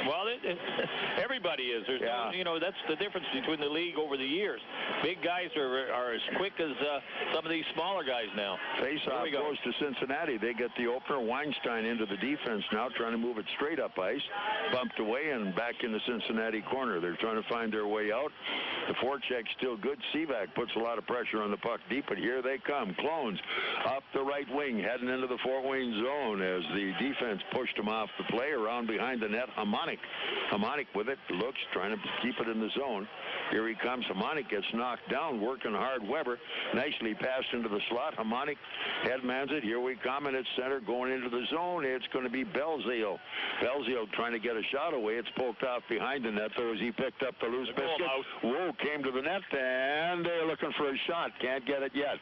Well, everybody is. There's no, you know, that's the difference between the league over the years. Big guys are as quick as some of these smaller guys now. Face-off goes to Cincinnati. They get the opener. Weinstein into the defense now, trying to move it straight up ice. Bumped away and back in the Cincinnati corner. They're trying to find their way out. The forecheck's still good. Sivak puts a lot of pressure on the puck deep, but here they come. Clones up the right wing, heading into the Fort Wayne zone as the defense pushed him off the play. Around behind the net, Hamonic with it, looks, trying to keep it in the zone. Here he comes. Hamonic gets knocked down, working hard. Weber nicely passed into the slot. Hamonic headmans it. Here we come, and it's center going into the zone. It's going to be Belzile. Belzile trying to get a shot away. It's poked off behind the net, though, as he picked up the loose biscuit. Whoa, came to the net, and they're looking for a shot. Can't get it yet.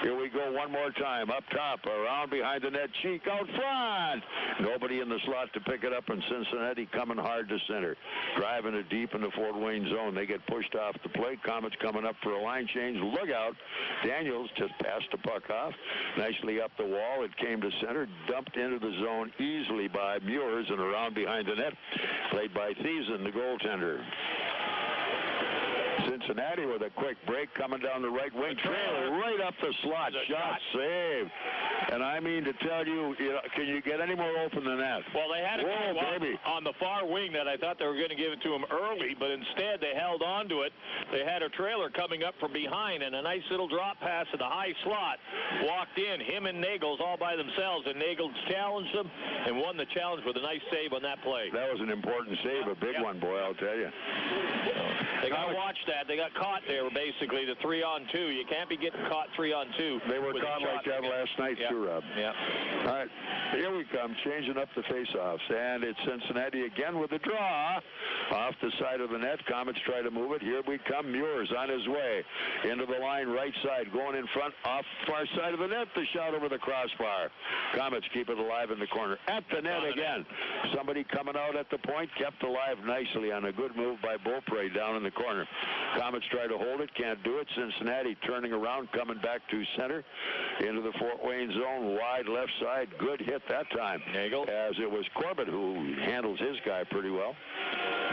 Here we go one more time. Up top, around behind the net. Cheek out front. Nobody in the slot to pick it up, and Cincinnati coming hard to center. Driving it deep in the Fort Wayne zone. They get pushed off the plate. Komets coming up for a line change. Look out. Daniels just passed the puck off. Nicely up the wall. It came to center. Dumped into the zone easily by Meurs and around behind the net. Played by Thiessen, the goaltender. Cincinnati with a quick break coming down the right wing. Trailer right up the slot. Shot saved. And I mean to tell you, can you get any more open than that? Well, they had it on the far wing that I thought they were going to give it to him early, but instead they held on to it. They had a trailer coming up from behind, and a nice little drop pass to the high slot. Walked in, him and Nagles all by themselves, and Nagle challenged them and won the challenge with a nice save on that play. That was an important save, a big one, boy, I'll tell you. They got to watch that. They got caught there, basically, the 3-on-2. You can't be getting caught 3-on-2. They were caught like that last night, too, Rob. Yeah. All right, here we come, changing up the faceoffs, and it's Cincinnati again with the draw. Off the side of the net, Komets try to move it. Here we come, Meurs on his way. Into the line, right side, going in front, off far side of the net, the shot over the crossbar. Komets keep it alive in the corner. At the net again. Somebody coming out at the point, kept alive nicely on a good move by Beaupre down in the corner. Komets try to hold it, can't do it. Cincinnati turning around, coming back to center into the Fort Wayne zone, wide left side. Good hit that time. Nagle, as it was Corbett who handles his guy pretty well.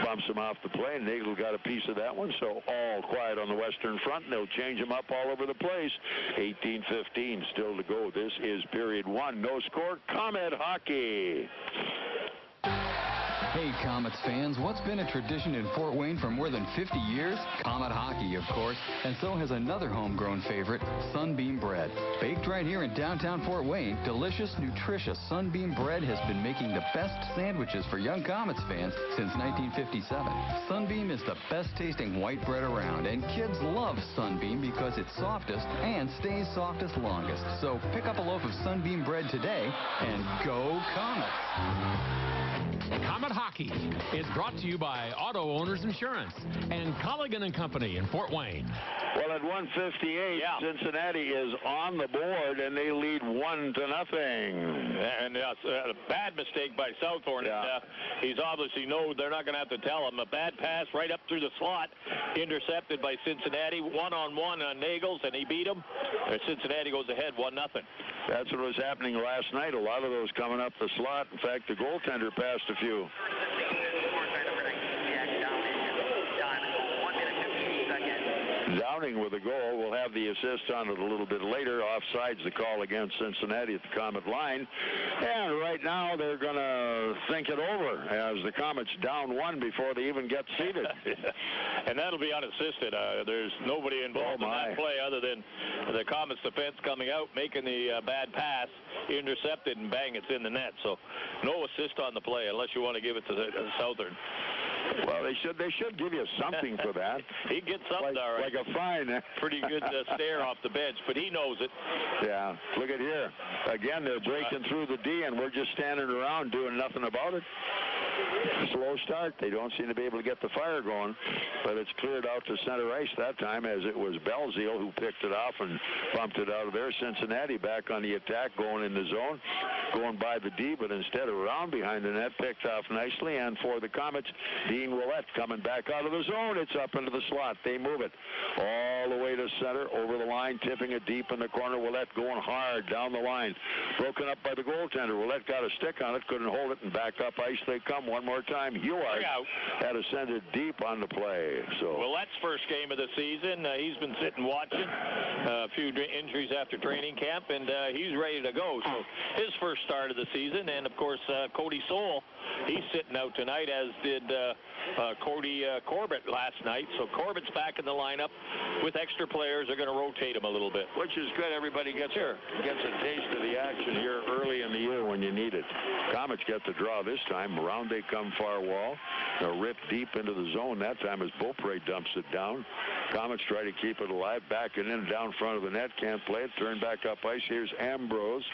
Bumps him off the play. Nagle got a piece of that one, so all quiet on the Western Front, and they'll change him up all over the place. 18-15 still to go. This is period one. No score. Komet hockey. Hey, Komets fans, what's been a tradition in Fort Wayne for more than 50 years? Komet hockey, of course, and so has another homegrown favorite, Sunbeam bread. Baked right here in downtown Fort Wayne, delicious, nutritious Sunbeam bread has been making the best sandwiches for young Komets fans since 1957. Sunbeam is the best-tasting white bread around, and kids love Sunbeam because it's softest and stays softest longest. So pick up a loaf of Sunbeam bread today and go Komets! Komet Hockey is brought to you by Auto Owners Insurance and Colligan & Company in Fort Wayne. Well, at 1:58, Cincinnati is on the board, and they lead 1-0. And a bad mistake by Southorn. And, he's obviously they're not going to have to tell him. A bad pass right up through the slot, intercepted by Cincinnati. One-on-one on Nagles, and he beat him. And Cincinnati goes ahead 1-0. That's what was happening last night. A lot of those coming up the slot. In fact, the goaltender passed a few. Downing with a goal. We'll have the assist on it a little bit later. Offsides the call against Cincinnati at the Komet line. And right now they're going to think it over as the Komets down one before they even get seated. And that'll be unassisted. There's nobody involved in that play other than the Komets defense coming out, making the bad pass, intercepted, and bang, it's in the net. So no assist on the play unless you want to give it to the Southern. Well, they should give you something for that. He gets something, all right. Like a fine. Pretty good stare off the bench, but he knows it. Yeah. Look at here. Again, they're breaking through the D, and we're just standing around doing nothing about it. Slow start. They don't seem to be able to get the fire going, but it's cleared out to center ice that time as it was Belzile who picked it off and bumped it out of there. Cincinnati back on the attack, going in the zone, going by the D, but instead around behind the net, picked off nicely. And for the Komets, Dean Willett coming back out of the zone. It's up into the slot. They move it all the way to center, over the line, tipping it deep in the corner. Willett going hard down the line. Broken up by the goaltender. Willett got a stick on it, couldn't hold it, and back up ice they come one more time. time, Hewart had to send it deep on the play. So. Well, that's first game of the season. He's been sitting watching a few injuries after training camp, and he's ready to go. So his first start of the season, and of course Cody Soul, he's sitting out tonight, as did Cody Corbett last night. So Corbett's back in the lineup with extra players. They're going to rotate him a little bit, which is good. Everybody gets a taste of the action here early in the year when you need it. Komets get the draw this time. Around they come, far wall. They'll rip deep into the zone. That time as Beaupre dumps it down. Komets try to keep it alive. Back and in down front of the net. Can't play it. Turn back up ice. Here's Ambrose.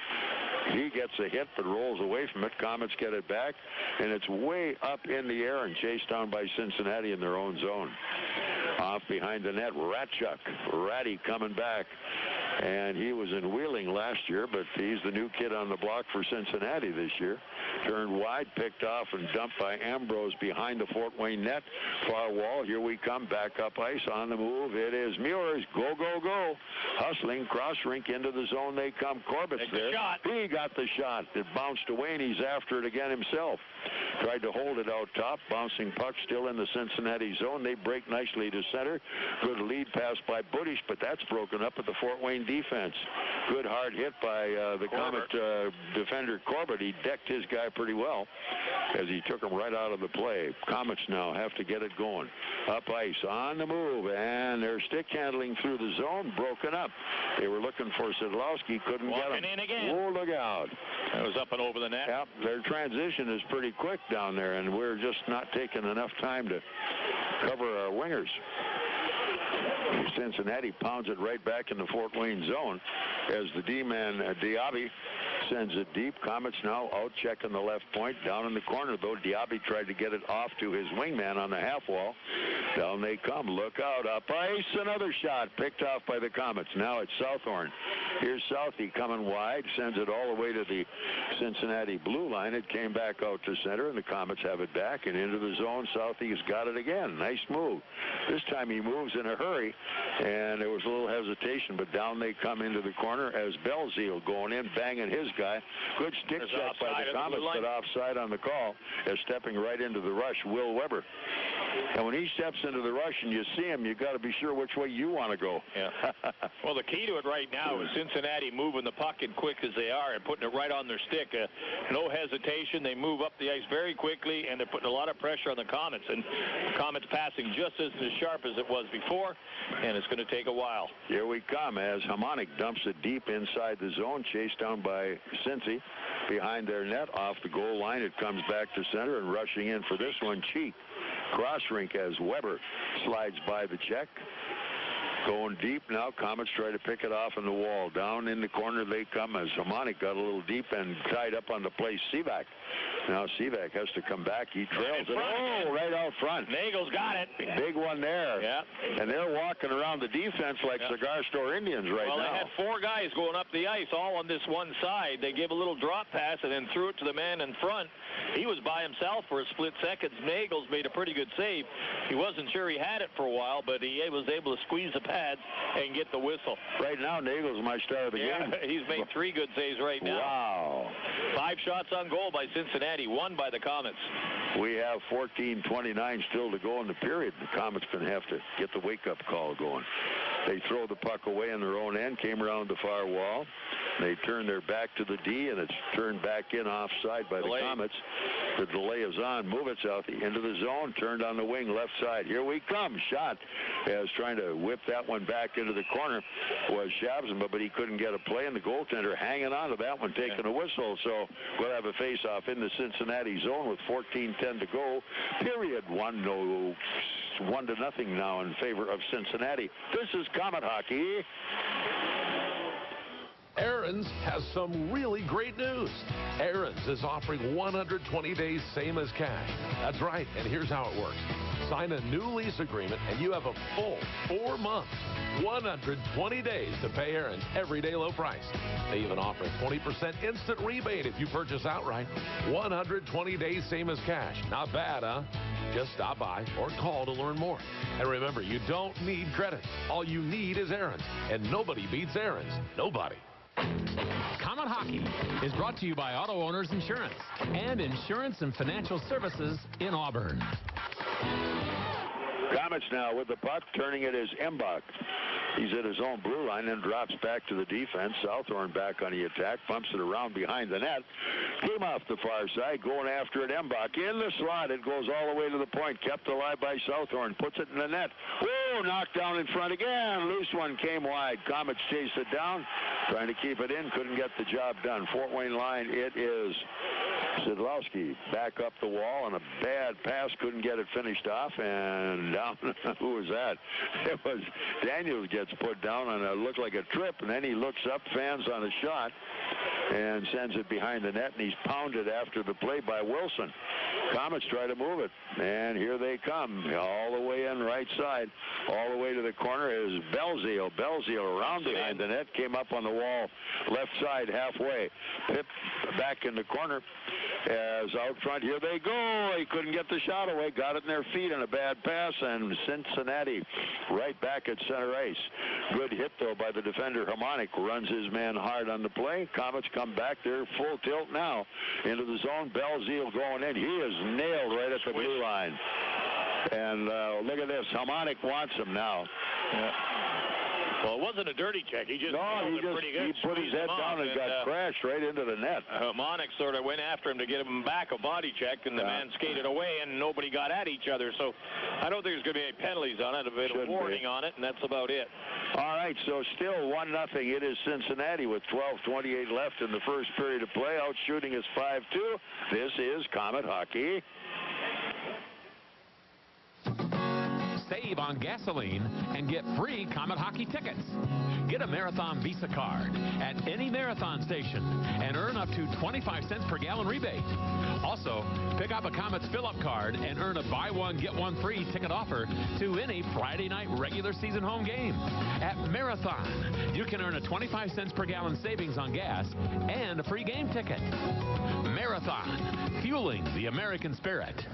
He gets a hit but rolls away from it. Komets get it back, and it's way up in the air and chased down by Cincinnati in their own zone. Off behind the net, Ratty coming back. And he was in Wheeling last year, but he's the new kid on the block for Cincinnati this year. Turned wide, picked off, and dumped by Ambrose behind the Fort Wayne net. Far wall, here we come, back up ice, on the move. It is Meurs, go, go, go. Hustling, cross rink into the zone they come. Corbett's there. He got the shot. It bounced away, and he's after it again himself. Tried to hold it out top. Bouncing puck still in the Cincinnati zone. They break nicely to center. Good lead pass by Budish, but that's broken up at the Fort Wayne defense. Good hard hit by the Comet defender Corbett. He decked his guy pretty well as he took him right out of the play. Komets now have to get it going. Up ice, on the move, and their stick handling through the zone broken up. They were looking for Sidlowski, couldn't get him. In again. Oh, look out. That was up and over the net. Yep, their transition is pretty quick down there, and we're just not taking enough time to cover our wingers. Cincinnati pounds it right back in the Fort Wayne zone as the D-man Diaby sends it deep. Komets now out checking the left point. Down in the corner, though, Diaby tried to get it off to his wingman on the half wall. Down they come. Look out. Up ice. Another shot picked off by the Komets. Now it's Southhorn. Here's Southey coming wide. Sends it all the way to the Cincinnati blue line. It came back out to center, and the Komets have it back and into the zone. Southey's got it again. Nice move. This time he moves in a hurry, and there was a little hesitation, but down they come into the corner as Belzile going in, banging his guy. Good stick shot by the Komets, but offside on the call as stepping right into the rush, Will Weber. And when he steps into the rush and you see him, you got to be sure which way you want to go. Yeah. Well, the key to it right now is Cincinnati moving the puck in quick as they are and putting it right on their stick. No hesitation. They move up the ice very quickly, and they're putting a lot of pressure on the Komets. And the Komets passing just as sharp as it was before, and it's going to take a while. Here we come as Hamonic dumps it deep inside the zone, chased down by Cincy behind their net. Off the goal line, it comes back to center, and rushing in for this one, Cheek. Cross rink as Weber slides by the check. Going deep now. Komets try to pick it off in the wall. Down in the corner they come as Hamonic got a little deep and tied up on the play. Sivak. Now Sivak has to come back. He trails it. Oh, right out front. Nagle's got it. Big one there. Yeah. And they're walking around the defense like cigar store Indians right now. Well, they had four guys going up the ice all on this one side. They gave a little drop pass and then threw it to the man in front. He was by himself for a split second. Nagle's made a pretty good save. He wasn't sure he had it for a while, but he was able to squeeze the pads and get the whistle. Right now, Nagle's my star of the game. He's made 3 good saves right now. Wow. 5 shots on goal by Cincinnati, 1 by the Komets. We have 14:29 still to go in the period. The Komets going to have to get the wake-up call going. They throw the puck away in their own end, came around the far wall. They turn their back to the D, and it's turned back in offside by the Komets. The delay is on. Move it, Southie, into the zone, turned on the wing, left side. Here we come. Shot as trying to whip that one back into the corner was Shabzima, but he couldn't get a play, and the goaltender hanging on to that one, taking a whistle. So we'll have a face-off in the Cincinnati zone with 14:10 to go. Period 1-0. 1-0 now in favor of Cincinnati. This is Komet Hockey. Aaron's has some really great news. Aaron's is offering 120 days same as cash. That's right, and here's how it works. Sign a new lease agreement and you have a full 4 months, 120 days to pay Aaron's everyday low price. They even offer a 20% instant rebate if you purchase outright. 120 days same as cash. Not bad, huh? Just stop by or call to learn more. And remember, you don't need credit. All you need is Aaron's. And nobody beats Aaron's. Nobody. Comet Hockey is brought to you by Auto Owners Insurance and Insurance and Financial Services in Auburn. Komets now with the puck, turning it is Embach. He's at his own blue line and drops back to the defense. Southhorn back on the attack, bumps it around behind the net. Came off the far side, going after it. Embach in the slot. It goes all the way to the point. Kept alive by Southhorn. Puts it in the net. Whoa, knocked down in front again. Loose one came wide. Komets chased it down. Trying to keep it in. Couldn't get the job done. Fort Wayne line, it is Sidlowski back up the wall on a bad pass. Couldn't get it finished off. And down. Who was that? It was Daniels gets put down on a looked like a trip, and then he looks up, fans on a shot, and sends it behind the net, and he's pounded after the play by Wilson. Komets try to move it, and here they come, all the way in right side, all the way to the corner is Belzile. Belzile around behind the net, came up on the wall, left side halfway. Pip back in the corner. As out front, here they go. He couldn't get the shot away. Got it in their feet on a bad pass, and Cincinnati right back at center ice. Good hit, though, by the defender. Harmonic runs his man hard on the play. Komets come back. They're full tilt now into the zone. Belzile going in. He is nailed right at the blue line. And look at this. Harmonic wants him now. Yeah. Well, it wasn't a dirty check. He just pretty good. He put his head down and got crashed right into the net. Harmonic sort of went after him to get him back, a body check, and the man skated away, and nobody got at each other. So I don't think there's going to be any penalties on it. A bit of warning on it, and that's about it. All right, so still 1-0. It is Cincinnati with 12:28 left in the first period of play. Out shooting is 5-2. This is Komet Hockey. Save on gasoline and get free Komet Hockey tickets. Get a Marathon Visa card at any Marathon station and earn up to 25 cents per gallon rebate. Also, pick up a Komets fill-up card and earn a buy one, get one free ticket offer to any Friday night regular season home game. At Marathon, you can earn a 25 cents per gallon savings on gas and a free game ticket. Marathon, fueling the American spirit.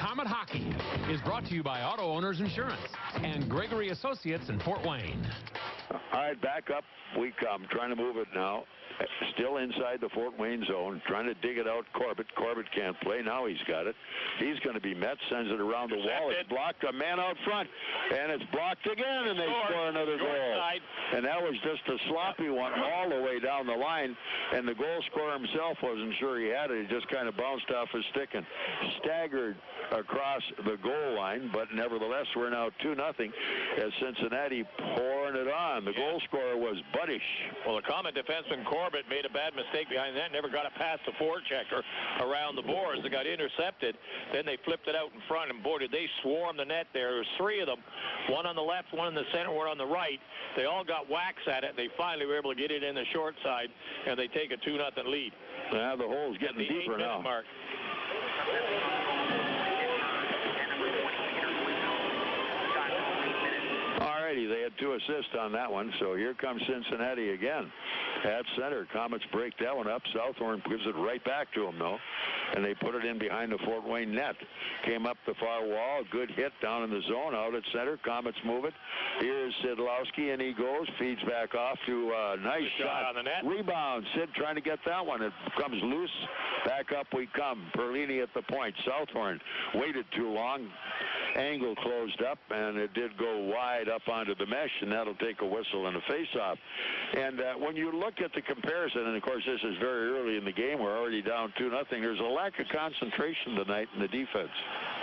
Komet Hockey is brought to you by Auto Owners Insurance and Gregory Associates in Fort Wayne. All right, back up we come. Trying to move it now. Still inside the Fort Wayne zone. Trying to dig it out. Corbett can't play. Now he's got it. He's going to be met. Sends it around the wall. It's blocked. A man out front. And it's blocked again. And they score another goal. And that was just a sloppy one all the way down the line. And the goal scorer himself wasn't sure he had it. He just kind of bounced off his stick and staggered across the goal line. But nevertheless, we're now 2-0 as Cincinnati pouring it on. The goal scorer was Buddish. Well, the Komet defenseman Corbett made a bad mistake behind that. Never got it past the forechecker around the boards. It got intercepted. Then they flipped it out in front, and boy, did they swarm the net there. There was 3 of them, one on the left, one in the center, one on the right. They all got whacks at it. They finally were able to get it in the short side, and they take a 2-0 lead. Now the hole's getting deeper now. Mark. Alrighty, they had 2 assists on that one, so here comes Cincinnati again. At center, Komets break that one up. Southhorn gives it right back to them, though, and they put it in behind the Fort Wayne net. Came up the far wall, good hit down in the zone, out at center. Komets move it. Here's Sidlowski, and he goes, feeds back off to a nice shot on the net. Rebound. Sid trying to get that one. It comes loose. Back up we come. Perlini at the point. Southhorn waited too long. Angle closed up, and it did go wide up onto the mesh, and that'll take a whistle and a face-off. And when you look at the comparison, and of course this is very early in the game, we're already down 2-0, there's a lack of concentration tonight in the defense.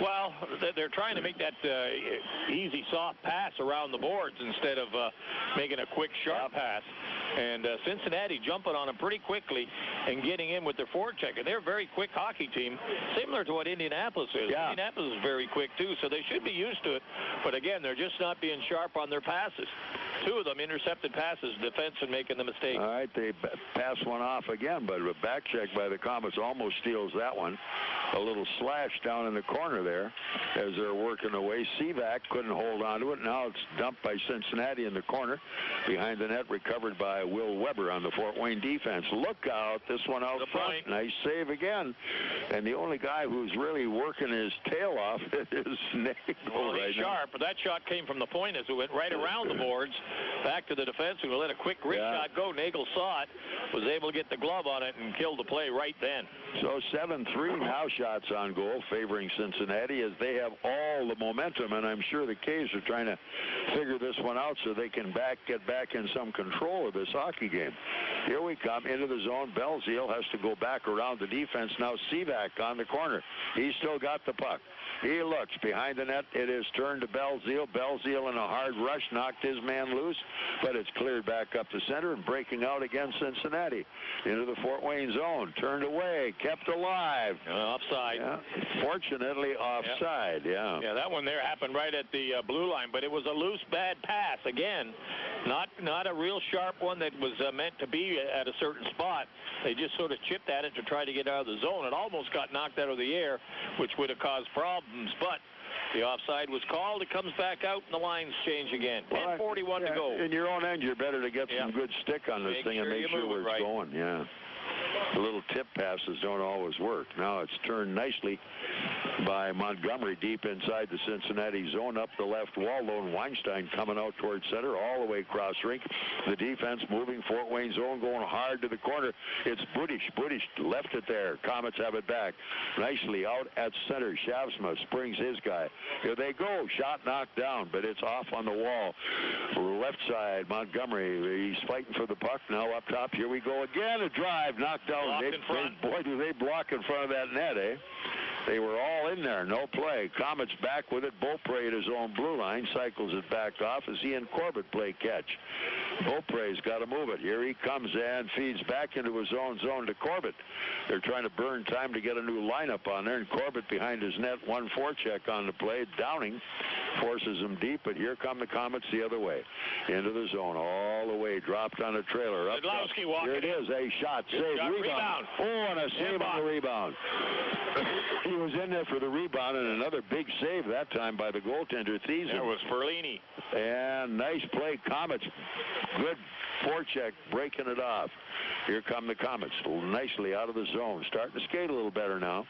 Well, they're trying to make that easy, soft pass around the boards instead of making a quick, sharp pass. And Cincinnati jumping on them pretty quickly and getting in with their forecheck. And they're a very quick hockey team, similar to what Indianapolis is. Yeah. Indianapolis is very quick, too, so they should be used to it. But, again, they're just not being sharp on their passes. 2 of them intercepted passes, defenseman making the mistake. All right, they pass one off again, but a back check by the Komets almost steals that one. A little slash down in the corner there as they're working away. Sevac couldn't hold on to it. Now it's dumped by Cincinnati in the corner. Behind the net, recovered by by Will Weber on the Fort Wayne defense. Look out, this one out front. Nice save again. And the only guy who's really working his tail off is Nagle right now. Sharp, but that shot came from the point as it went right around the boards, back to the defense, who let a quick wrist shot go. Nagle saw it, was able to get the glove on it, and killed the play right then. So 7-3 now, shots on goal favoring Cincinnati, as they have all the momentum, and I'm sure the K's are trying to figure this one out so they can get back in some control of this hockey game. Here we come into the zone. Belzile has to go back around the defense. Now Sivak on the corner. He's still got the puck. He looks behind the net. It is turned to Belzile. Belzile in a hard rush knocked his man loose, but it's cleared back up the center and breaking out against Cincinnati into the Fort Wayne zone. Turned away, kept alive. Offside. Yeah. Fortunately, offside. Yeah. Yeah, that one there happened right at the blue line, but it was a loose, bad pass again. Not a real sharp one that was meant to be at a certain spot. They just sort of chipped at it to try to get out of the zone. It almost got knocked out of the air, which would have caused problems, but the offside was called. It comes back out, and the lines change again. 10:41 to go. In your own end, you're better to get some good stick on this thing and make sure where it's going. Yeah. The little tip passes don't always work. Now it's turned nicely by Montgomery deep inside the Cincinnati zone, up the left wall. Lone Weinstein coming out towards center, all the way across rink. The defense moving Fort Wayne zone, going hard to the corner. It's Budish. Budish left it there. Komets have it back. Nicely out at center. Shavsma springs his guy. Here they go. Shot knocked down, but it's off on the wall. Left side, Montgomery. He's fighting for the puck. Now up top. Here we go again. A drive knocked down. Boy, do they block in front of that net, eh? They were all in there. No play. Komets back with it. Beaupre at his own blue line. Cycles it back off as he and Corbett play catch. Beaupre's got to move it. Here he comes and feeds back into his own zone to Corbett. They're trying to burn time to get a new lineup on there, and Corbett behind his net. 1-4 check on the play. Downing forces him deep, but here come the Komets the other way. Into the zone all the way. Dropped on a trailer. Up top. Here it is. A shot. Save. Rebound. Oh, and a save on the rebound. He was in there for the rebound, and another big save that time by the goaltender, Thiessen. That was Ferlini. And nice play, Komets. Good forecheck, breaking it off. Here come the Komets, nicely out of the zone. Starting to skate a little better now.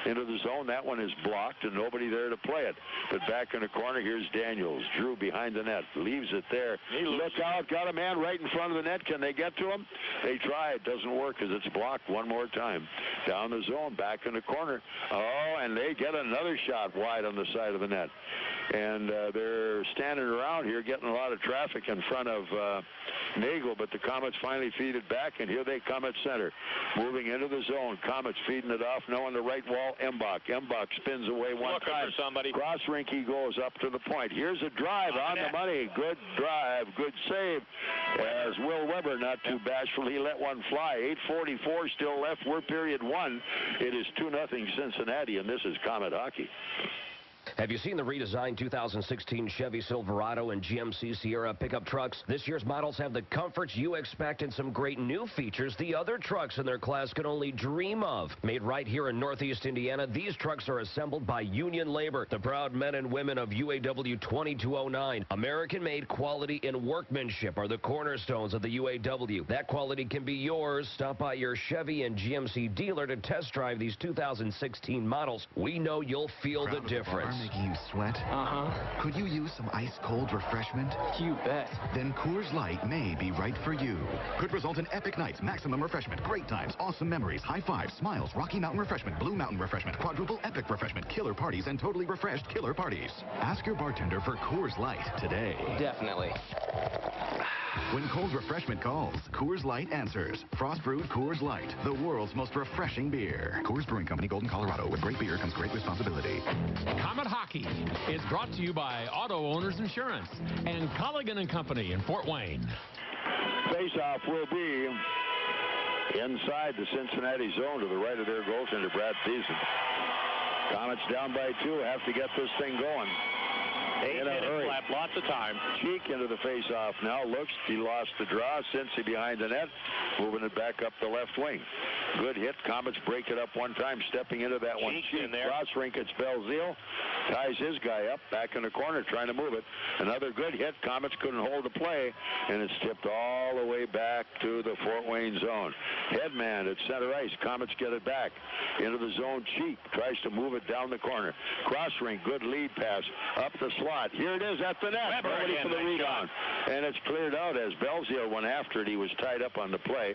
Into the zone, that one is blocked, and nobody there to play it. But back in the corner, here's Daniels. Drew behind the net, leaves it there. Look out, got a man right in front of the net. Can they get to him? They try. It doesn't work because it's blocked one more time. Down the zone, back in the corner. Oh, and they get another shot wide on the side of the net. And they're standing around here getting a lot of traffic in front of Nagle, but the Komets finally feed it back, and here they come at center. Moving into the zone. Komets feeding it off. Now on the right wall, Mbach. Mbach spins away one time. For somebody. Cross rink, he goes up to the point. Here's a drive on the money. Good drive. Good save. As Will Weber, not too bashful, he let one fly. 8:44 still left. We're period one. It is 2-0 Cincinnati, and this is Komet hockey. Have you seen the redesigned 2016 Chevy Silverado and GMC Sierra pickup trucks? This year's models have the comforts you expect and some great new features the other trucks in their class can only dream of. Made right here in Northeast Indiana, these trucks are assembled by union labor, the proud men and women of UAW 2209. American-made quality and workmanship are the cornerstones of the UAW. That quality can be yours. Stop by your Chevy and GMC dealer to test drive these 2016 models. We know you'll feel the difference. Making you sweat? Uh-huh. Could you use some ice-cold refreshment? You bet. Then Coors Light may be right for you. Could result in epic nights, maximum refreshment, great times, awesome memories, high fives, smiles, Rocky Mountain refreshment, Blue Mountain refreshment, quadruple epic refreshment, killer parties, and totally refreshed killer parties. Ask your bartender for Coors Light today. Definitely. When cold refreshment calls, Coors Light answers. Frost brewed Coors Light, the world's most refreshing beer. Coors Brewing Company, Golden, Colorado. With great beer comes great responsibility. Komet Hockey is brought to you by Auto Owners Insurance and Colligan & Company in Fort Wayne. Face-off will be inside the Cincinnati zone to the right of their goaltender, Brad Thiessen. Komets down by 2, have to get this thing going. In a hurry. Lots of time. Cheek into the face-off now. Looks, he lost the draw. Cincy behind the net. Moving it back up the left wing. Good hit. Komets break it up one time, stepping into that one. Cheeks in there. Cross rink, it's Belzile. Ties his guy up, back in the corner, trying to move it. Another good hit. Komets couldn't hold the play, and it's tipped all the way back to the Fort Wayne zone. Headman at center ice. Komets get it back into the zone. Cheek tries to move it down the corner. Cross rink, good lead pass up the slot. Here it is at the net. Ready for the rebound. And it's cleared out as Belzile went after it. He was tied up on the play.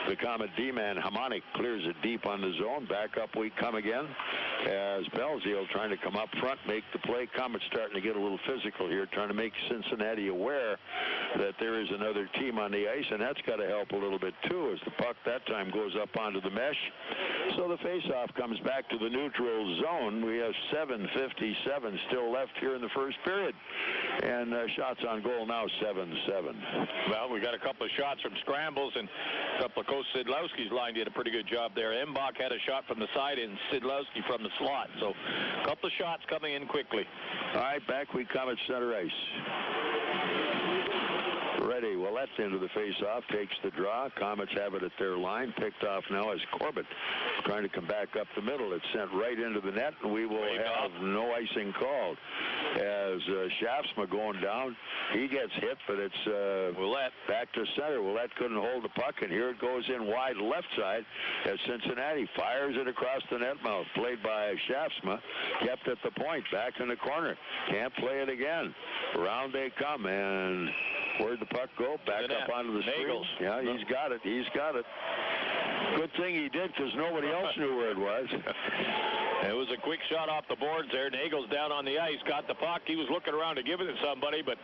The Comet D-man, Hamonic, clears it deep on the zone. Back up we come again as Belzile trying to come up front, make the play. Comet's starting to get a little physical here, trying to make Cincinnati aware that there is another team on the ice, and that's got to help a little bit too as the puck that time goes up onto the mesh. So the faceoff comes back to the neutral zone. We have 7:57 still left here in the first period. And shots on goal now 7-7. Well, we got a couple of shots from scrambles, and a couple of Coach Sidlowski's line did a pretty good job there. Mbach had a shot from the side and Sidlowski from the slot. So a couple of shots coming in quickly. All right, back we come at center ice. Ready. Well, that's into the face-off. Takes the draw. Komets have it at their line. Picked off now as Corbett trying to come back up the middle. It's sent right into the net, and we will have no icing called. As Shaftsma going down, he gets hit, but it's Willette back to center. Willette couldn't hold the puck, and here it goes in wide left side as Cincinnati fires it across the net mouth. Played by Shaftsma. Kept at the point. Back in the corner. Can't play it again. Around they come, and where'd the puck go? Back up onto the screen. Yeah, he's got it. He's got it. Good thing he did, because nobody else knew where it was. It was a quick shot off the boards there. Nagle's down on the ice, got the puck. He was looking around to give it to somebody, but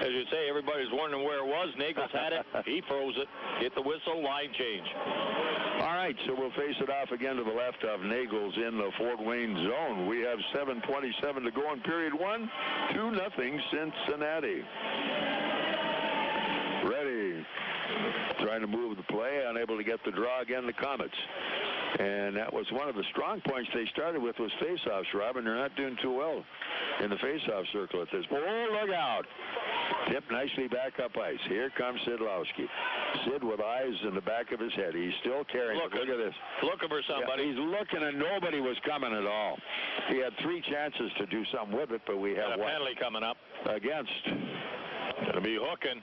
as you say, everybody's wondering where it was. Nagle's had it. He froze it. Hit the whistle, line change. All right, so we'll face it off again to the left of Nagle's in the Fort Wayne zone. We have 7:27 to go in period one. 2-0 Cincinnati. Ready. Trying to move the play, unable to get the draw again, the Komets. And that was one of the strong points they started with, was faceoffs, Robin. They're not doing too well in the faceoff circle at this point. Oh, look out. Tipped nicely back up ice. Here comes Sidlowski. Sid with eyes in the back of his head. He's still carrying it. Look at this. Looking for somebody. Yeah, he's looking, and nobody was coming at all. He had 3 chances to do something with it, but we have one. A penalty coming up. Against. Going to be hooking.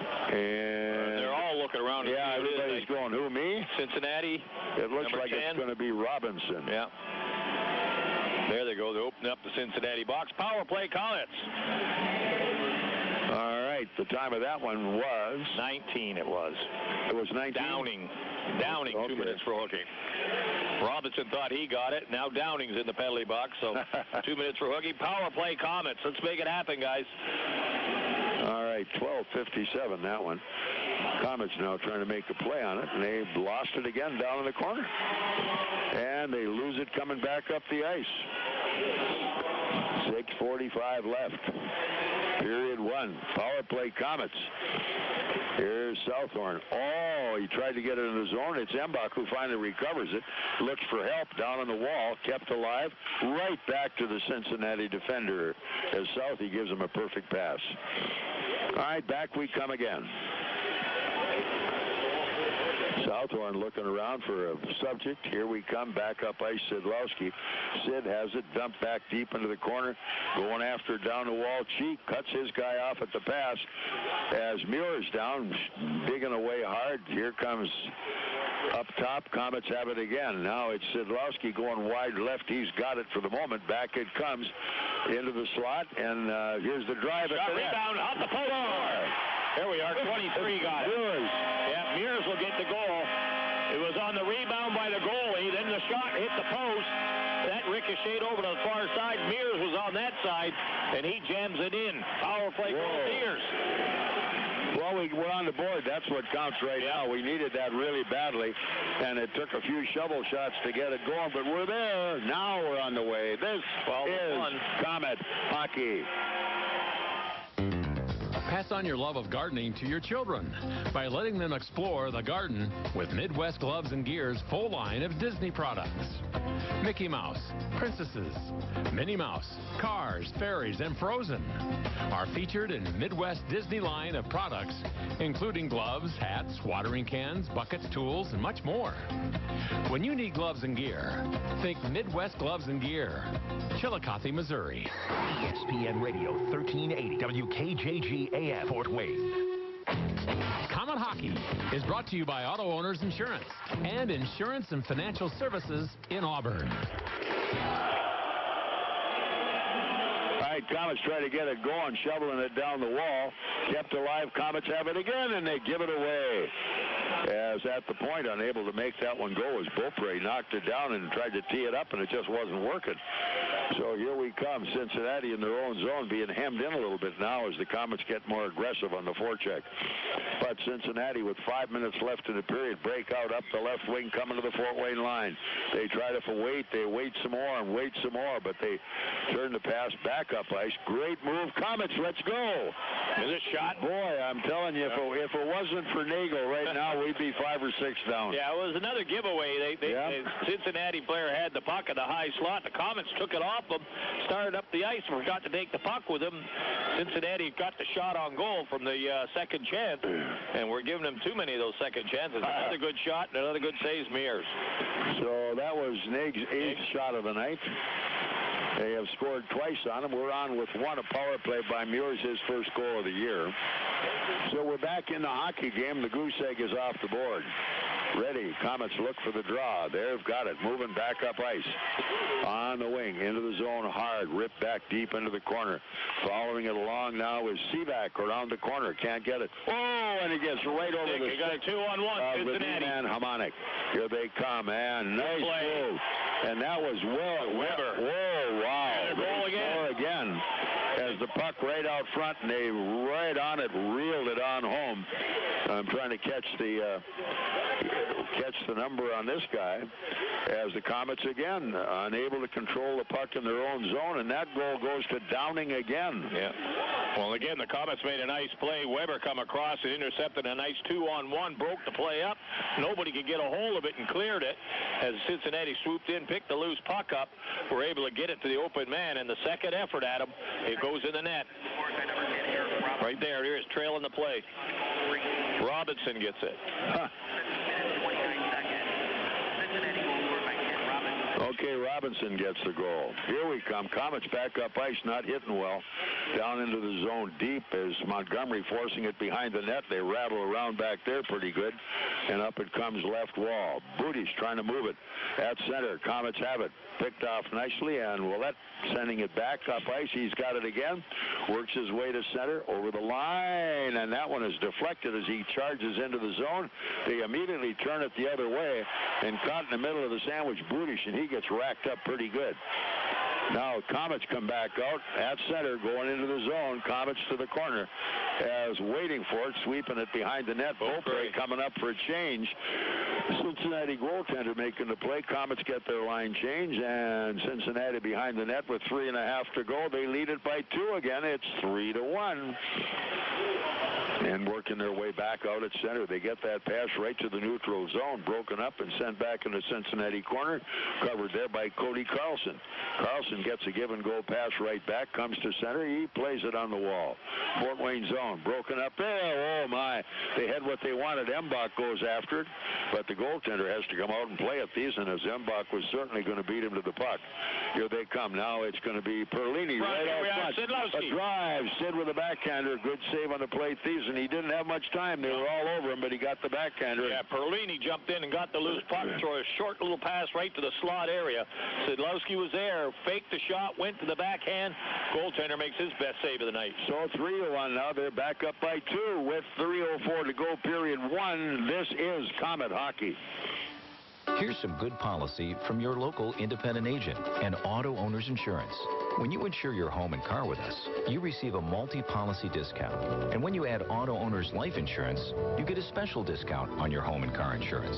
And they're all looking around. Yeah, everybody's going, who, me? Cincinnati. It looks like 10. It's going to be Robinson. Yeah. There they go. They open up the Cincinnati box. Power play, Komets. All right. The time of that one was? 19 it was. It was 19? Downing, okay. 2 minutes for hooking. Robinson thought he got it. Now Downing's in the penalty box, so 2 minutes for hooking. Power play, Komets. Let's make it happen, guys. All right, 12:57, that one. Komets now trying to make a play on it, and they lost it again down in the corner. And they lose it coming back up the ice. 6:45 left. Period one. Power play, Komets. Here's Southorn. Oh, he tried to get it in the zone. It's Mbach who finally recovers it. Looks for help down on the wall. Kept alive. Right back to the Cincinnati defender as Southey gives him a perfect pass. All right, back we come again. Southorn looking around for a subject. Here we come, back up ice, Sidlowski. Sid has it, dumped back deep into the corner, going after down the wall. Cheek cuts his guy off at the pass as Meurs down, digging away hard. Here comes up top. Komets have it again. Now it's Sidlowski going wide left. He's got it for the moment. Back it comes into the slot, and here's the drive. Shot rebound off the post. Here we are, 23 got it. Yeah, Meurs will get the goal. It was on the rebound by the goalie. Then the shot hit the post. That ricocheted over to the far side. Meurs was on that side, and he jams it in. Power play Goaltenders. Well, we're on the board. That's what counts right now. We needed that really badly, and it took a few shovel shots to get it going, but we're there. Now we're on the way. This is Komet Hockey. Pass on your love of gardening to your children by letting them explore the garden with Midwest Gloves and Gear's full line of Disney products. Mickey Mouse, Princesses, Minnie Mouse, Cars, Fairies, and Frozen are featured in Midwest Disney line of products, including gloves, hats, watering cans, buckets, tools, and much more. When you need gloves and gear, think Midwest Gloves and Gear. Chillicothe, Missouri. ESPN Radio 1380 WKJG AM Fort Wayne. Comet Hockey is brought to you by Auto Owners Insurance and Insurance and Financial Services in Auburn. All right, Komets try to get it going, shoveling it down the wall. Kept alive, Komets have it again, and they give it away. As at the point, unable to make that one go as Beaupre knocked it down and tried to tee it up, and it just wasn't working. So here we come, Cincinnati in their own zone, being hemmed in a little bit now as the Komets get more aggressive on the forecheck. But Cincinnati, with 5 minutes left in the period, break out up the left wing, coming to the Fort Wayne line. They try to wait. They wait some more and wait some more, but they turn the pass back up ice. Great move, Komets. Let's go. Is it shot? Boy, I'm telling you, if it wasn't for Nagle right now, we'd be 5 or 6 down. Yeah, it was another giveaway. The Cincinnati player had the puck in the high slot. The Komets took it off them, started up the ice, and forgot to take the puck with them. Cincinnati got the shot on goal from the second chance, and we're giving them too many of those second chances. Another good shot and another good save, Meurs. So that was Nagle's 8th shot of the night. They have scored twice on him. We're on with one, a power play by Meurs, his first goal of the year. So we're back in the hockey game. The goose egg is off the board. Ready. Komets look for the draw. They've got it. Moving back up ice. On the wing. Into the zone hard. Ripped back deep into the corner. Following it along now is Seaback around the corner. Can't get it. Oh, and he gets right over the stick. Got a 2-on-1. Cincinnati. And Hamonic. Here they come. And nice move. And that was Weber. Whoa, wow. And a goal again. As the puck right out front, and they right on it, reeled it on home. I'm trying to catch the number on this guy, as the Komets again unable to control the puck in their own zone, and that goal goes to Downing again. Yeah. Well, again, the Komets made a nice play. Weber come across and intercepted a nice 2-on-1, broke the play up. Nobody could get a hold of it and cleared it. As Cincinnati swooped in, picked the loose puck up, were able to get it to the open man, and the second effort at him, it goes in the net. Right there, here's trailing the play. Robinson gets it. Okay, Robinson gets the goal. Here we come. Komets back up ice, not hitting well. Down into the zone deep as Montgomery forcing it behind the net. They rattle around back there pretty good. And up it comes left wall. Booty's trying to move it at center. Komets have it. Picked off nicely, and Willette sending it back up ice. He's got it again. Works his way to center, over the line, and that one is deflected as he charges into the zone. They immediately turn it the other way, and caught in the middle of the sandwich, Bootish, and he gets racked up pretty good. Now Komets come back out at center, going into the zone. Komets to the corner as waiting for it, sweeping it behind the net. Beaupre coming up for a change. Cincinnati goaltender making the play. Komets get their line change, and Cincinnati behind the net with 3.5 to go. They lead it by 2 again. It's 3-1. And working their way back out at center. They get that pass right to the neutral zone, broken up and sent back in the Cincinnati corner. Covered there by Cody Carlson. Carlson gets a give-and-go pass right back, comes to center. He plays it on the wall. Fort Wayne zone, broken up there. Oh, my. They had what they wanted. Embach goes after it, but the goaltender has to come out and play it. Thiessen, as Embach was certainly going to beat him to the puck. Here they come. Now it's going to be Perlini right out front. A drive. Sid with a backhander. Good save on the play. Thiessen. He didn't have much time. They were all over him, but he got the backhander. Yeah, Perlini jumped in and got the loose puck, throw a short little pass right to the slot area. Sidlowski was there, faked the shot, went to the backhand. Goaltender makes his best save of the night. So 3-1 now. They're back up by 2 with 3:04 to go, period 1. This is Komet Hockey. Here's some good policy from your local independent agent and Auto Owners Insurance. When you insure your home and car with us, you receive a multi-policy discount. And when you add Auto Owners Life Insurance, you get a special discount on your home and car insurance.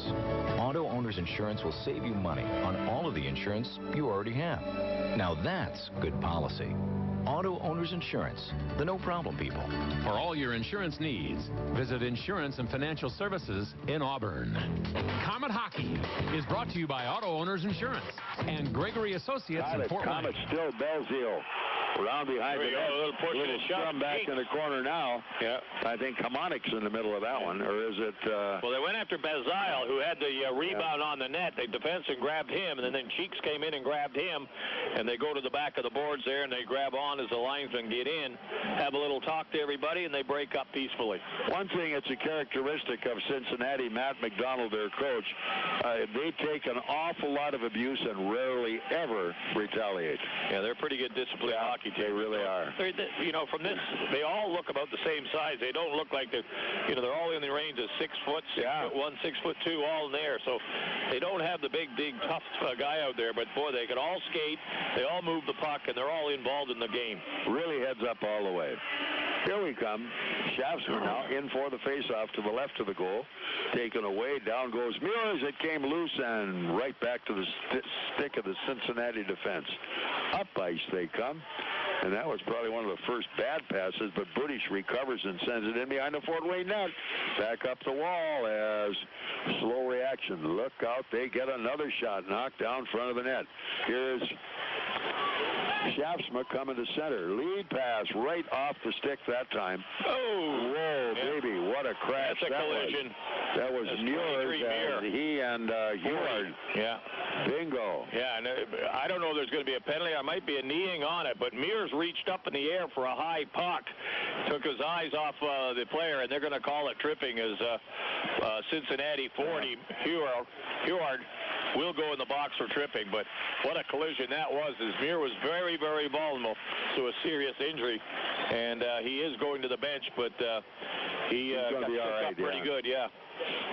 Auto Owners Insurance will save you money on all of the insurance you already have. Now that's good policy. Auto Owners Insurance, the no-problem people. For all your insurance needs, visit Insurance and Financial Services in Auburn. Comet Hockey is brought to you by Auto Owners Insurance and Gregory Associates in Fort Wayne. Comet still Belzile. Around behind the net. A little push and a shove back in the corner now. Yeah. I think Komonik's in the middle of that one, or is it... Well, they went after Bazile, who had the rebound on the net. They defenseman grabbed him, and then Cheeks came in and grabbed him, and they go to the back of the boards there, and they grab on as the linesmen get in, have a little talk to everybody, and they break up peacefully. One thing that's a characteristic of Cincinnati, Matt McDonald, their coach, they take an awful lot of abuse and rarely ever retaliate. Yeah, they're pretty good disciplined hockey team. They really are. From this, they all look about the same size. They don't look like they're all in the range of 6 foot, 6'1", 6'2", all in there. So they don't have the big, tough guy out there. But boy, they can all skate. They all move the puck, and they're all involved in the game. Really heads up all the way. Here we come. Schaffsmer now in for the face-off to the left of the goal. Taken away. Down goes Meurs. It came loose and right back to the stick of the Cincinnati defense. Up ice they come. And that was probably one of the first bad passes, but Budish recovers and sends it in behind the Fort Wayne net. Back up the wall as slow reaction. Look out. They get another shot knocked down front of the net. Here's Schaffsmer coming to center. Lead pass right off the stick that time. Oh! Whoa, baby, what a crash. That's a collision. That was Meurs. He and Heward. Yeah. Bingo. Yeah, and I don't know if there's going to be a penalty. There might be a kneeing on it, but Meurs reached up in the air for a high puck, took his eyes off the player, and they're going to call it tripping as Cincinnati 40. Heward will go in the box for tripping, but what a collision that was, as Meurs was very, very vulnerable to a serious injury, and he is going to the bench, but he got picked up pretty good, yeah.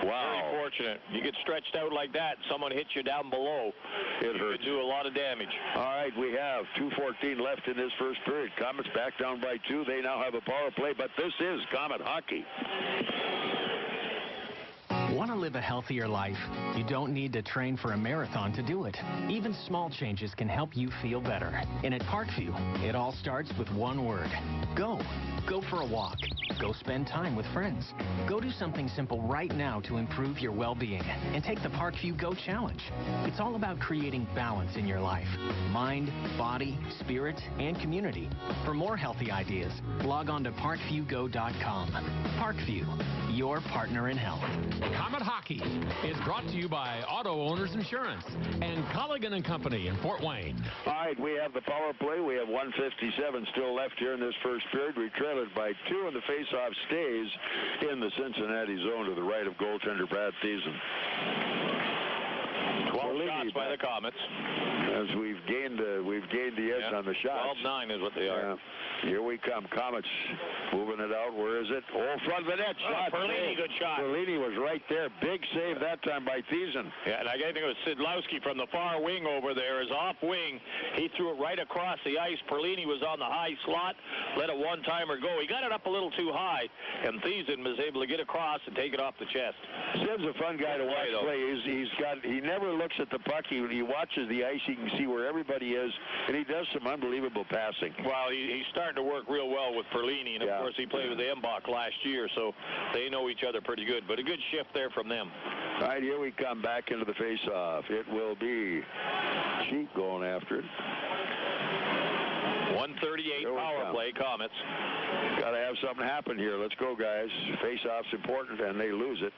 Wow. Very fortunate. You get stretched out like that, someone hits you down below. It could do a lot of damage. All right, we have 2:14 left in this first period. Komets back down by 2. They now have a power play, but this is Komet hockey. Want to live a healthier life? You don't need to train for a marathon to do it. Even small changes can help you feel better. And at Parkview, it all starts with one word. Go. Go for a walk. Go spend time with friends. Go do something simple right now to improve your well-being and take the Parkview Go Challenge. It's all about creating balance in your life. Mind, body, spirit, and community. For more healthy ideas, log on to parkviewgo.com. Parkview, your partner in health. Komet Hockey is brought to you by Auto Owners Insurance and Colligan & Company in Fort Wayne. All right, we have the power play. We have 1:57 still left here in this first period. We trail it by 2, and the faceoff stays in the Cincinnati zone to the right of goaltender Brad Thiessen. 12 shots by the Komets. As we've gained the edge on the shots. 12-9 is what they are. Here we come. Komets moving it out. Where is it? Oh, front of the net. Shot. Perlini, good shot. Perlini was right there. Big save that time by Thiessen. Yeah, and I think it was Sidlowski from the far wing over there. His off wing, he threw it right across the ice. Perlini was on the high slot, let a one-timer go. He got it up a little too high, and Thiessen was able to get across and take it off the chest. Sid's a fun guy to watch play. He never looks at the puck. He watches the ice. He can see where everybody is, and he does some unbelievable passing. Well, he's starting to work real well with Perlini, and of course he played with Embach last year, so they know each other pretty good. But a good shift there from them. All right, here we come back into the face-off. It will be Cheek going after it. 138 power play, Komets. Got to have something happen here. Let's go, guys. Face-off's important, and they lose it.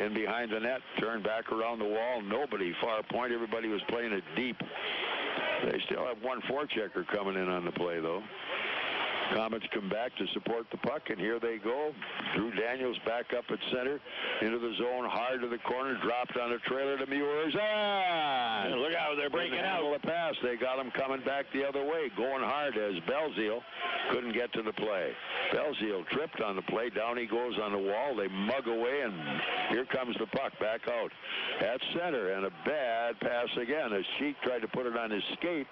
In behind the net, turn back around the wall. Nobody far point. Everybody was playing it deep. They still have one forechecker coming in on the play, though. Komets come back to support the puck, and here they go. Drew Daniels back up at center, into the zone, hard to the corner, dropped on a trailer to Meurs. And look out, they're breaking out. The pass, they got him coming back the other way, going hard as Belzile couldn't get to the play. Belzile tripped on the play, down he goes on the wall, they mug away, and here comes the puck back out at center, and a bad pass again as Sheik tried to put it on his skate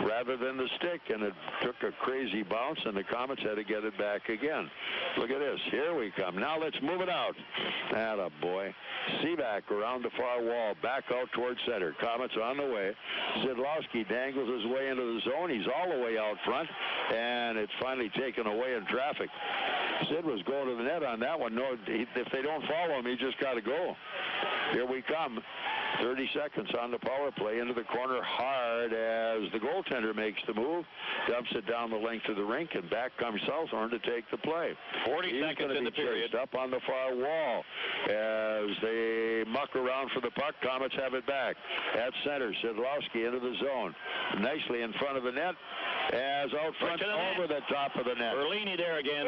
rather than the stick, and it took a crazy bounce, and the Komets had to get it back again. Look at this, here we come. Now let's move it out. Atta boy. Seaback around the far wall, back out towards center. Komets on the way. Sidlowski dangles his way into the zone. He's all the way out front, and it's finally taken away in traffic. Sid was going to the net on that one. No, if they don't follow him, he just got to go. Here we come. 30 seconds on the power play, into the corner hard as the goaltender makes the move, dumps it down the length of the rink, and back comes Southorn to take the play. 40 seconds in the period. Up on the far wall as they muck around for the puck. Komets have it back at center. Sidlowski into the zone, nicely in front of the net, as out front over the top of the net. Berlini there again.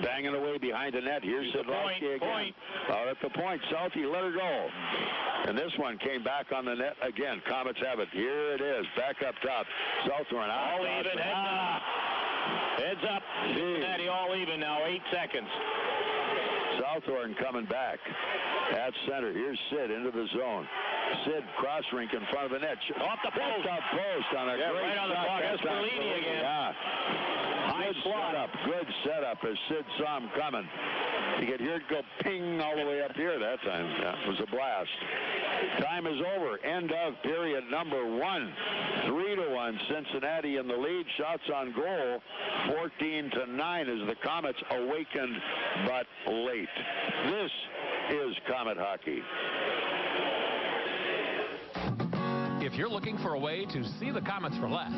Banging away behind the net. Here's Sidlowski again. Out at the point. Southie let her go. And this one came back on the net again. Komets have it. Here it is. Back up top. Southorn out. All even. Heads up. Cincinnati all even now. 8 seconds. Southorn coming back at center. Here's Sid into the zone. Sid cross rink in front of the net. Off the post. Off post on a great right on the block. That's Berlini again. Yeah. Good setup. Good setup as Sid saw him coming. You could hear it go ping all the way up here that time. That was a blast. Time is over. End of period number 1. 3-1. Cincinnati in the lead. Shots on goal 14-9 as the Komets awakened but late. This is Komet hockey. If you're looking for a way to see the Komets for less,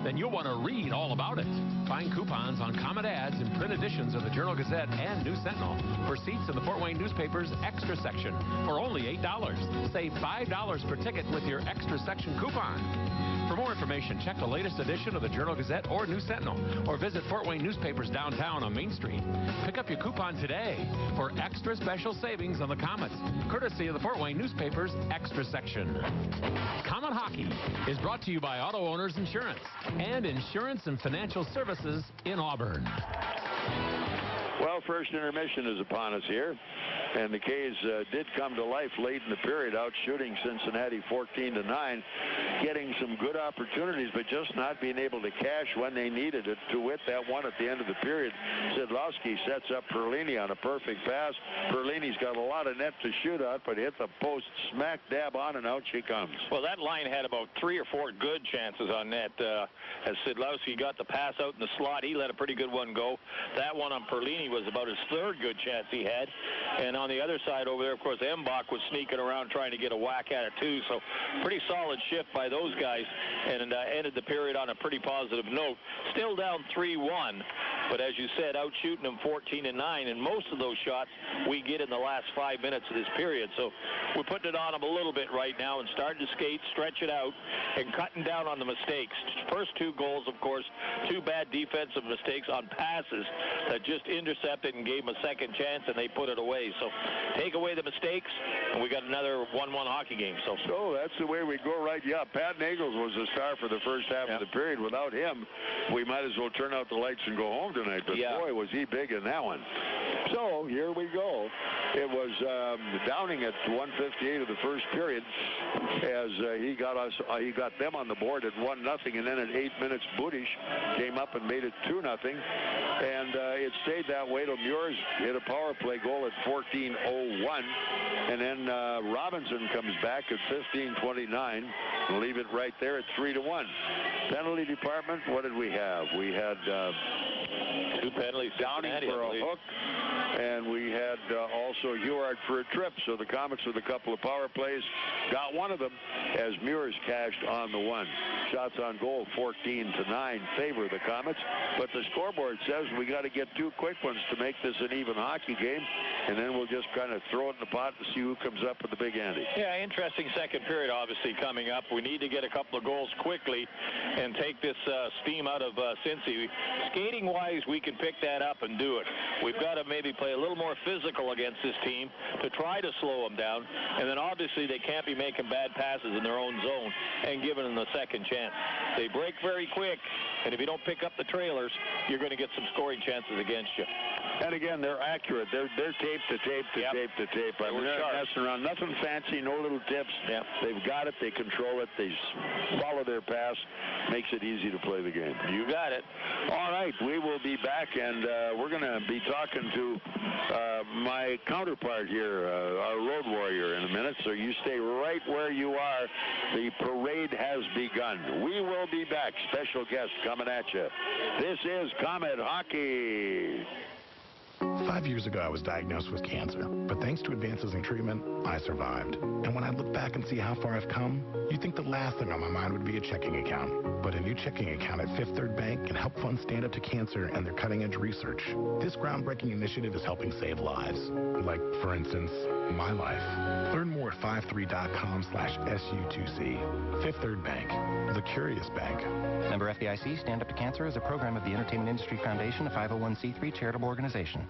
then you'll want to read all about it. Find coupons on Komet ads in print editions of the Journal-Gazette and News Sentinel for seats in the Fort Wayne newspaper's extra section for only $8. Save $5 per ticket with your extra section coupon. For more information, check the latest edition of the Journal-Gazette or News Sentinel, or visit Fort Wayne Newspapers downtown on Main Street. Pick up your coupon today for extra special savings on the Komets, courtesy of the Fort Wayne Newspapers extra section. Komet Hockey is brought to you by Auto Owners Insurance and Insurance and Financial Services in Auburn. Well, first intermission is upon us here, and the K's did come to life late in the period, out shooting Cincinnati 14-9, getting some good opportunities, but just not being able to cash when they needed it. To wit, that one at the end of the period, Sidlowski sets up Berlini on a perfect pass. Berlini's got a lot of net to shoot at, but hit the post smack dab on, and out she comes. Well, that line had about 3 or 4 good chances on net. As Sidlowski got the pass out in the slot, he let a pretty good one go. That one on Berlini was about his 3rd good chance he had. And on the other side over there, of course, Mbach was sneaking around trying to get a whack at it too. So pretty solid shift by those guys, and ended the period on a pretty positive note. Still down 3-1, but as you said, out shooting them 14-9, and most of those shots we get in the last 5 minutes of this period. So we're putting it on them a little bit right now and starting to skate, stretch it out, and cutting down on the mistakes. First 2 goals, of course, 2 bad defensive mistakes on passes that just intercepted and gave them a second chance, and they put it away. So take away the mistakes, and we got another 1-1 hockey game. So that's the way we go, right? Yeah, Pat Nagle was the star for the first half of the period. Without him, we might as well turn out the lights and go home tonight. But boy, was he big in that one. So here we go. It was Downing at 1:58 of the first period, as he got them on the board at 1-0, and then at 8 minutes, Budish came up and made it 2-0, and it stayed that way till Meurs hit a power play goal at 14:01, and then Robinson comes back at 15:29 and leave it right there at 3-1. Penalty department, what did we have? We had 2 penalties. Downing for a hook, and we had also Huard for a trip. So the Komets with a couple of power plays got one of them as Meurs cashed on the one. Shots on goal 14-9 favor the Komets, but the scoreboard says we got to get 2 quick ones to make this an even hockey game, and then we'll just kind of throw it in the pot and see who comes up with the big ante. Yeah, interesting second period obviously coming up. We need to get a couple of goals quickly and take this steam out of Cincy. Skating-wise, we can pick that up and do it. We've got to maybe play a little more physical against this team to try to slow them down, and then obviously they can't be making bad passes in their own zone and giving them the second chance. They break very quick, and if you don't pick up the trailers, you're going to get some scoring chances against you. And again, they're accurate. They're tape to tape to tape to tape. I mean, they're not messing around. Nothing fancy, no little tips. Yep. They've got it. They control it. They follow their pass. Makes it easy to play the game. You got it. All right, we will be back, and we're going to be talking to my counterpart here, our road warrior, in a minute. So you stay right where you are. The parade has begun. We will be back. Special guest coming at you. This is Komet Hockey. 5 years ago, I was diagnosed with cancer, but thanks to advances in treatment, I survived. And when I look back and see how far I've come, you'd think the last thing on my mind would be a checking account. But a new checking account at Fifth Third Bank can help fund Stand Up to Cancer and their cutting-edge research. This groundbreaking initiative is helping save lives. Like, for instance, my life. Learn more at 53.com/SU2C. Fifth Third Bank, the curious bank. Member FDIC, Stand Up to Cancer is a program of the Entertainment Industry Foundation, a 501c3 charitable organization.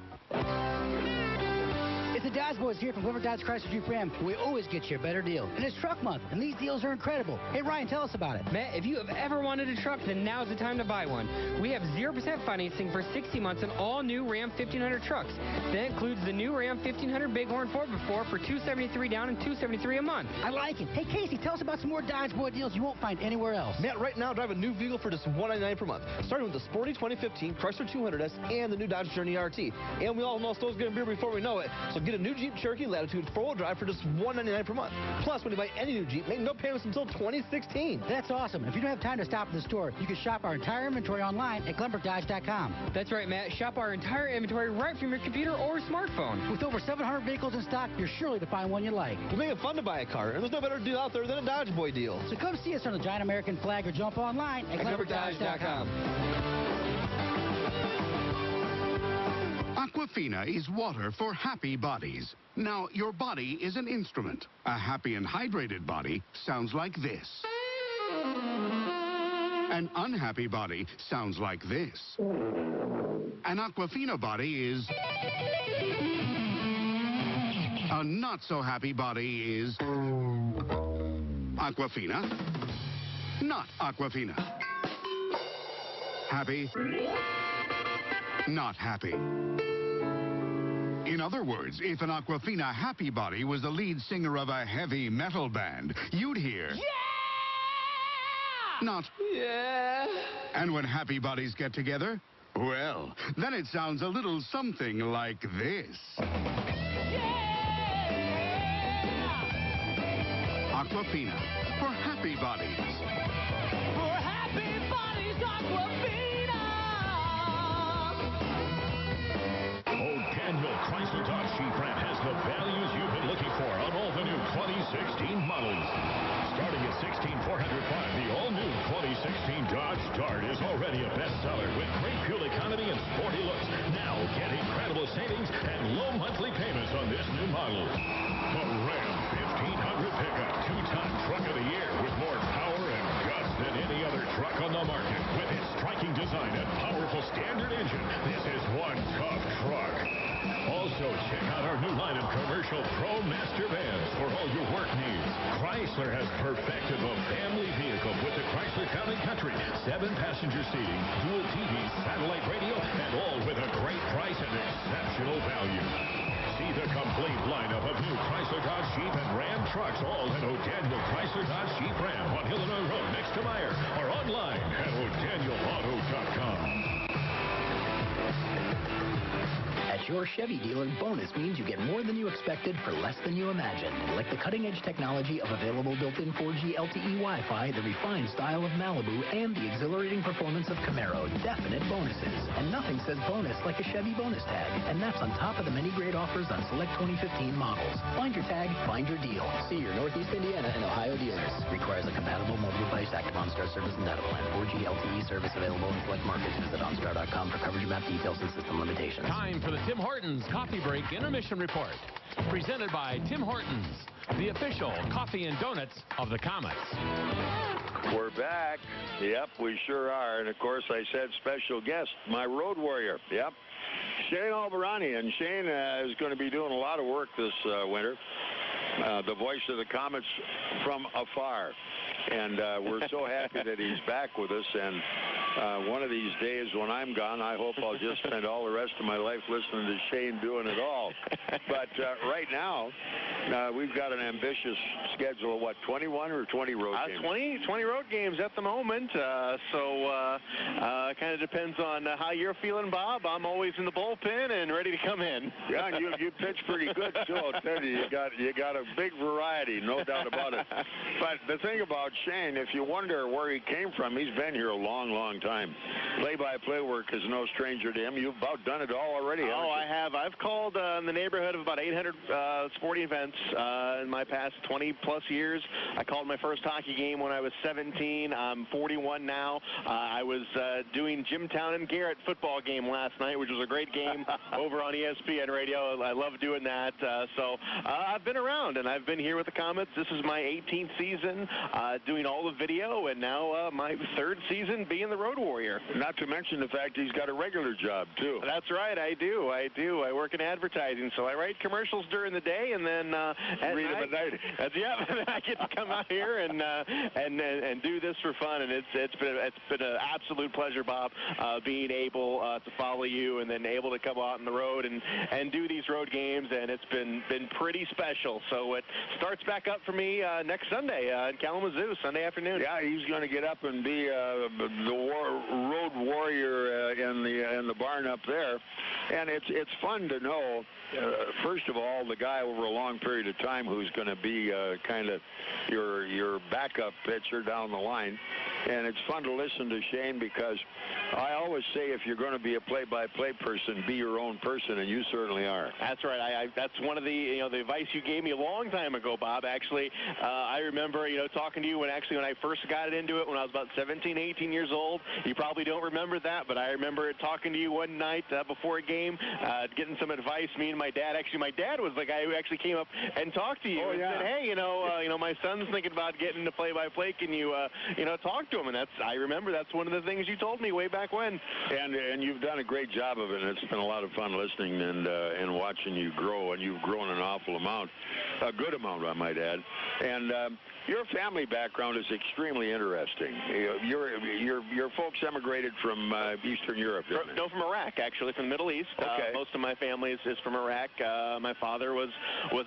It's the Dodge Boys here from Wilbur Dodge Chrysler Jeep Ram. We always get you a better deal. And it's truck month, and these deals are incredible. Hey, Ryan, tell us about it. Matt, if you have ever wanted a truck, then now's the time to buy one. We have 0% financing for 60 months on all new Ram 1500 trucks. That includes the new Ram 1500 Bighorn 4x4 for $273 down and $273 a month. I like it. Hey, Casey, tell us about some more Dodge Boy deals you won't find anywhere else. Matt, right now, drive a new vehicle for just $199 per month, starting with the sporty 2015 Chrysler 200S and the new Dodge Journey RT. And we all know those going to be here before we know it, so get a new Jeep Cherokee Latitude 4-wheel drive for just $199 per month. Plus, when you buy any new Jeep, make no payments until 2016. That's awesome. If you don't have time to stop at the store, you can shop our entire inventory online at GlenbrookDodge.com. That's right, Matt. Shop our entire inventory right from your computer or smartphone. With over 700 vehicles in stock, you're surely to find one you like. We make it fun to buy a car, and there's no better deal out there than a Dodge Boy deal. So come see us on the giant American flag or jump online at GlenbrookDodge.com. Aquafina is water for happy bodies. Now, your body is an instrument. A happy and hydrated body sounds like this. An unhappy body sounds like this. An Aquafina body is... A not-so-happy body is... Aquafina. Not Aquafina. Happy. Not happy. In other words, if an Aquafina happy body was the lead singer of a heavy metal band, you'd hear... Yeah! Not... Yeah! And when happy bodies get together, well, then it sounds a little something like this. Yeah! Aquafina, for happy bodies. For happy bodies, Aquafina! Daniel Chrysler Dodge Jeep Ram has the values you've been looking for on all the new 2016 models. Starting at $16,405, the all-new 2016 Dodge Dart is already a bestseller with great fuel economy and sporty looks. Now get incredible savings and low monthly payments on this new model. The Ram 1500 pickup, two-time truck of the year with more power and guts than any other truck on the market. With its striking design and powerful standard engine, this is one tough truck. Also, check out our new line of commercial Pro Master vans for all your work needs. Chrysler has perfected the family vehicle with the Chrysler Town & Country. 7-passenger seating, dual TVs, satellite radio, and all with a great price and exceptional value. See the complete lineup of new Chrysler Dodge Jeep and Ram trucks, all at O'Daniel Chrysler Dodge Jeep Ram on Illinois Road next to Meyer, or online at o'DanielAuto.com. At your Chevy dealer, bonus means you get more than you expected for less than you imagined. Like the cutting-edge technology of available built-in 4G LTE Wi-Fi, the refined style of Malibu, and the exhilarating performance of Camaro. Definite bonuses. And nothing says bonus like a Chevy bonus tag. And that's on top of the many great offers on select 2015 models. Find your tag, find your deal. See your Northeast Indiana and Ohio dealers. Requires a compatible mobile device, active OnStar service and data plan. 4G LTE service available in select markets. Visit OnStar.com for coverage map details and system limitations. Time for the Tim Hortons Coffee Break Intermission Report. Presented by Tim Hortons, the official coffee and donuts of the Komets. We're back. Yep, we sure are. And, of course, I said special guest, my road warrior. Yep. Shane Albarani. And Shane is going to be doing a lot of work this winter. The voice of the Komets from afar. And we're so happy that he's back with us. And one of these days when I'm gone, I hope I'll just spend all the rest of my life listening to Shane doing it all. But right now, we've got an ambitious schedule of, what, 21 or 20 road games? 20 road games at the moment. So kind of depends on how you're feeling, Bob. I'm always in the bullpen and ready to come in. Yeah, and you pitch pretty good, too. I'll tell you, you got a big variety, no doubt about it. But the thing about Shane, if you wonder where he came from, he's been here a long, long time. Play-by-play work is no stranger to him. You've about done it all already. Oh, I have. I've called in the neighborhood of about 800 sporting events in my past 20-plus years. I called my first hockey game when I was 17. I'm 41 now. I was doing Jimtown and Garrett football game last night, which was a great game over on ESPN radio. I love doing that. So I've been around, and I've been here with the Komets. This is my 18th season doing all the video, and now my third season being the road warrior. Not to mention the fact he's got a regular job, too. That's right, I do. I work in advertising, so I write commercials during the day, and then read them at night. I get to come out here and do this for fun, and it's been an absolute pleasure, Bob, being able to follow you and then able to come out on the road and do these road games, and it's been pretty special. So it starts back up for me next Sunday in Kalamazoo, Sunday afternoon. Yeah, he's going to get up and be the road warrior in the barn up there, and it's fun to know. First of all, the guy over a long period of time who's going to be kind of your backup pitcher down the line. And it's fun to listen to Shane because I always say if you're going to be a play-by-play person, be your own person, and you certainly are. That's right. That's one of the the advice you gave me a long time ago, Bob. Actually, I remember talking to you when I first got into it when I was about 17, 18 years old. You probably don't remember that, but I remember talking to you one night before a game, getting some advice. Me and my dad. Actually, my dad was the guy who actually came up and talked to you and said, "Hey, my son's thinking about getting into play-by-play. Can you talk to him?" And I remember that's one of the things you told me way back when. And you've done a great job of it. And it's been a lot of fun listening and watching you grow. And you've grown an awful amount, a good amount, I might add. And your family background is extremely interesting. Your folks emigrated from Eastern Europe, didn't they? No, from Iraq, actually, from the Middle East. Okay. Most of my family is from Iraq. My father was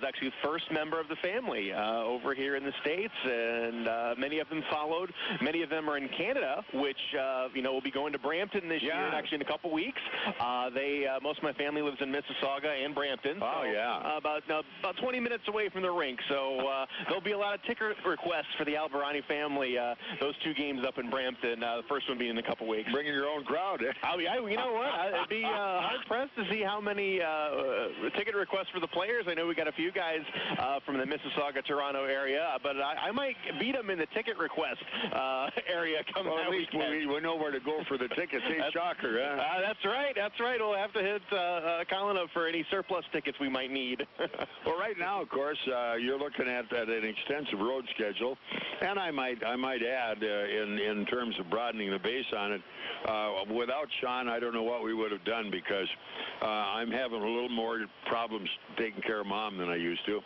actually the first member of the family over here in the States, and many of them followed. Many of them are in Canada, which will be going to Brampton this year, actually in a couple weeks. Most of my family lives in Mississauga and Brampton. Oh, so, yeah. About 20 minutes away from the rink. So there'll be a lot of ticket requests for the Albarani family. Those two games up in Brampton. The first one being in a couple weeks. Bringing your own crowd. Oh, yeah. You know what? I'd be hard-pressed to see how many ticket requests for the players. I know we got a few guys from the Mississauga, Toronto area, but I might beat them in the ticket request area coming at least we know where to go for the tickets. Hey, shocker, huh? That's right. We'll have to hit Colin up for any surplus tickets we might need. Well, right now, of course, you're looking at an extensive road schedule, and I might add, in terms of broadening the base on it, without Sean, I don't know what we would have done because I'm having a little more problems taking care of Mom than I used to.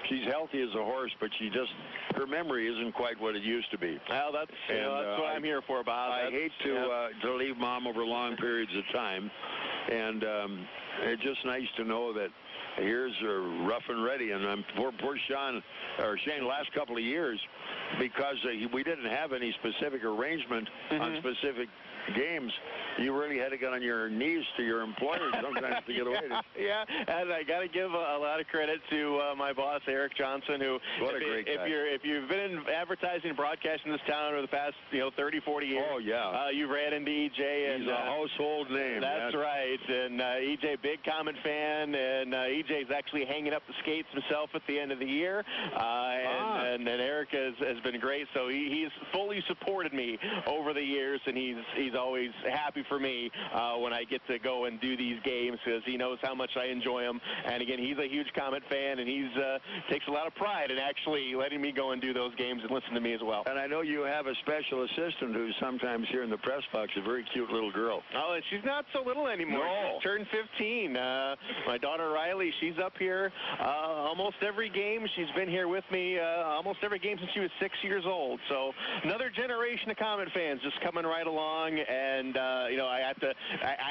She's healthy as a horse, but her memory isn't quite what it used to be. Well, that's what I'm here for, Bob. I hate to leave Mom over long periods of time, and it's just nice to know that here's rough and ready. And poor Shane, last couple of years, because we didn't have any specific arrangement on specific games, you really had to get on your knees to your employer sometimes to get away. Yeah, and I got to give a lot of credit to my boss, Eric Johnson, who, what a great guy. If you've been in advertising and broadcasting in this town over the past 30, 40 years, you've ran into EJ. He's a household name. That's right. And EJ, big Comet fan, and EJ's actually hanging up the skates himself at the end of the year. And Eric has been great. So he's fully supported me over the years, and he's always happy for me when I get to go and do these games, because he knows how much I enjoy them. And again, he's a huge Comet fan, and he's takes a lot of pride in actually letting me go and do those games and listen to me as well. And I know you have a special assistant who's sometimes here in the press box, a very cute little girl. Oh, and she's not so little anymore. No. She's turned 15. My daughter Riley, she's up here almost every game. She's been here with me almost every game since she was 6 years old. So another generation of Comet fans just coming right along. And I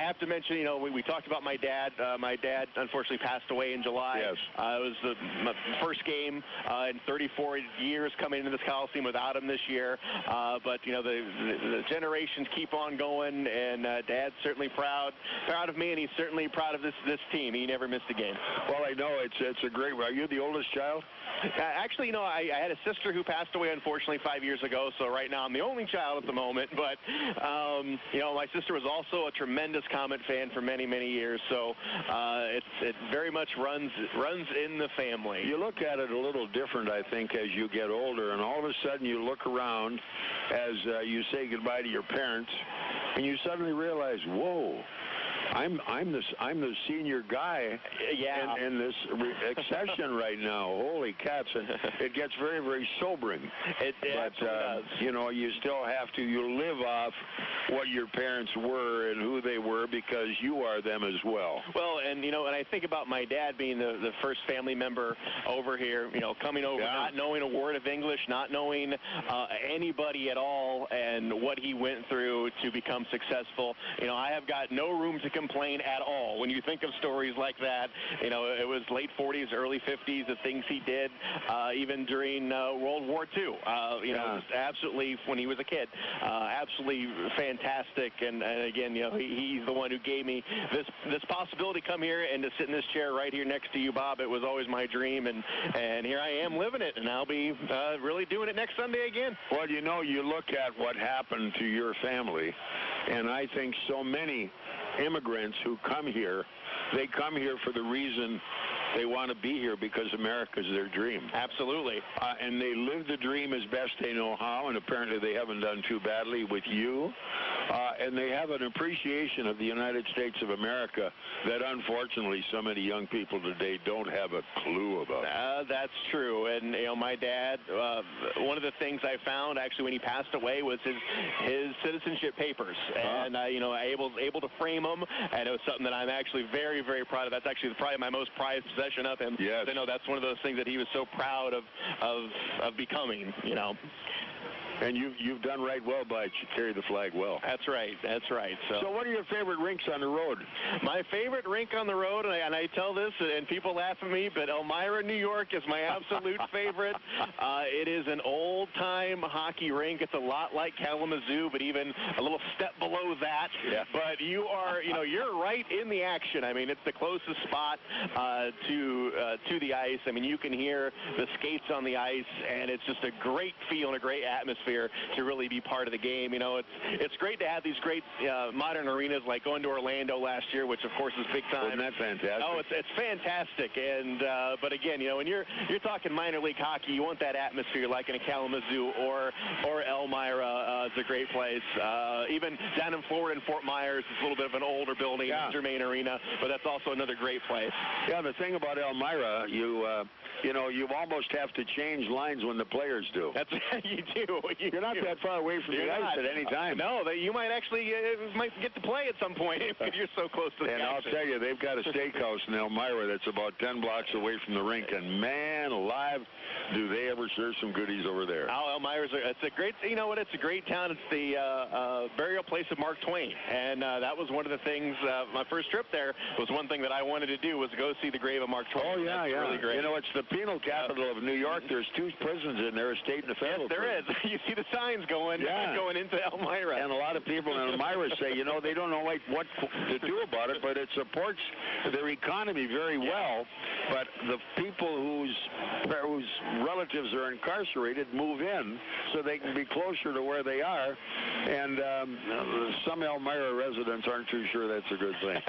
have to mention, we talked about my dad. My dad unfortunately passed away in July. Yes. It was my first game in 34 years coming into this Coliseum without him this year. But the generations keep on going, and Dad's certainly proud of me, and he's certainly proud of this team. He never missed a game. Well, I know it's a great. Are you the oldest child? Actually, I had a sister who passed away unfortunately 5 years ago. So right now I'm the only child at the moment. But my sister was also a tremendous Comet fan for many, many years. So it very much runs in the family. You look at it a little different, I think, as you get older, and all of a sudden you look around as you say goodbye to your parents, and you suddenly realize, whoa, I'm the senior guy in this accession right now. Holy cats. And it gets very, very sobering. It does. You still have to, you live off what your parents were and who they were, because you are them as well. Well, and I think about my dad being the first family member over here, coming over, not knowing a word of English, not knowing anybody at all, and what he went through to become successful. I have got no room to complain at all. When you think of stories like that, it was late 40s, early 50s, the things he did, even during World War II. Just absolutely, when he was a kid, absolutely fantastic. And again, he's the one who gave me this possibility to come here and to sit in this chair right here next to you, Bob. It was always my dream, and here I am living it, and I'll be really doing it next Sunday again. Well, you look at what happened to your family, and I think so many immigrants who come here, they come here for the reason they want to be here, because America's their dream. Absolutely. And they live the dream as best they know how, and apparently they haven't done too badly with you. And they have an appreciation of the United States of America that unfortunately so many young people today don't have a clue about. That's true. And my dad, one of the things I found actually when he passed away was his citizenship papers, and able to frame them, and it was something that I'm actually very, very proud of. That's actually probably my most prized possession of him. Yes. I know that's one of those things that he was so proud of becoming. And you've done right well by it. You carry the flag well. That's right. So what are your favorite rinks on the road? My favorite rink on the road, and I tell this, and people laugh at me, but Elmira, New York is my absolute favorite. It is an old-time hockey rink. It's a lot like Kalamazoo, but even a little step below that. Yeah. But you are, you're right in the action. I mean, it's the closest spot to the ice. I mean, you can hear the skates on the ice, and it's just a great feel and a great atmosphere to really be part of the game. It's great to have these great modern arenas, like going to Orlando last year, which of course is big time. Isn't that fantastic? Oh, it's fantastic. And but again, when you're talking minor league hockey, you want that atmosphere like in a Kalamazoo or Elmira. It's a great place. Even down in Florida in Fort Myers, it's a little bit of an older building, Germain Arena, but that's also another great place. Yeah, the thing about Elmira, you almost have to change lines when the players do. That's you do. You're not that far away from the ice at any time. No, you might actually get to play at some point if you're so close to the And action. I'll tell you, they've got a steakhouse in Elmira that's about 10 blocks away from the rink, and man alive, do they ever serve some goodies over there. Elmira's it's a great, it's a great town. It's the burial place of Mark Mark Twain. And that was one of the things, my first trip there was one thing that I wanted to do was go see the grave of Mark Twain. Oh, yeah, That's really great. You know, it's the penal capital of New York. There's 2 prisons in there, a state and a federal. Yes, there is. You see the signs going into Elmira. And a lot of people in Elmira say, you know, they don't know what to do about it, but it supports their economy very well. But the people whose relatives are incarcerated move in so they can be closer to where they are. And some Elmira residents aren't too sure that's a good thing.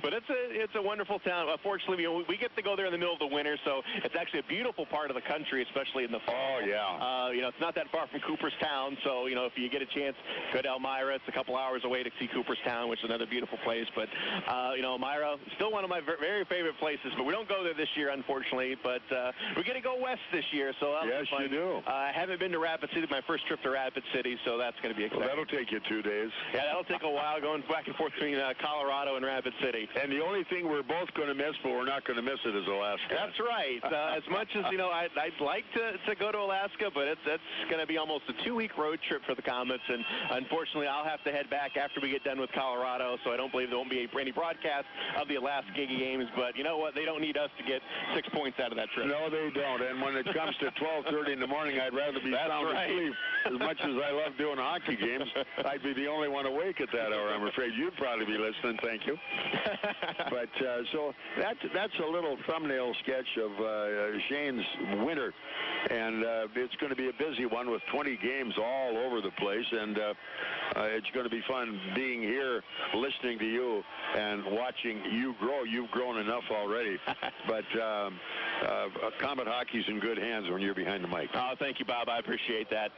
But it's a wonderful town. Unfortunately, we get to go there in the middle of the winter, so it's actually a beautiful part of the country, especially in the fall. Oh, yeah. You know, it's not that far from Cooperstown, so, you know, if you get a chance, go to Elmira. It's a couple hours away to see Cooperstown, which is another beautiful place. But, you know, Elmira, still one of my very favorite places, but we don't go there this year, unfortunately. But we get to go west this year, so that'll be fun. You do. I haven't been to Rapid City, my first trip to Rapid City, so that's going to be exciting. Well, that'll take you 2 days. Yeah, that'll take a while going back and forth between Colorado and Rapid City. And the only thing we're both going to miss, but we're not going to miss it, is Alaska. That's right. As much as, you know, I'd like to go to Alaska, but that's going to be almost a 2-week road trip for the Komets, and unfortunately I'll have to head back after we get done with Colorado, so I don't believe there won't be any broadcast of the Alaska games, but you know what? They don't need us to get 6 points out of that trip. No, they don't, and when it comes to 12:30 in the morning, I'd rather be sound asleep. As much as I love doing hockey games, I'd be the only one awake at that hour. I'm afraid you'd probably be listening. Thank you. But so that's a little thumbnail sketch of Shane's winter, and it's going to be a busy one with 20 games all over the place, and it's going to be fun being here, listening to you, and watching you grow. You've grown enough already, but Comet Hockey's in good hands when you're behind the mic. Oh, thank you, Bob. I appreciate that.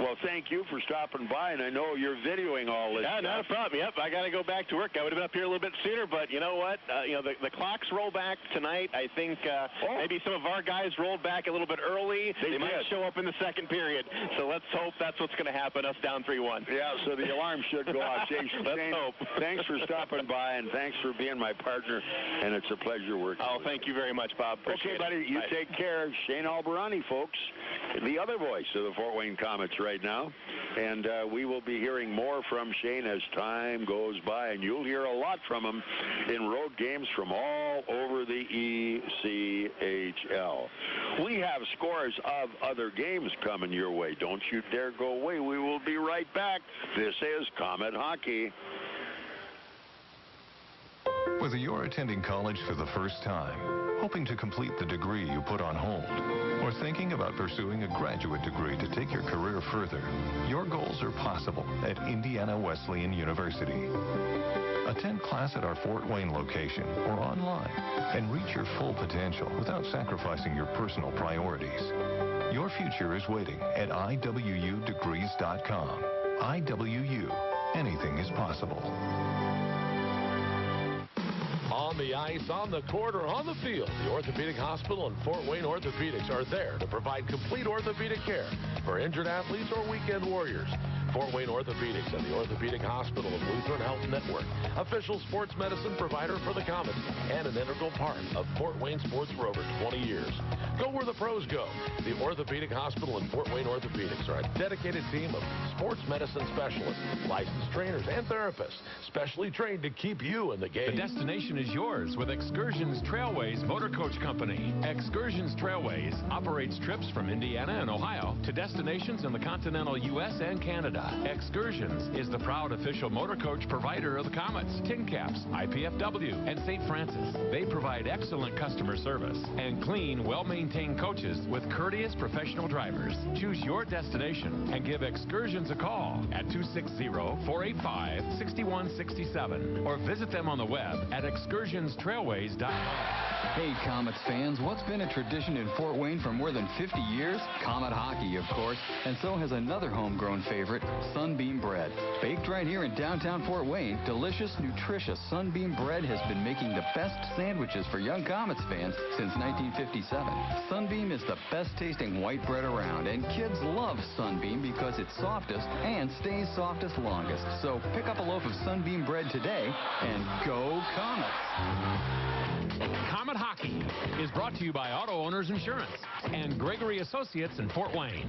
Well, thank you for stopping by, and I know you're videoing all this. Yeah, not a problem. Yep, I got to go back to work. I would have been up here a little bit sooner, but you know what? You know, the clocks roll back tonight. I think maybe some of our guys rolled back a little bit early. They might show up in the second period. So let's hope that's what's going to happen, us down 3-1. Yeah, so the alarm should go off. Shane, let's hope. Thanks for stopping by, and thanks for being my partner, and it's a pleasure working with you. Thank you very much, Bob. Appreciate it. Okay, buddy, you take care. Shane Albarani, folks, the other voice of the Fort Wayne Komets right now. And we will be hearing more from Shane as time goes by, and you'll hear a lot from him in road games from all over the ECHL. We have scores of other games coming your way. Don't you dare go away. We will be right back. This is Komet Hockey. Whether you're attending college for the first time, hoping to complete the degree you put on hold, or thinking about pursuing a graduate degree to take your career further, your goals are possible at Indiana Wesleyan University. Attend class at our Fort Wayne location or online and reach your full potential without sacrificing your personal priorities. Your future is waiting at IWUdegrees.com. IWU. Anything is possible. On the ice, on the court, or on the field, the Orthopedic Hospital and Fort Wayne Orthopedics are there to provide complete orthopedic care for injured athletes or weekend warriors. Fort Wayne Orthopedics and the Orthopedic Hospital of Lutheran Health Network, official sports medicine provider for the Komets, and an integral part of Fort Wayne sports for over 20 years. Go where the pros go. The Orthopedic Hospital and Fort Wayne Orthopedics are a dedicated team of sports medicine specialists, licensed trainers, and therapists, specially trained to keep you in the game. The destination is yours with Excursions Trailways Motor Coach Company. Excursions Trailways operates trips from Indiana and Ohio to destinations in the continental U.S. and Canada. Excursions is the proud official motor coach provider of the Komets, Tin Caps, IPFW, and St. Francis. They provide excellent customer service and clean, well-maintained coaches with courteous professional drivers. Choose your destination and give Excursions a call at 260-485-6167 or visit them on the web at excursionstrailways.com. Hey, Komets fans, what's been a tradition in Fort Wayne for more than 50 years? Komet Hockey, of course, and so has another homegrown favorite, Sunbeam Bread. Baked right here in downtown Fort Wayne, delicious, nutritious Sunbeam Bread has been making the best sandwiches for young Komets fans since 1957. Sunbeam is the best-tasting white bread around, and kids love Sunbeam because it's softest and stays softest longest. So pick up a loaf of Sunbeam Bread today and go Komets! Komet Hockey is brought to you by Auto Owners Insurance and Gregory Associates in Fort Wayne.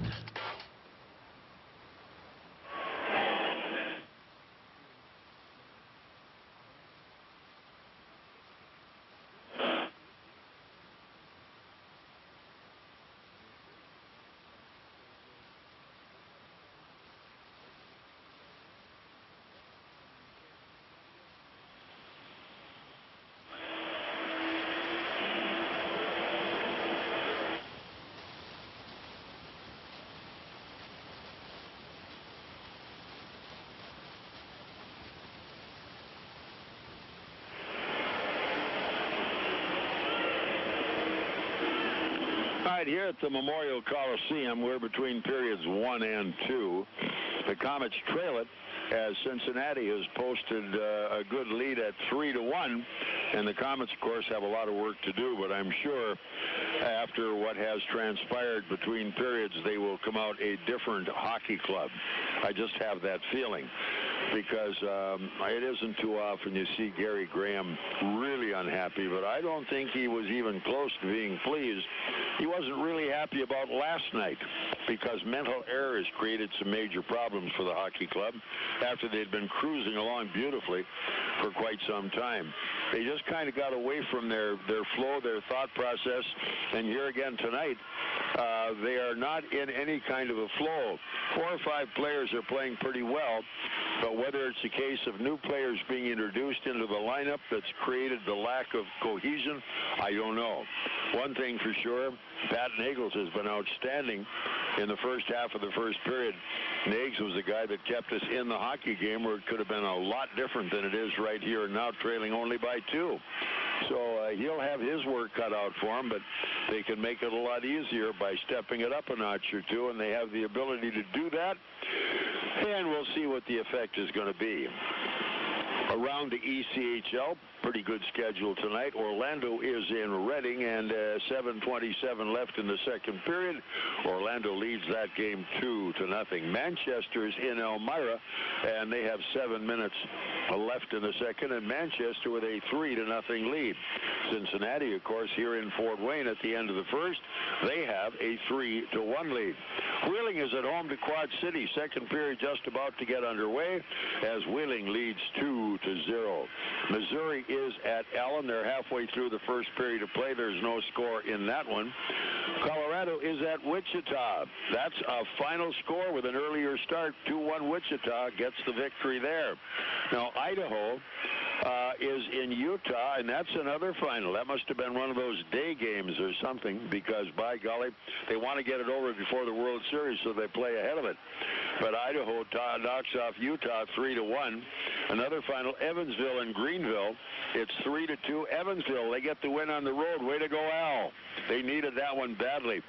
right, here at the Memorial Coliseum, we're between periods 1 and 2. The Komets trail it as Cincinnati has posted a good lead at 3-1. And the Komets, of course, have a lot of work to do, but I'm sure after what has transpired between periods, they will come out a different hockey club. I just have that feeling, because it isn't too often you see Gary Graham really unhappy, but I don't think he was even close to being pleased. He wasn't really happy about last night, because mental errors created some major problems for the hockey club after they'd been cruising along beautifully for quite some time. They just kind of got away from their flow, their thought process, and here again tonight, they are not in any kind of a flow. 4 or 5 players are playing pretty well, but whether it's a case of new players being introduced into the lineup that's created the lack of cohesion, I don't know. One thing for sure, Pat Nagle has been outstanding in the first half of the first period. Nags was the guy that kept us in the hockey game, where it could have been a lot different than it is right here and now, trailing only by 2. So he'll have his work cut out for him, but they can make it a lot easier by stepping it up a notch or 2, and they have the ability to do that. And we'll see what the effect is going to be. Around the ECHL, pretty good schedule tonight. Orlando is in Reading, and 7:27 left in the second period. Orlando leads that game 2-0. Manchester is in Elmira, and they have 7 minutes left in the second, and Manchester with a 3-0 lead. Cincinnati, of course, here in Fort Wayne at the end of the first, they have a 3-1 lead. Wheeling is at home to Quad City. Second period just about to get underway as Wheeling leads 2-0. Missouri is at Allen. They're halfway through the first period of play. There's no score in that one. Colorado is at Wichita. That's a final score with an earlier start. 2-1 Wichita gets the victory there. Now, Idaho is in Utah, and that's another final. That must have been one of those day games or something, because, by golly, they want to get it over before the World Series, so they play ahead of it. But Idaho knocks off Utah 3-1. Another final, Evansville and Greenville. It's 3-2. Evansville, they get the win on the road. Way to go, Al. They needed that one badly.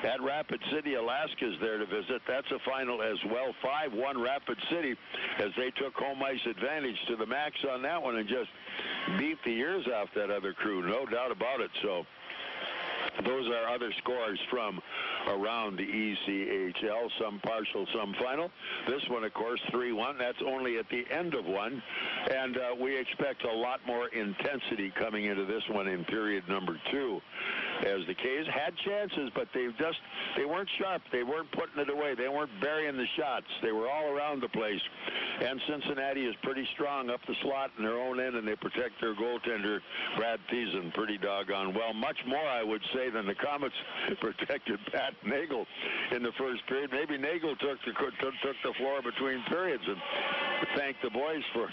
At Rapid City, Alaska's there to visit. That's a final as well. 5-1 Rapid City, as they took home ice advantage to the max on that one and just beat the ears off that other crew, no doubt about it. So those are other scores from around the ECHL, some partial, some final. This one, of course, 3-1. That's only at the end of one. And we expect a lot more intensity coming into this one in period number 2. As the K's had chances, but they weren't sharp. They weren't putting it away. They weren't burying the shots. They were all around the place. And Cincinnati is pretty strong up the slot in their own end, and they protect their goaltender, Brad Thiessen, pretty doggone well. Much more, I would say, than the Komets protected Pat Nagle in the first period. Maybe Nagle took the floor between periods, and thank the boys for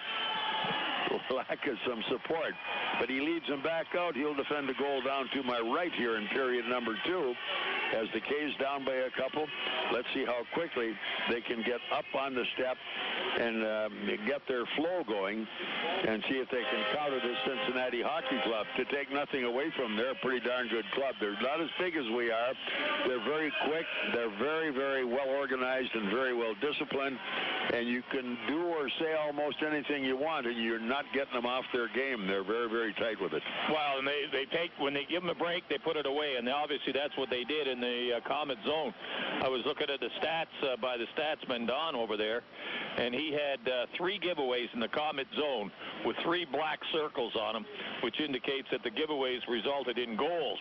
lack of some support. But he leads them back out. He'll defend the goal down to my right here in period number 2. As the K's down by a couple, let's see how quickly they can get up on the step and get their flow going, and see if they can counter this Cincinnati hockey club. To take nothing away from them, they're a pretty darn good club. They're not as big as we are. They're very quick. They're very, very well organized and very well disciplined. And you can do or say almost anything you want, and you're not getting them off their game. They're very, very tight with it. Well, and they take, when they give them a break, they put it away, and obviously that's what they did in the Komet zone. I was looking at the stats by the statsman Don over there, and he had 3 giveaways in the Komet zone with 3 black circles on them, which indicates that the giveaways resulted in goals.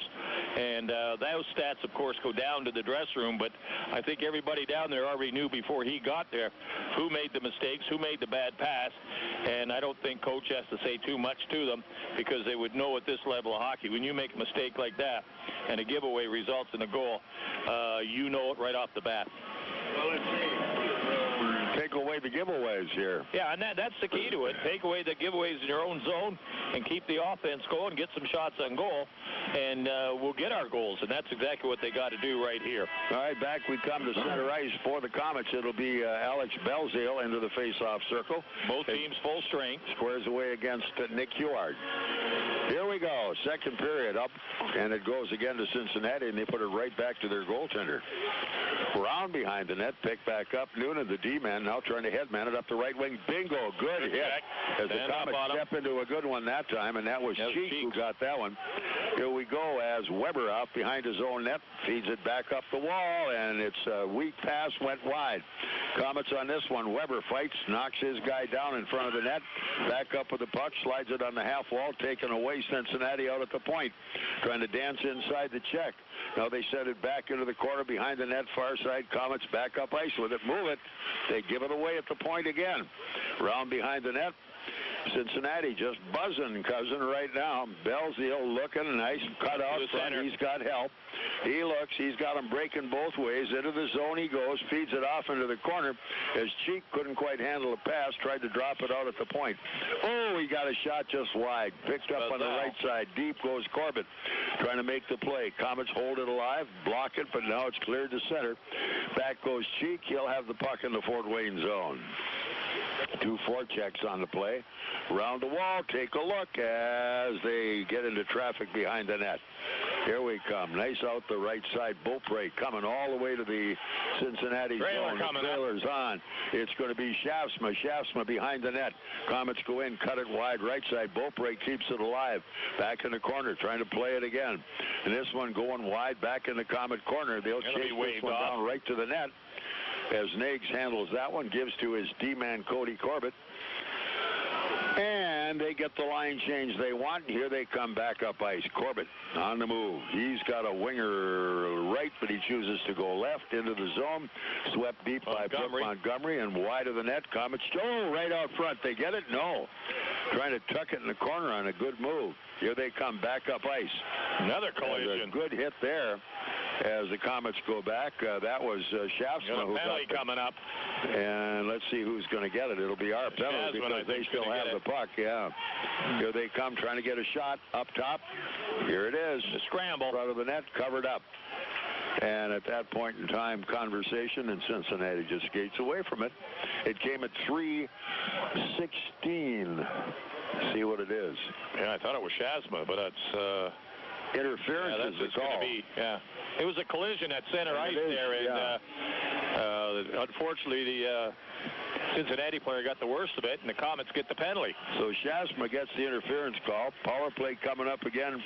And those stats, of course, go down to the dressing room, but I think everybody down there already knew before he got there who made the mistakes, who made the bad pass, and I don't think Coach has to say too much to them, because they would know at this level of hockey, when you make a mistake like that and a giveaway results in a goal, you know it right off the bat. Well, let's see. Take away the giveaways here. Yeah, and that's the key to it. Take away the giveaways in your own zone and keep the offense going, get some shots on goal, and we'll get our goals. And that's exactly what they got to do right here. All right, back we come to center ice for the Komets. It'll be Alex Belzile into the face-off circle. Both teams full strength. Squares away against Nick Huard. Here we go. Second period up, and it goes again to Cincinnati, and they put it right back to their goaltender. Round behind the net, pick back up. Noonan, the D-man, now trying to headman it up the right wing. Bingo, good hit. As the Komets step into a good one that time, and that was Cheek who got that one. Here we go as Weber out behind his own net, feeds it back up the wall, and it's a weak pass, went wide. Komets on this one. Weber fights, knocks his guy down in front of the net, back up with the puck, slides it on the half wall, taken away. Cincinnati out at the point, trying to dance inside the check. Now they set it back into the corner behind the net, far side. Komets back up ice with it, move it. They give it away at the point again. Round behind the net. Cincinnati just buzzing, cousin, right now. Belzile looking nice, cut out front. He's got help. He looks. He's got him breaking both ways. Into the zone he goes, feeds it off into the corner. As Cheek couldn't quite handle the pass, tried to drop it out at the point. Oh, he got a shot just wide. Picked up on the right side. Deep goes Corbett, trying to make the play. Komets hold it alive, block it, but now it's cleared to center. Back goes Cheek. He'll have the puck in the Fort Wayne zone. 2 forechecks on the play. Round the wall, take a look as they get into traffic behind the net. Here we come. Nice out the right side. Beaupre coming all the way to the Cincinnati zone. The trailer's on. It's going to be Shaftsma. Shaftsma behind the net. Komets go in, cut it wide. Right side. Beaupre keeps it alive. Back in the corner, trying to play it again. And this one going wide back in the Komet corner. They'll chase this one down right to the net. As Nags handles that one, gives to his D-man Cody Corbett. And they get the line change they want. Here they come back up ice. Corbett on the move. He's got a winger right, but he chooses to go left into the zone. Swept deep by Montgomery and wide of the net. Komets, right out front. They get it? No. Trying to tuck it in the corner on a good move. Here they come back up ice. Another collision. A good hit there as the Komets go back. That was Shaftsma who got coming up. And let's see who's going to get it. It'll be our penalty because they still have the puck. Yeah. Here they come trying to get a shot up top. Here it is. The scramble. Out of the net, covered up. And at that point in time, conversation, and Cincinnati just skates away from it. It came at 3:16. See what it is. Yeah, I thought it was Shaftsma, but that's... interference is the call. It was a collision at center ice there, and unfortunately the Cincinnati player got the worst of it, and the Komets get the penalty. So Shaftsma gets the interference call. Power play coming up again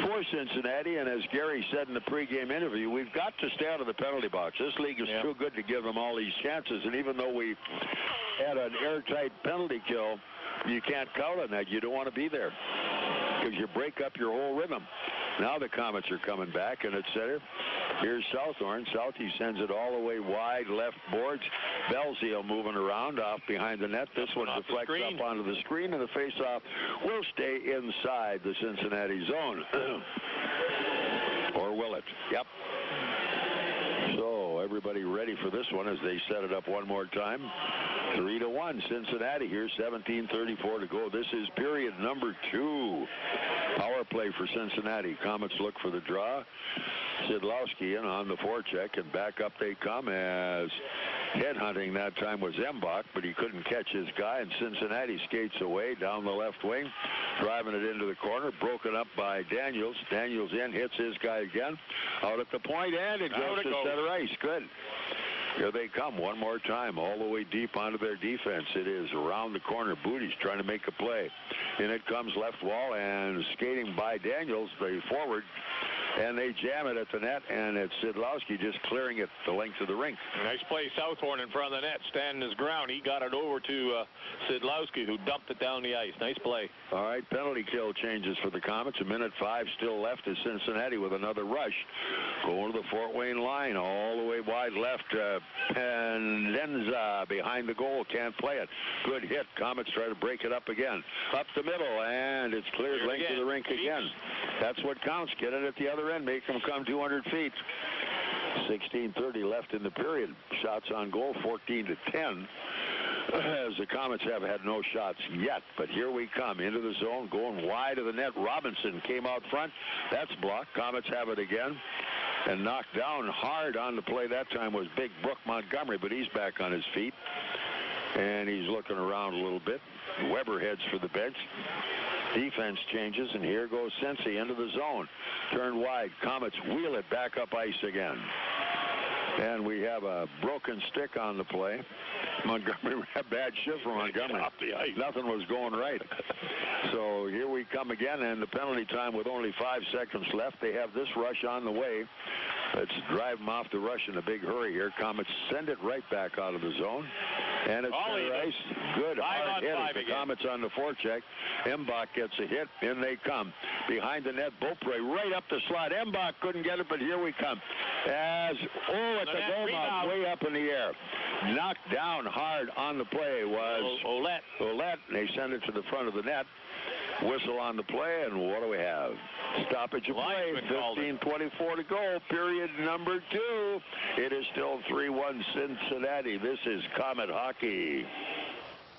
for Cincinnati, and as Gary said in the pregame interview, we've got to stay out of the penalty box. This league is too good to give them all these chances, and even though we had an airtight penalty kill, you can't count on that. You don't want to be there because you break up your whole rhythm. Now the Komets are coming back, and at center, here's Southorn. Southie sends it all the way wide, left boards. Belzile moving around off behind the net. This one deflects up onto the screen, and the faceoff will stay inside the Cincinnati zone. Or will it? Yep. So everybody ready for this one as they set it up one more time. 3-1 Cincinnati here, 17:34 to go. This is period number 2. Power play for Cincinnati. Komets look for the draw. Sidlowski in on the forecheck, and back up they come as headhunting that time was Embach, but he couldn't catch his guy, and Cincinnati skates away down the left wing, driving it into the corner, broken up by Daniels. Daniels in, hits his guy again, out at the point, and it goes to center ice. Good. Here they come one more time, all the way deep onto their defense. It is around the corner. Booty's trying to make a play. In it comes left wall, and skating by Daniels, the forward, and they jam it at the net, and it's Sidlowski just clearing it the length of the rink. Nice play, Southorn in front of the net, standing his ground. He got it over to Sidlowski, who dumped it down the ice. Nice play. All right, penalty kill changes for the Komets. 1:05 still left as Cincinnati with another rush. Going to the Fort Wayne line, all the way wide left. Pendenza behind the goal, can't play it. Good hit. Komets try to break it up again. Up the middle, and it's cleared length of the rink again. That's what counts. Get it at the other end. Make them come 200 feet. 16:30 left in the period. Shots on goal, 14-10. as the Komets have had no shots yet. But here we come into the zone, going wide of the net. Robinson came out front. That's blocked. Komets have it again. And knocked down hard on the play that time was big Brooke Montgomery, but he's back on his feet. And he's looking around a little bit. Weber heads for the bench. Defense changes, and here goes Cincy into the zone. Turned wide. Komets wheel it back up ice again. And we have a broken stick on the play. Montgomery, a bad shift for Montgomery. Off the ice. Nothing was going right. So here we come again, and the penalty time with only 5 seconds left. They have this rush on the way. Let's drive them off the rush in a big hurry here. Komets send it right back out of the zone. And it's center ice. Good hard hit as the Komets on the forecheck. Mbach gets a hit. In they come. Behind the net, Beaupre right up the slot. Mbach couldn't get it, but here we come. As, at the goal mouth, way up in the air. Knocked down hard on the play was Ouellette. And they send it to the front of the net. Whistle on the play, and what do we have? Stoppage of play, 15:24 to go, period number 2. It is still 3-1 Cincinnati. This is Komet Hockey.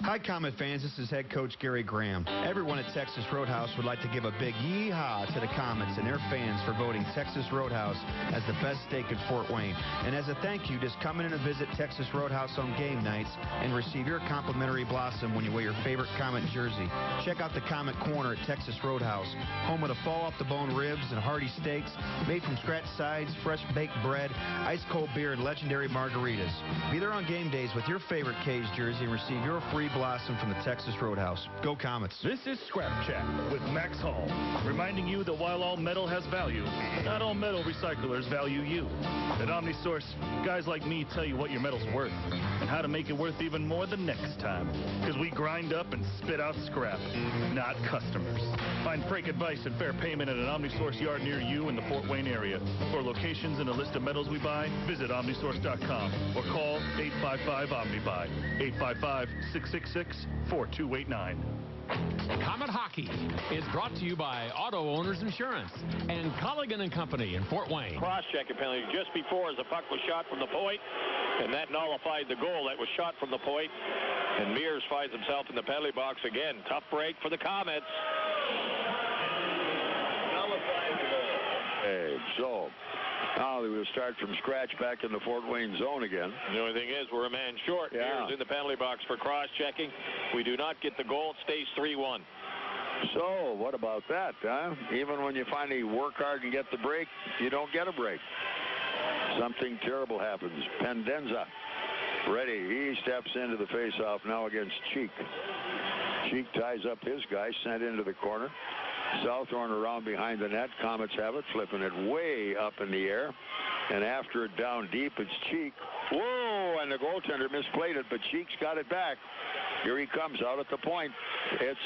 Hi, Komet fans. This is head coach Gary Graham. Everyone at Texas Roadhouse would like to give a big yee-haw to the Komets and their fans for voting Texas Roadhouse as the best steak in Fort Wayne. And as a thank you, just come in and visit Texas Roadhouse on game nights and receive your complimentary blossom when you wear your favorite Komet jersey. Check out the Komet Corner at Texas Roadhouse, home of the fall-off-the-bone ribs and hearty steaks made from scratch sides, fresh baked bread, ice-cold beer, and legendary margaritas. Be there on game days with your favorite K's jersey and receive your free blossom from the Texas Roadhouse. Go Komets. This is Scrap Chat with Max Hall, reminding you that while all metal has value, not all metal recyclers value you. At OmniSource, guys like me tell you what your metal's worth and how to make it worth even more the next time. Because we grind up and spit out scrap, not customers. Find frank advice and fair payment at an OmniSource yard near you in the Fort Wayne area. For locations and a list of metals we buy, visit OmniSource.com or call 855-OmniBuy, 855-666-4289. Komet Hockey is brought to you by Auto Owners Insurance and Colligan & Company in Fort Wayne. Cross-check penalty just before as the puck was shot from the point, and that nullified the goal that was shot from the point. And Meurs finds himself in the penalty box again. Tough break for the Komets. Nullified the goal. Hey, so now they will start from scratch back in the Fort Wayne zone again. The only thing is we're a man short. Meurs in the penalty box for cross-checking. We do not get the goal. It stays 3-1. So, what about that, huh? Even when you finally work hard and get the break, you don't get a break. Something terrible happens. Pendenza ready. He steps into the face-off now against Cheek. Cheek ties up his guy, sent into the corner. Southorn around behind the net. Komets have it, flipping it way up in the air. And after it down deep, it's Cheek. Whoa, and the goaltender misplayed it, but Cheek's got it back. Here he comes out at the point. It's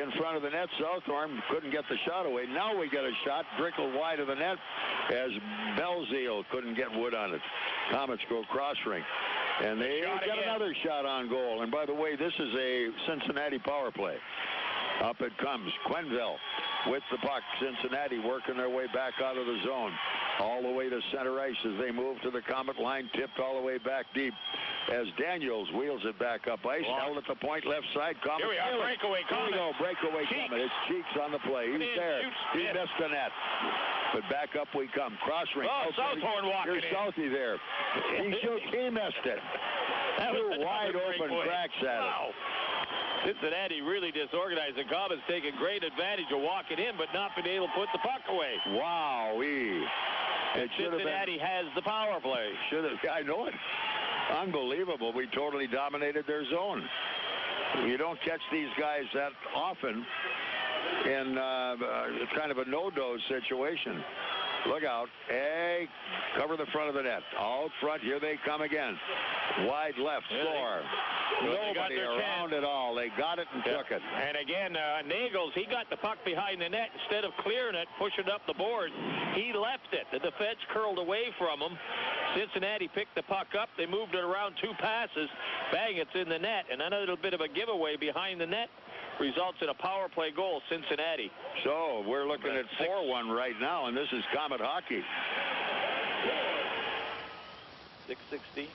in front of the net. Southorn couldn't get the shot away. Now we get a shot, drickled wide of the net as Belzile couldn't get wood on it. Komets go cross ring. And they get another shot on goal. And by the way, this is a Cincinnati power play. Up it comes. Quenville with the puck. Cincinnati working their way back out of the zone. All the way to center ice as they move to the Komet line. Tipped all the way back deep as Daniels wheels it back up ice. Held at the point, left side. Komet. Here we are. Breakaway Komet. Here we go. Breakaway Komet. It's Cheeks on the play. He's there. He missed the net. But back up we come. Cross ring. Oh, Southorn walking in. Here's Southie there. He missed it. Two wide open cracks at it. Cincinnati really disorganized. The Komets taking great advantage of walking in, but not being able to put the puck away. Wow-wee. Cincinnati has the power play. I know it. Unbelievable. We totally dominated their zone. You don't catch these guys that often in kind of a no-dose situation. Look out. Hey, cover the front of the net. Out front, here they come again. Wide left, score. Nobody around at all. They got it and took it. And again, Nagle, he got the puck behind the net. Instead of clearing it, pushing up the board, he left it. The defense curled away from him. Cincinnati picked the puck up. They moved it around 2 passes. Bang, it's in the net. And another little bit of a giveaway behind the net results in a power play goal, Cincinnati. So we're looking at 4-1 right now, and this is Komet Hockey. 6:16.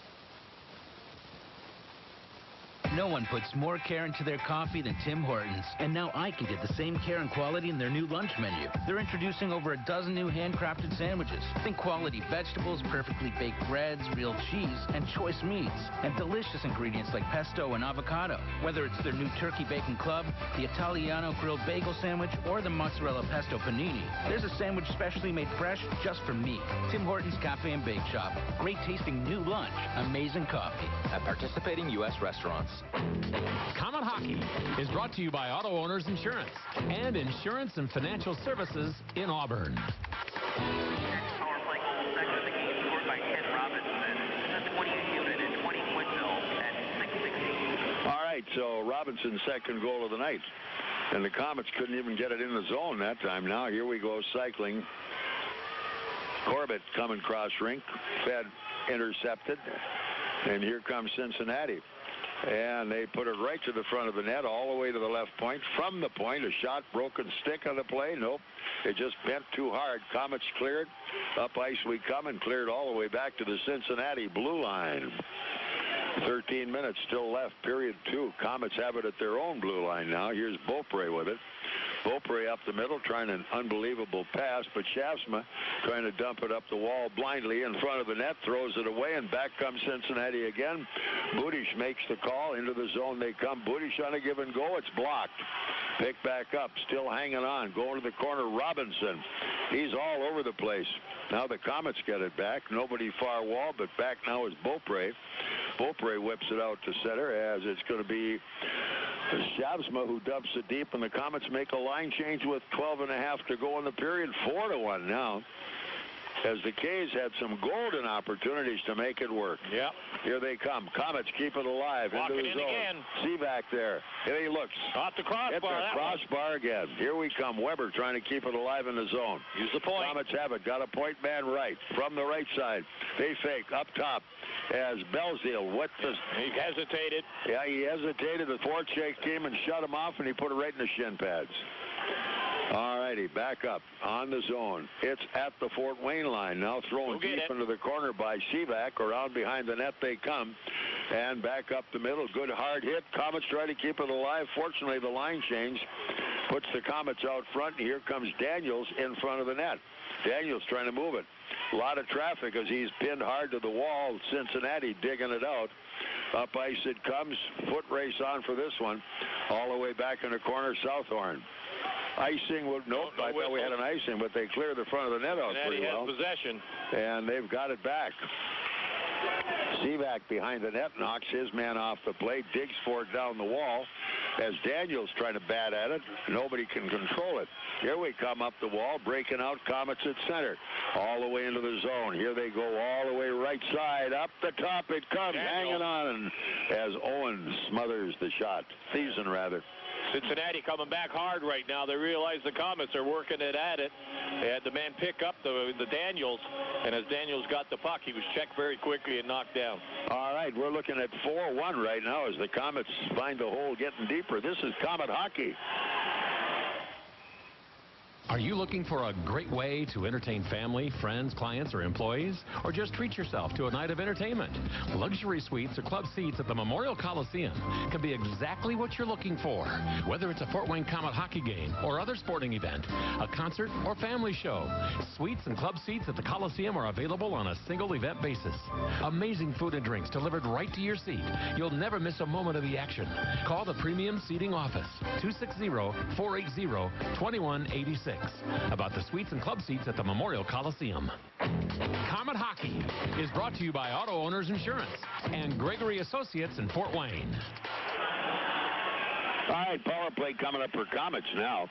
No one puts more care into their coffee than Tim Hortons. And now I can get the same care and quality in their new lunch menu. They're introducing over a dozen new handcrafted sandwiches. Think quality vegetables, perfectly baked breads, real cheese, and choice meats. And delicious ingredients like pesto and avocado. Whether it's their new turkey bacon club, the Italiano grilled bagel sandwich, or the mozzarella pesto panini, there's a sandwich specially made fresh just for me. Tim Hortons Cafe and Bake Shop. Great tasting new lunch. Amazing coffee. At participating U.S. restaurants. Comet Hockey is brought to you by Auto Owners Insurance and Insurance and Financial Services in Auburn. Power play goal, second of the game, scored by Ken Robinson. The 28 unit in 20 Woodville at 6:16. All right, so Robinson's second goal of the night. And the Komets couldn't even get it in the zone that time. Now here we go cycling. Corbett coming cross rink. Fed intercepted. And here comes Cincinnati. And they put it right to the front of the net, all the way to the left point. From the point, a shot, broken stick on the play. Nope, it just bent too hard. Komets cleared. Up ice we come, and cleared all the way back to the Cincinnati blue line. 13 minutes still left, period 2. Komets have it at their own blue line now. Here's Beaupre with it. Beaupre up the middle, trying an unbelievable pass, but Schaafsma trying to dump it up the wall blindly in front of the net, throws it away, and back comes Cincinnati again. Budish makes the call. Into the zone they come. Budish on a give and go. It's blocked. Pick back up, still hanging on, going to the corner. Robinson, he's all over the place. Now the Komets get it back. Nobody far wall, but back now is Beaupre. Beaupre whips it out to center, as it's going to be Schaafsma who dumps it deep, and the Komets make a line change with 12.5 to go in the period. 4-1 now, as the K's had some golden opportunities to make it work. Yep. Here they come. Komets keep it alive. Walking into the in zone. again. Seaback there. Here he looks. Off the crossbar. Hit the crossbar again. Here we come. Weber trying to keep it alive in the zone. Use the point. Komets have it. Got a point man right. From the right side. They fake. Up top as Belzile. What the... He hesitated. Yeah, he hesitated. The forecheck came and shut him off, and he put it right in the shin pads. All righty, back up on the zone. It's at the Fort Wayne line now, thrown deep into the corner by Seaback. Around behind the net they come, and back up the middle. Good hard hit. Komets try to keep it alive. Fortunately, the line change puts the Komets out front. Here comes Daniels in front of the net. Daniels trying to move it. A lot of traffic as he's pinned hard to the wall. Cincinnati digging it out. Up ice it comes. Foot race on for this one. All the way back in the corner, Southhorn. Icing, nope, I thought we had an icing, but they cleared the front of the net out pretty well. Possession. And they've got it back. Seaback behind the net knocks his man off the plate, digs for it down the wall. As Daniels trying to bat at it, nobody can control it. Here we come up the wall, breaking out. Komets at center, all the way into the zone. Here they go all the way right side. Up the top it comes, hanging on as Owen smothers the shot. Thiessen, rather. Cincinnati coming back hard right now. They realize the Komets are working it at it. They had the man pick up the Daniels, and as Daniels got the puck, he was checked very quickly and knocked down. All right, we're looking at 4-1 right now as the Komets find the hole getting deeper. This is Komet hockey. Are you looking for a great way to entertain family, friends, clients, or employees? Or just treat yourself to a night of entertainment? Luxury suites or club seats at the Memorial Coliseum can be exactly what you're looking for. Whether it's a Fort Wayne Komet hockey game or other sporting event, a concert or family show, suites and club seats at the Coliseum are available on a single event basis. Amazing food and drinks delivered right to your seat. You'll never miss a moment of the action. Call the Premium Seating Office, 260-480-2186. About the suites and club seats at the Memorial Coliseum. Komet Hockey is brought to you by Auto Owners Insurance and Gregory Associates in Fort Wayne. All right, power play coming up for Komets now.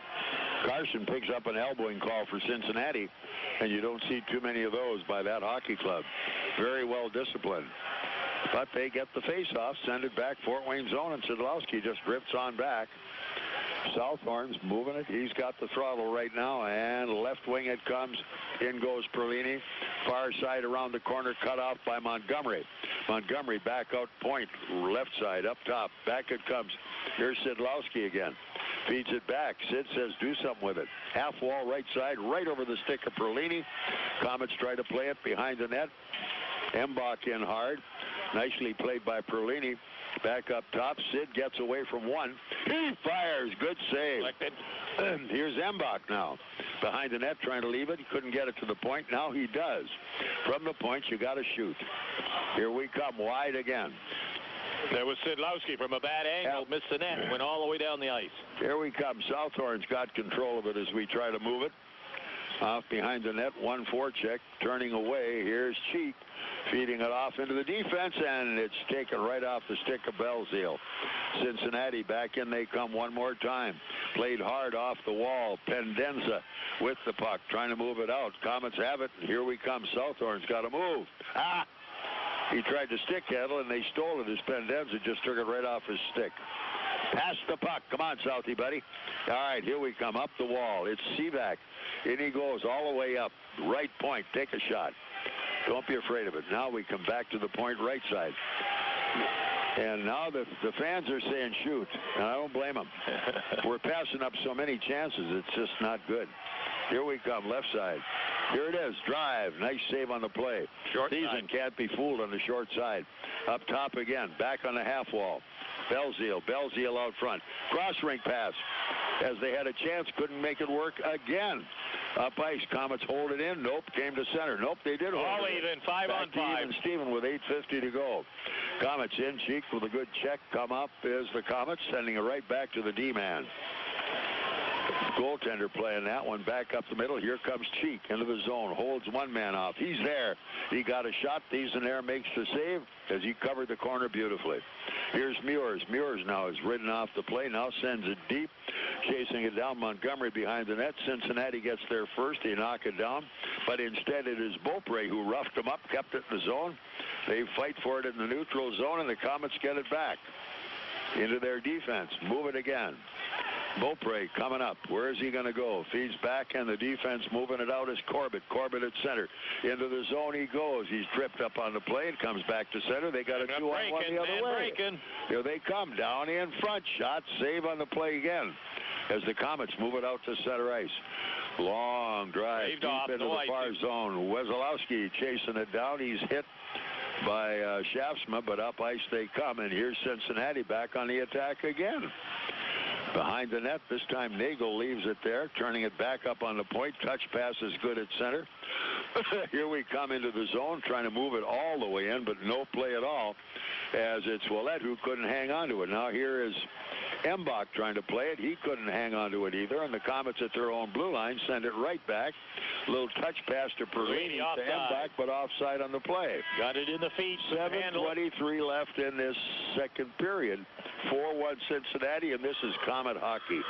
Carson picks up an elbowing call for Cincinnati, and you don't see too many of those by that hockey club. Very well disciplined. But they get the face-off, send it back Fort Wayne zone, and Sidlowski just drifts on back. Southhorn's moving it. He's got the throttle right now, and left wing it comes. In goes Perlini. Far side around the corner, cut off by Montgomery. Montgomery back out point, left side, up top. Back it comes. Here's Sidlowski again. Feeds it back. Sid says do something with it. Half wall right side, right over the stick of Perlini. Komets try to play it behind the net. Embach in hard. Nicely played by Perlini. back up top. Sid gets away from one. He fires. Good save. Here's Embach now. Behind the net, trying to leave it. He couldn't get it to the point. Now he does. From the point, you got to shoot. Here we come, wide again. There was Sidlowski from a bad angle, missed the net, went all the way down the ice. Here we come. Southhorn's got control of it as we try to move it. Off behind the net, 1 forecheck, turning away. Here's Cheek, feeding it off into the defense, and it's taken right off the stick of Belzile. Cincinnati back in they come one more time. Played hard off the wall. Pendenza with the puck, trying to move it out. Komets have it, and here we come. Southhorn's got to move. He tried to stick handle, and they stole it as Pendenza just took it right off his stick. Pass the puck. Come on, Southie, buddy. All right, here we come. Up the wall. It's Sivak. In he goes all the way up. Right point. Take a shot. Don't be afraid of it. Now we come back to the point right side. And now the fans are saying shoot. And I don't blame them. We're passing up so many chances. It's just not good. Here we come. Left side. Here it is. Drive. Nice save on the play. Thiessen can't be fooled on the short side. Up top again. Back on the half wall. Belzile out front. Cross rink pass. As they had a chance, couldn't make it work again. Up ice, Komets hold it in. Nope, came to center. Nope, they did hold all it even, 5 back on 5. Even Steven with 8:50 to go. Komets in. Cheek with a good check. Come up is the Komets, sending it right back to the D-man. Goaltender playing that one back up the middle. Here comes Cheek into the zone. Holds one man off. He's there. He got a shot. Thiessen there makes the save as he covered the corner beautifully. Here's Meurs. Meurs now is ridden off the play. Now sends it deep. Chasing it down. Montgomery behind the net. Cincinnati gets there first. They knock it down. But instead it is Beaupre who roughed them up, kept it in the zone. They fight for it in the neutral zone, and the Komets get it back into their defense. Move it again. Beaupre coming up. Where is he going to go? Feeds back, and the defense moving it out is Corbett. Corbett at center. Into the zone he goes. He's tripped up on the play and comes back to center. They got a 2-on-1 the other way. Here they come. Down in front. Shot. Save on the play again. As the Komets move it out to center ice. Long drive deep into the far zone. Wesolowski chasing it down. He's hit by Shaftsma, but up ice they come. And here's Cincinnati back on the attack again. Behind the net, this time Nagle leaves it there, turning it back up on the point. Touch pass is good at center. Here we come into the zone, trying to move it all the way in, but no play at all, as it's Ouellette who couldn't hang on to it. Now here is Embach trying to play it. He couldn't hang on to it either, and the Komets at their own blue line send it right back. Little touch pass to Perlini to Embach, but offside on the play. Got it in the feet. 7:23 left in this second period. 4-1 Cincinnati, and this is Komet hockey.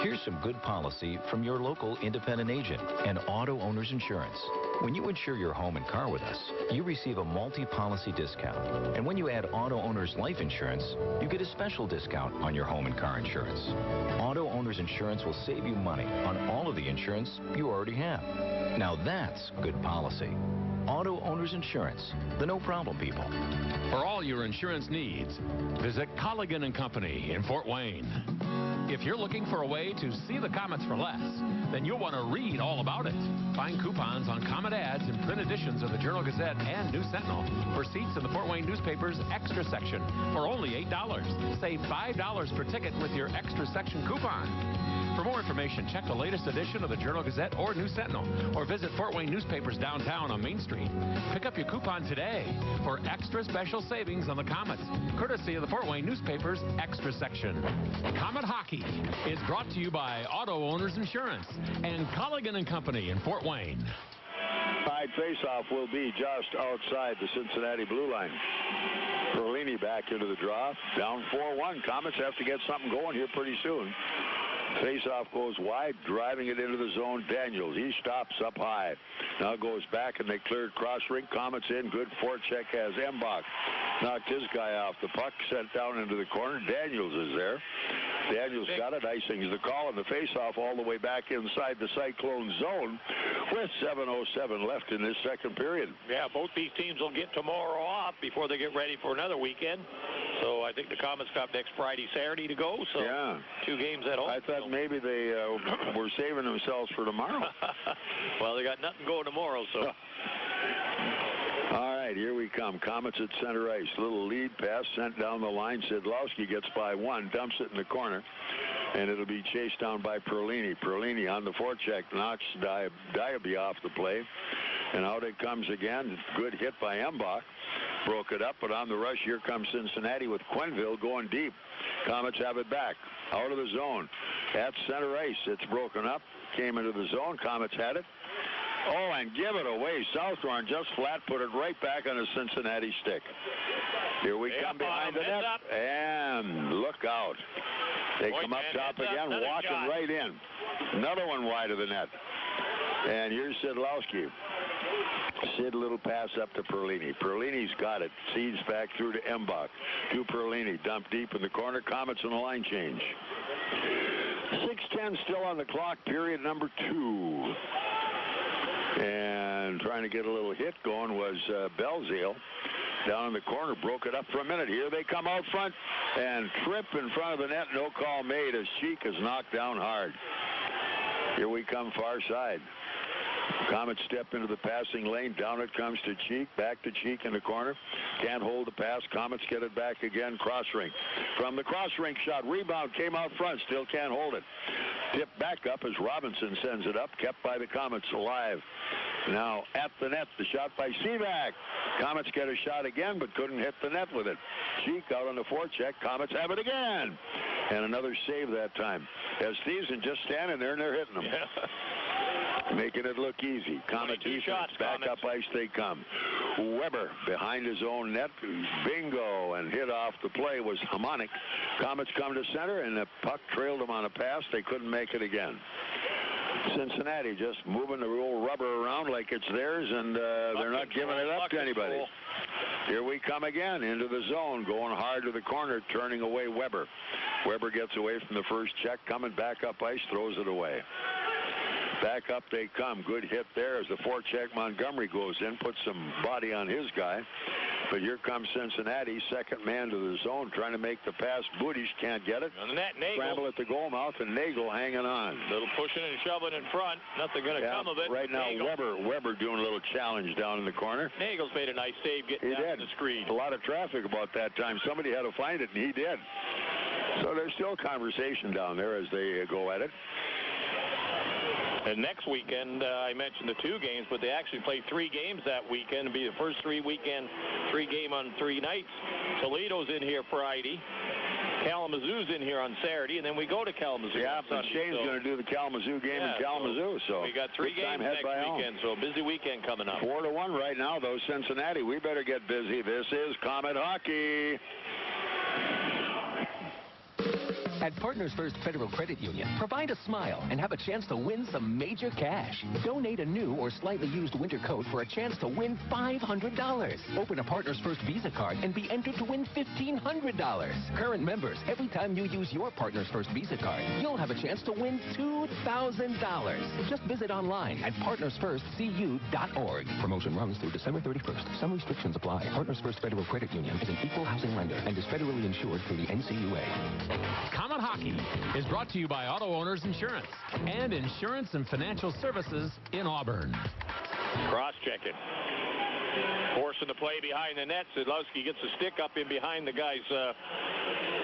Here's some good policy from your local independent agent and Auto Owners Insurance. When you insure your home and car with us, you receive a multi-policy discount. And when you add Auto Owners Life Insurance, you get a special discount on your home and car insurance. Auto Owners Insurance will save you money on all of the insurance you already have. Now that's good policy. Auto Owners Insurance, the no-problem people. For all your insurance needs, visit Colligan & Company in Fort Wayne. If you're looking for a way to see the Komets for less, then you'll want to read all about it. Find coupons on Komet ads in print editions of the Journal-Gazette and News Sentinel for seats in the Fort Wayne newspaper's extra section for only $8. Save $5 per ticket with your extra section coupon. For more information, check the latest edition of the Journal-Gazette or News Sentinel, or visit Fort Wayne Newspapers downtown on Main Street. Pick up your coupon today for extra special savings on the Komets, courtesy of the Fort Wayne Newspapers Extra Section. Komet Hockey is brought to you by Auto Owners Insurance and Colligan & Company in Fort Wayne. Side face-off will be just outside the Cincinnati blue line. Perlini back into the draw. Down 4-1. Komets have to get something going here pretty soon. Face-off goes wide, driving it into the zone. Daniels, he stops up high. Now goes back, and they cleared cross rink. Komets in. Good forecheck has Embach. Knocked his guy off the puck, sent down into the corner. Daniels is there. Daniels got it. Icing is the call, and the face-off all the way back inside the Cyclone zone with 7:07 left in this second period. Yeah, both these teams will get tomorrow off before they get ready for another weekend. So I think the Komets got next Friday, Saturday to go. So yeah, 2 games at home. I thought maybe they were saving themselves for tomorrow. Well, they got nothing going tomorrow, so. All right. right, here we come. Komets at center ice. Little lead pass sent down the line. Sidlowski gets by one, dumps it in the corner, and it'll be chased down by Perlini. Perlini on the forecheck knocks Diaby off the play, and out it comes again. Good hit by Embach. Broke it up, but on the rush, here comes Cincinnati with Quenneville going deep. Komets have it back. Out of the zone. At center ice, it's broken up. Came into the zone. Komets had it. Oh, and give it away. Southorn just flat put it right back on the Cincinnati stick. Here we come behind the net. And look out. They come up top again, walking right in. Another one wide of the net. And here's Sidlowski. Sid, little pass up to Perlini. Perlini's got it. Seeds back through to Embach. To Perlini. Dump deep in the corner. Komets in the line change. 6:10 still on the clock. Period number 2. And trying to get a little hit going was Belzile. Down in the corner. Broke it up for a minute. Here they come out front. And trip in front of the net. No call made as Cheek is knocked down hard. Here we come far side. Komets step into the passing lane. Down it comes to Cheek. Back to Cheek in the corner. Can't hold the pass. Komets get it back again. Cross rink. From the cross rink shot. Rebound came out front. Still can't hold it. Tipped back up as Robinson sends it up. Kept by the Komets alive. Now at the net. The shot by Seaback. Komets get a shot again, but couldn't hit the net with it. Cheek out on the forecheck. Komets have it again. And another save that time. As Thiessen just standing there and they're hitting them. Making it look easy. Komet defense. Back up ice they come. Weber behind his own net. Bingo. And hit off the play was Hamonic. Komets come to center, and the puck trailed them on a pass. They couldn't make it again. Cincinnati just moving the old rubber around like it's theirs, and they're not giving it up to anybody. Here we come again into the zone, going hard to the corner, turning away Weber. Weber gets away from the first check, coming back up ice, throws it away. Back up they come. Good hit there as the forecheck Montgomery goes in, puts some body on his guy. But here comes Cincinnati, second man to the zone, trying to make the pass. Budish can't get it. On the net, Nagle. Scramble at the goal mouth, and Nagle hanging on. Little pushing and shoving in front. Nothing going to come of it. Right now, Weber doing a little challenge down in the corner. Nagle's made a nice save getting down the screen. A lot of traffic about that time. Somebody had to find it, and he did. So there's still conversation down there as they go at it. And next weekend, I mentioned the 2 games, but they actually play 3 games that weekend. It'll be the first 3 game on 3 nights. Toledo's in here Friday. Kalamazoo's in here on Saturday, and then we go to Kalamazoo. Yeah, but Shane's going to do the Kalamazoo game in Kalamazoo. So we got 3 games next weekend, so a busy weekend coming up. 4-1 right now, though, Cincinnati. We better get busy. This is Komet Hockey. At Partners First Federal Credit Union, provide a smile and have a chance to win some major cash. Donate a new or slightly used winter coat for a chance to win $500. Open a Partners First Visa card and be entered to win $1,500. Current members, every time you use your Partners First Visa card, you'll have a chance to win $2,000. Just visit online at partnersfirstcu.org. Promotion runs through December 31st. Some restrictions apply. Partners First Federal Credit Union is an equal housing lender and is federally insured through the NCUA. Komets Hockey is brought to you by Auto Owners Insurance and Insurance and Financial Services in Auburn. Cross-checking. Forcing the play behind the net. Sidlowski gets a stick up in behind the guy's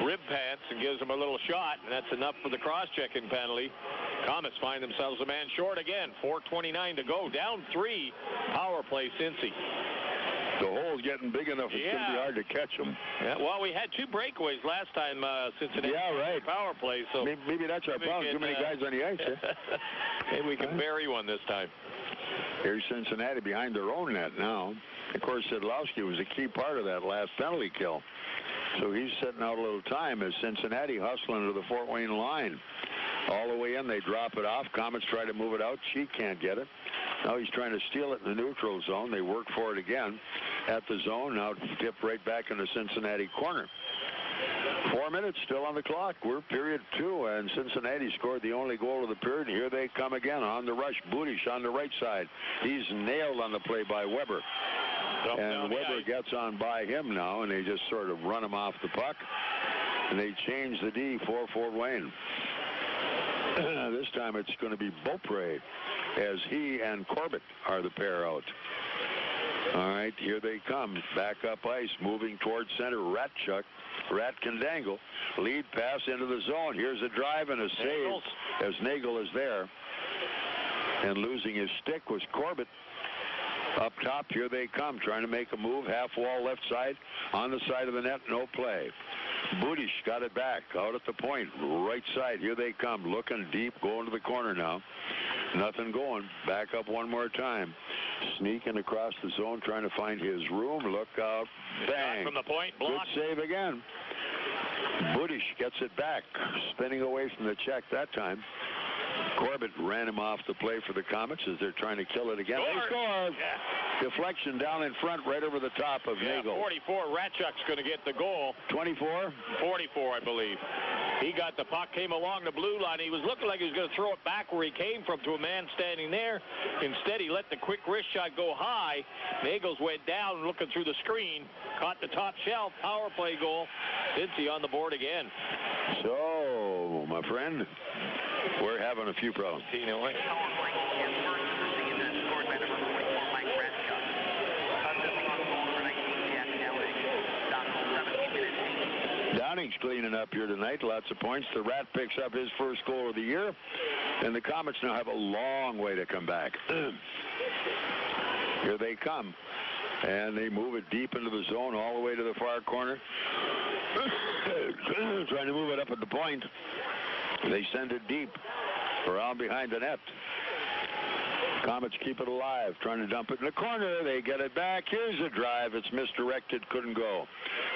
rib pants and gives him a little shot, and that's enough for the cross-checking penalty. Komets find themselves a man short again. 4:29 to go. Down 3. Power play, Cincy. The hole's getting big enough, it's going to be hard to catch them. Yeah, well, we had 2 breakaways last time, Cincinnati. Yeah, right. Power play, so maybe that's our problem. Too many guys on the ice. Maybe we can bury one this time. Here's Cincinnati behind their own net now. Of course, Sidlowski was a key part of that last penalty kill. So he's setting out a little time as Cincinnati hustling to the Fort Wayne line. All the way in, they drop it off. Komets try to move it out. Cheek can't get it. Now he's trying to steal it in the neutral zone. They work for it again at the zone. Now tipped right back in the Cincinnati corner. 4 minutes still on the clock. We're period 2, and Cincinnati scored the only goal of the period. Here they come again on the rush. Budish on the right side. He's nailed on the play by Weber. And Weber gets on by him now, and they just sort of run him off the puck. And they change the D for Fort Wayne. This time it's going to be Beaupre, as he and Corbett are the pair out. All right, here they come. Back up ice, moving towards center. Rat can dangle. Lead pass into the zone. Here's a drive and a save as Nagle is there. And losing his stick was Corbett. Up top, here they come, trying to make a move. Half wall left side, on the side of the net, no play. Budish got it back, out at the point, right side. Here they come, looking deep, going to the corner now. Nothing going. Back up one more time. Sneaking across the zone, trying to find his room. Look out. Bang. From the point, blocked. Good save again. Budish gets it back, spinning away from the check that time. Corbett ran him off the play for the Komets as they're trying to kill it again. They score. Yeah. Deflection down in front, right over the top of Nagle. 44. Ratchuk's going to get the goal. 24? 44, I believe. He got the puck, came along the blue line. He was looking like he was going to throw it back where he came from to a man standing there. Instead, he let the quick wrist shot go high. Nagles went down looking through the screen. Caught the top shelf. Power play goal. Cincy on the board again. So, my friend, we're having a few problems. You know what? Downing's cleaning up here tonight. Lots of points. The Rat picks up his first goal of the year. And the Komets now have a long way to come back. Here they come. And they move it deep into the zone all the way to the far corner. Trying to move it up at the point. They send it deep. Around behind the net. Komets keep it alive, trying to dump it in the corner. They get it back. Here's a drive. It's misdirected. Couldn't go.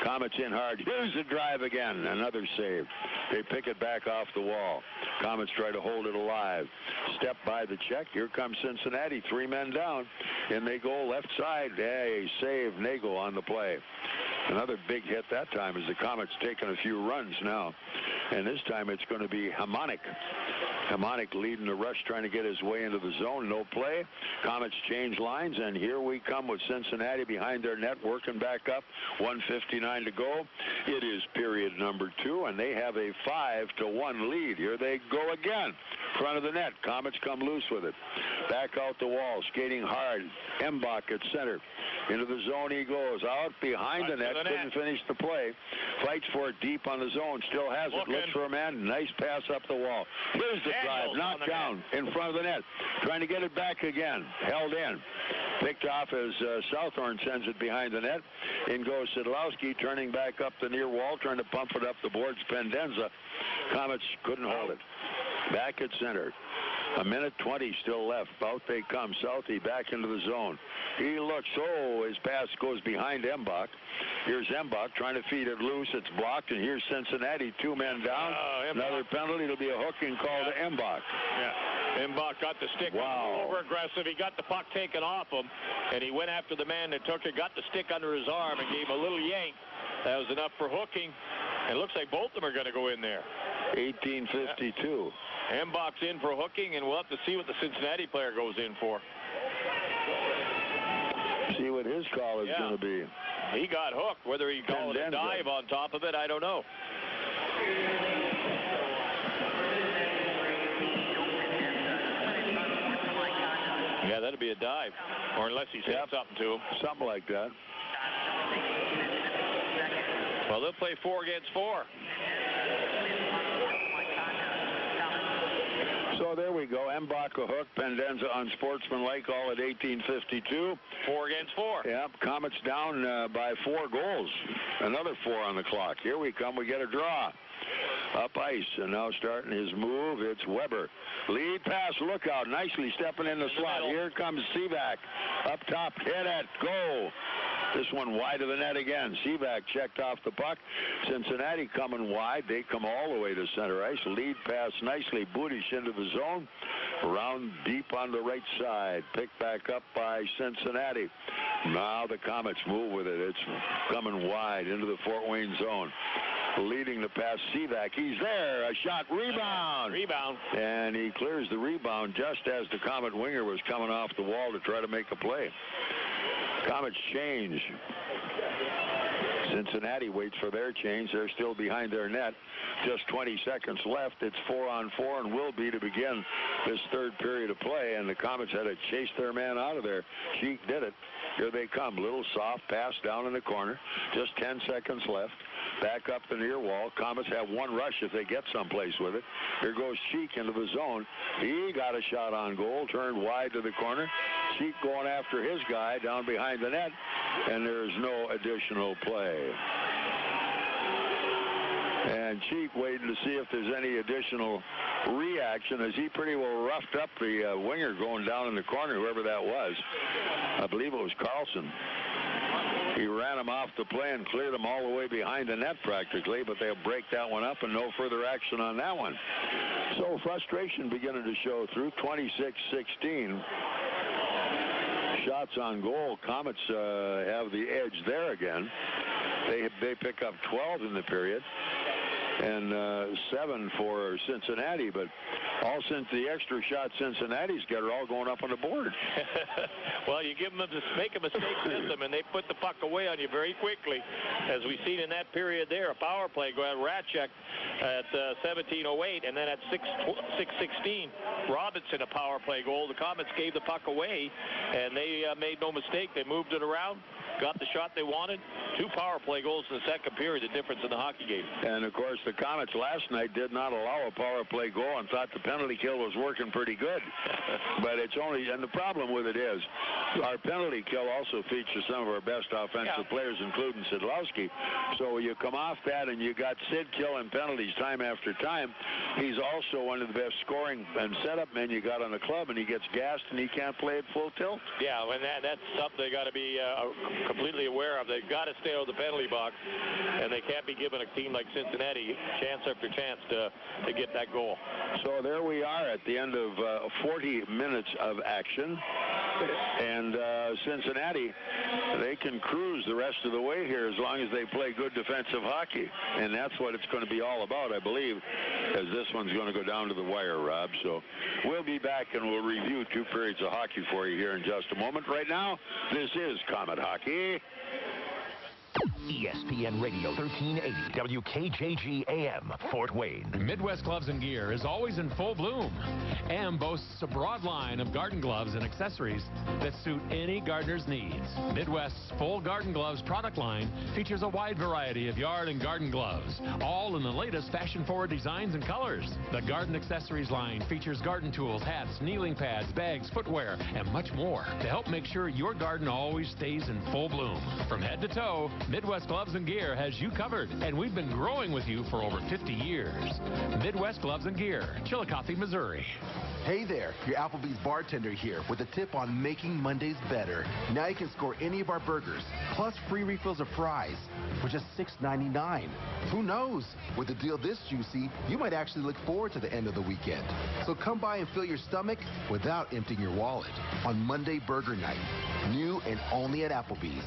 Komets in hard. Here's a drive again. Another save. They pick it back off the wall. Komets try to hold it alive. Step by the check. Here comes Cincinnati. 3 men down. And they go left side. Hey, save. Nagle on the play. Another big hit that time as the Komets taking a few runs now. And this time it's going to be Hamonic. Hamonic leading the rush, trying to get his way into the zone. No play. Komets change lines, and here we come with Cincinnati behind their net, working back up. 1:59 to go. It is period number 2, and they have a 5-1 lead. Here they go again. Front of the net. Komets come loose with it. Back out the wall, skating hard. Embach at center. Into the zone he goes. Out behind the net. Couldn't finish the play. Fights for it deep on the zone. Still has it. Looks for a man. Nice pass up the wall. Here's the drive. Knocked down in front of the net. Trying to get it back again. Held in. Picked off as Southorn sends it behind the net. In goes Sidlowski, turning back up the near wall, trying to pump it up the boards. Pendenza. Komets couldn't hold it. Back at center. 1:20 still left. Out they come. Southie back into the zone. He looks. Oh, his pass goes behind Embach. Here's Embach trying to feed it loose. It's blocked. And here's Cincinnati. 2 men down. Another penalty. It'll be a hooking call to Embach. Yeah. Embach got the stick. Wow. Over aggressive. He got the puck taken off him. And he went after the man that took it. Got the stick under his arm and gave him a little yank. That was enough for hooking. And it looks like both of them are going to go in there. 18:52. Yeah. Embach's in for hooking, and we'll have to see what the Cincinnati player goes in for. See what his call is going to be. He got hooked. Whether he called it a dive on top of it, I don't know. Yeah, that'd be a dive. Or unless he said something to him. Something like that. Well, they'll play 4 against 4. So there we go. Embach a hook. Pendenza unsportsmanlike, all at 18:52. 4 against 4. Yep. Komets down by 4 goals. Another 4 on the clock. Here we come. We get a draw. Up ice, and now starting his move, it's Weber. Lead pass, look out, nicely stepping in the slot. Here comes Sivak. Up top, hit it, go. This one wide of the net again. Sivak checked off the puck. Cincinnati coming wide. They come all the way to center ice. Lead pass nicely. Budish into the zone. Around deep on the right side. Picked back up by Cincinnati. Now the Komets move with it. It's coming wide into the Fort Wayne zone. Leading the pass, Sivak. He's there. A shot. Rebound. And he clears the rebound just as the Komet winger was coming off the wall to try to make a play. Komets change. Cincinnati waits for their change. They're still behind their net. Just 20 seconds left. It's 4-on-4 and will be to begin this third period of play. And the Komets had to chase their man out of there. Cheek did it. Here they come. Little soft pass down in the corner. Just 10 seconds left. Back up the near wall. Komets have one rush if they get someplace with it. Here goes Cheek into the zone. He got a shot on goal. Turned wide to the corner. Cheek going after his guy down behind the net. And there's no additional play. And Cheek waiting to see if there's any additional reaction, as he pretty well roughed up the winger going down in the corner, whoever that was. I believe it was Carlson. He ran him off the play and cleared him all the way behind the net practically, but they'll break that one up and no further action on that one. So frustration beginning to show through. 26-16. Shots on goal. Komets have the edge there again. They pick up 12 in the period. And 7 for Cincinnati, but all since the extra shot Cincinnati's got are all going up on the board. Well, you give them make a mistake system, and they put the puck away on you very quickly, as we've seen in that period there. A power play go at Ratchek at 17:08, and then at 6:16, Robinson a power play goal. The Komets gave the puck away, and they made no mistake. They moved it around, got the shot they wanted. 2 power play goals in the second period, the difference in the hockey game. And of course, the Komets last night did not allow a power play goal and thought the penalty kill was working pretty good. But it's only, and the problem with it is, our penalty kill also features some of our best offensive players, including Sidlowski. So you come off that and you got Sid killing penalties time after time. He's also one of the best scoring and setup men you got on the club, and he gets gassed and he can't play at full tilt. Yeah, and that's something they got to be completely aware of. They've got to stay out of the penalty box, and they can't be giving a team like Cincinnati chance after chance to get that goal. So there we are at the end of 40 minutes of action. And Cincinnati, they can cruise the rest of the way here as long as they play good defensive hockey. And that's what it's going to be all about, I believe, as this one's going to go down to the wire, Rob. So we'll be back and we'll review 2 periods of hockey for you here in just a moment. Right now, this is Komet Hockey. ESPN Radio 1380 WKJG AM Fort Wayne. Midwest Gloves and Gear is always in full bloom and boasts a broad line of garden gloves and accessories that suit any gardener's needs. Midwest's full garden gloves product line features a wide variety of yard and garden gloves, all in the latest fashion-forward designs and colors. The garden accessories line features garden tools, hats, kneeling pads, bags, footwear, and much more to help make sure your garden always stays in full bloom. From head to toe, Midwest Gloves and Gear has you covered, and we've been growing with you for over 50 years. Midwest Gloves and Gear, Chillicothe, Missouri. Hey there, your Applebee's bartender here with a tip on making Mondays better. Now you can score any of our burgers, plus free refills of fries for just $6.99. Who knows? With a deal this juicy, you might actually look forward to the end of the weekend. So come by and fill your stomach without emptying your wallet on Monday Burger Night. New and only at Applebee's.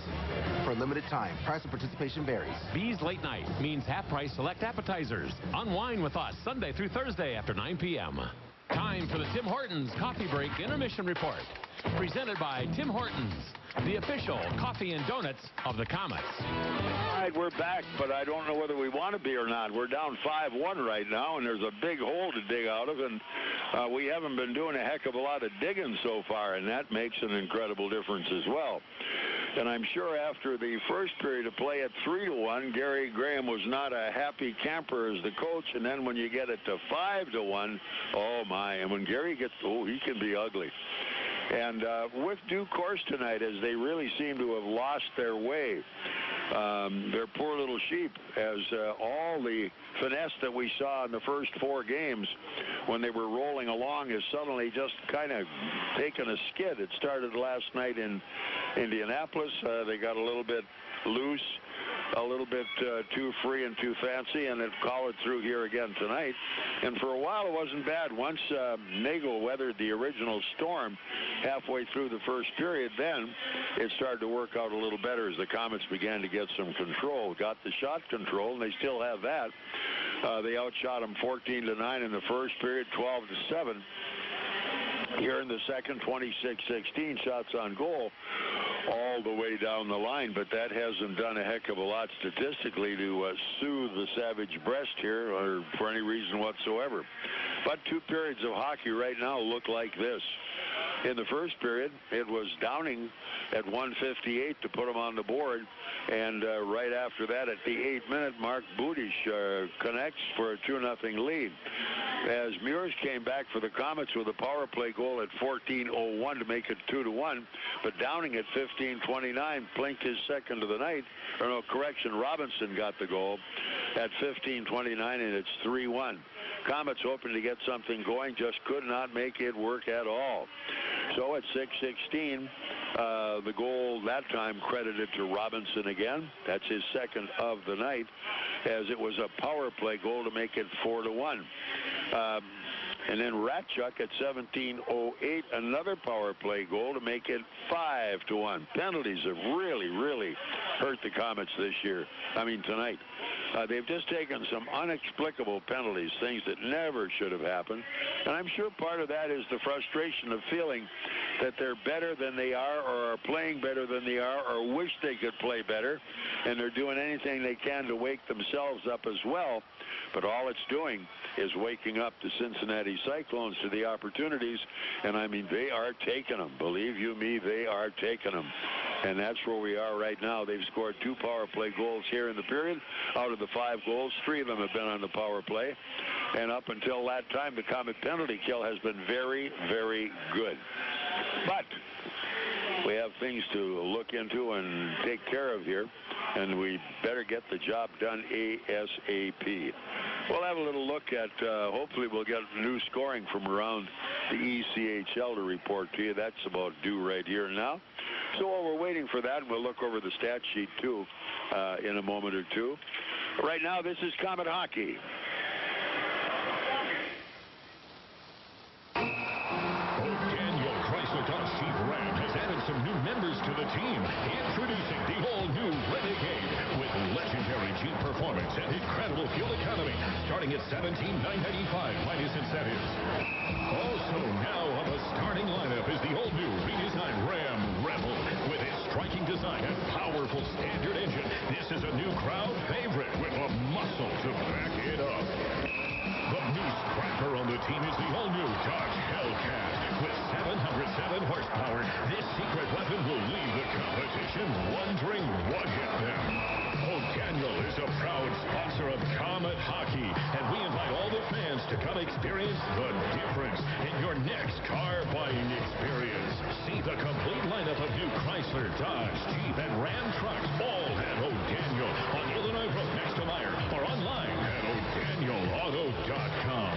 For a limited time, price and participation varies. Bees Late Night means half-price select appetizers. Unwind with us Sunday through Thursday after 9 p.m. Time for the Tim Hortons Coffee Break Intermission Report. Presented by Tim Hortons, the official coffee and donuts of the Komets. All right, we're back, but I don't know whether we want to be or not. We're down 5-1 right now, and there's a big hole to dig out of, and we haven't been doing a heck of a lot of digging so far, and that makes an incredible difference as well. And I'm sure after the first period of play at 3-1, Gary Graham was not a happy camper as the coach. And then when you get it to 5-1, oh my! And when Gary gets, he can be ugly. And with due course tonight, as they really seem to have lost their way, their poor little sheep, as all the finesse that we saw in the first 4 games when they were rolling along is suddenly just kind of taken a skid. It started last night in Indianapolis. They got a little bit loose, a little bit too free and too fancy, and it collared through here again tonight. And for a while it wasn't bad. Once Nagle weathered the original storm halfway through the first period, then it started to work out a little better as the Komets began to get some control, got the shot control, and they still have that. They outshot them 14-9 in the first period, 12-7. Here in the second, 26-16 shots on goal. All all the way down the line, but that hasn't done a heck of a lot statistically to soothe the savage breast here or for any reason whatsoever. But 2 periods of hockey right now look like this. In the first period, it was Downing at 1:58 to put him on the board, and right after that, at the 8-minute mark, Budish connects for a 2-0 lead. As Meurs came back for the Komets with a power play goal at 14:01 to make it 2-1, but Downing at 15:29 plinked his second of the night. Or no, correction, Robinson got the goal at 15:29, and it's 3-1. Komets hoping to get something going, just could not make it work at all. So at 6:16, the goal that time credited to Robinson again. That's his second of the night, as it was a power play goal to make it 4-1. And then Ratchuk at 17:08, another power play goal to make it 5-1. Penalties have really hurt the Komets this year. I mean, tonight. They've just taken some inexplicable penalties, things that never should have happened. And I'm sure part of that is the frustration of feeling that they're better than they are, or are playing better than they are, or wish they could play better. And they're doing anything they can to wake themselves up as well. But all it's doing is waking up the Cincinnati Cyclones to the opportunities. And I mean, they are taking them. Believe you me, they are taking them. And that's where we are right now. They've scored 2 power play goals here in the period. Out of the 5 goals, 3 of them have been on the power play. And up until that time, the Komet penalty kill has been very good. But we have things to look into and take care of here, and we better get the job done ASAP. We'll have a little look at, hopefully we'll get new scoring from around the ECHL to report to you. That's about due right here now. So while we're waiting for that, we'll look over the stat sheet too in a moment or two. Right now, this is Komet Hockey. Daniel Chrysler Dodge Jeep Ram has added some new members to the team. Introducing the all-new Renegade with legendary Jeep performance and incredible fuel economy, starting at $17,995 minus incentives. Also now on the starting lineup is the all-new redesigned Ram Rebel with its striking design and powerful standard engine. This is a new crowd favorite with a muscle to back it up. The new scrapper on the team is the all-new Dodge Hellcat. With 707 horsepower, this secret weapon will leave the competition wondering what hit them. O'Daniel is a proud sponsor of Komet Hockey, and we invite all the fans to come experience the difference in your next car buying experience. See the complete lineup of new Chrysler, Dodge, Jeep, and Ram trucks, all at O'Daniel on Illinois Road next to Meyer, or online at o'danielauto.com.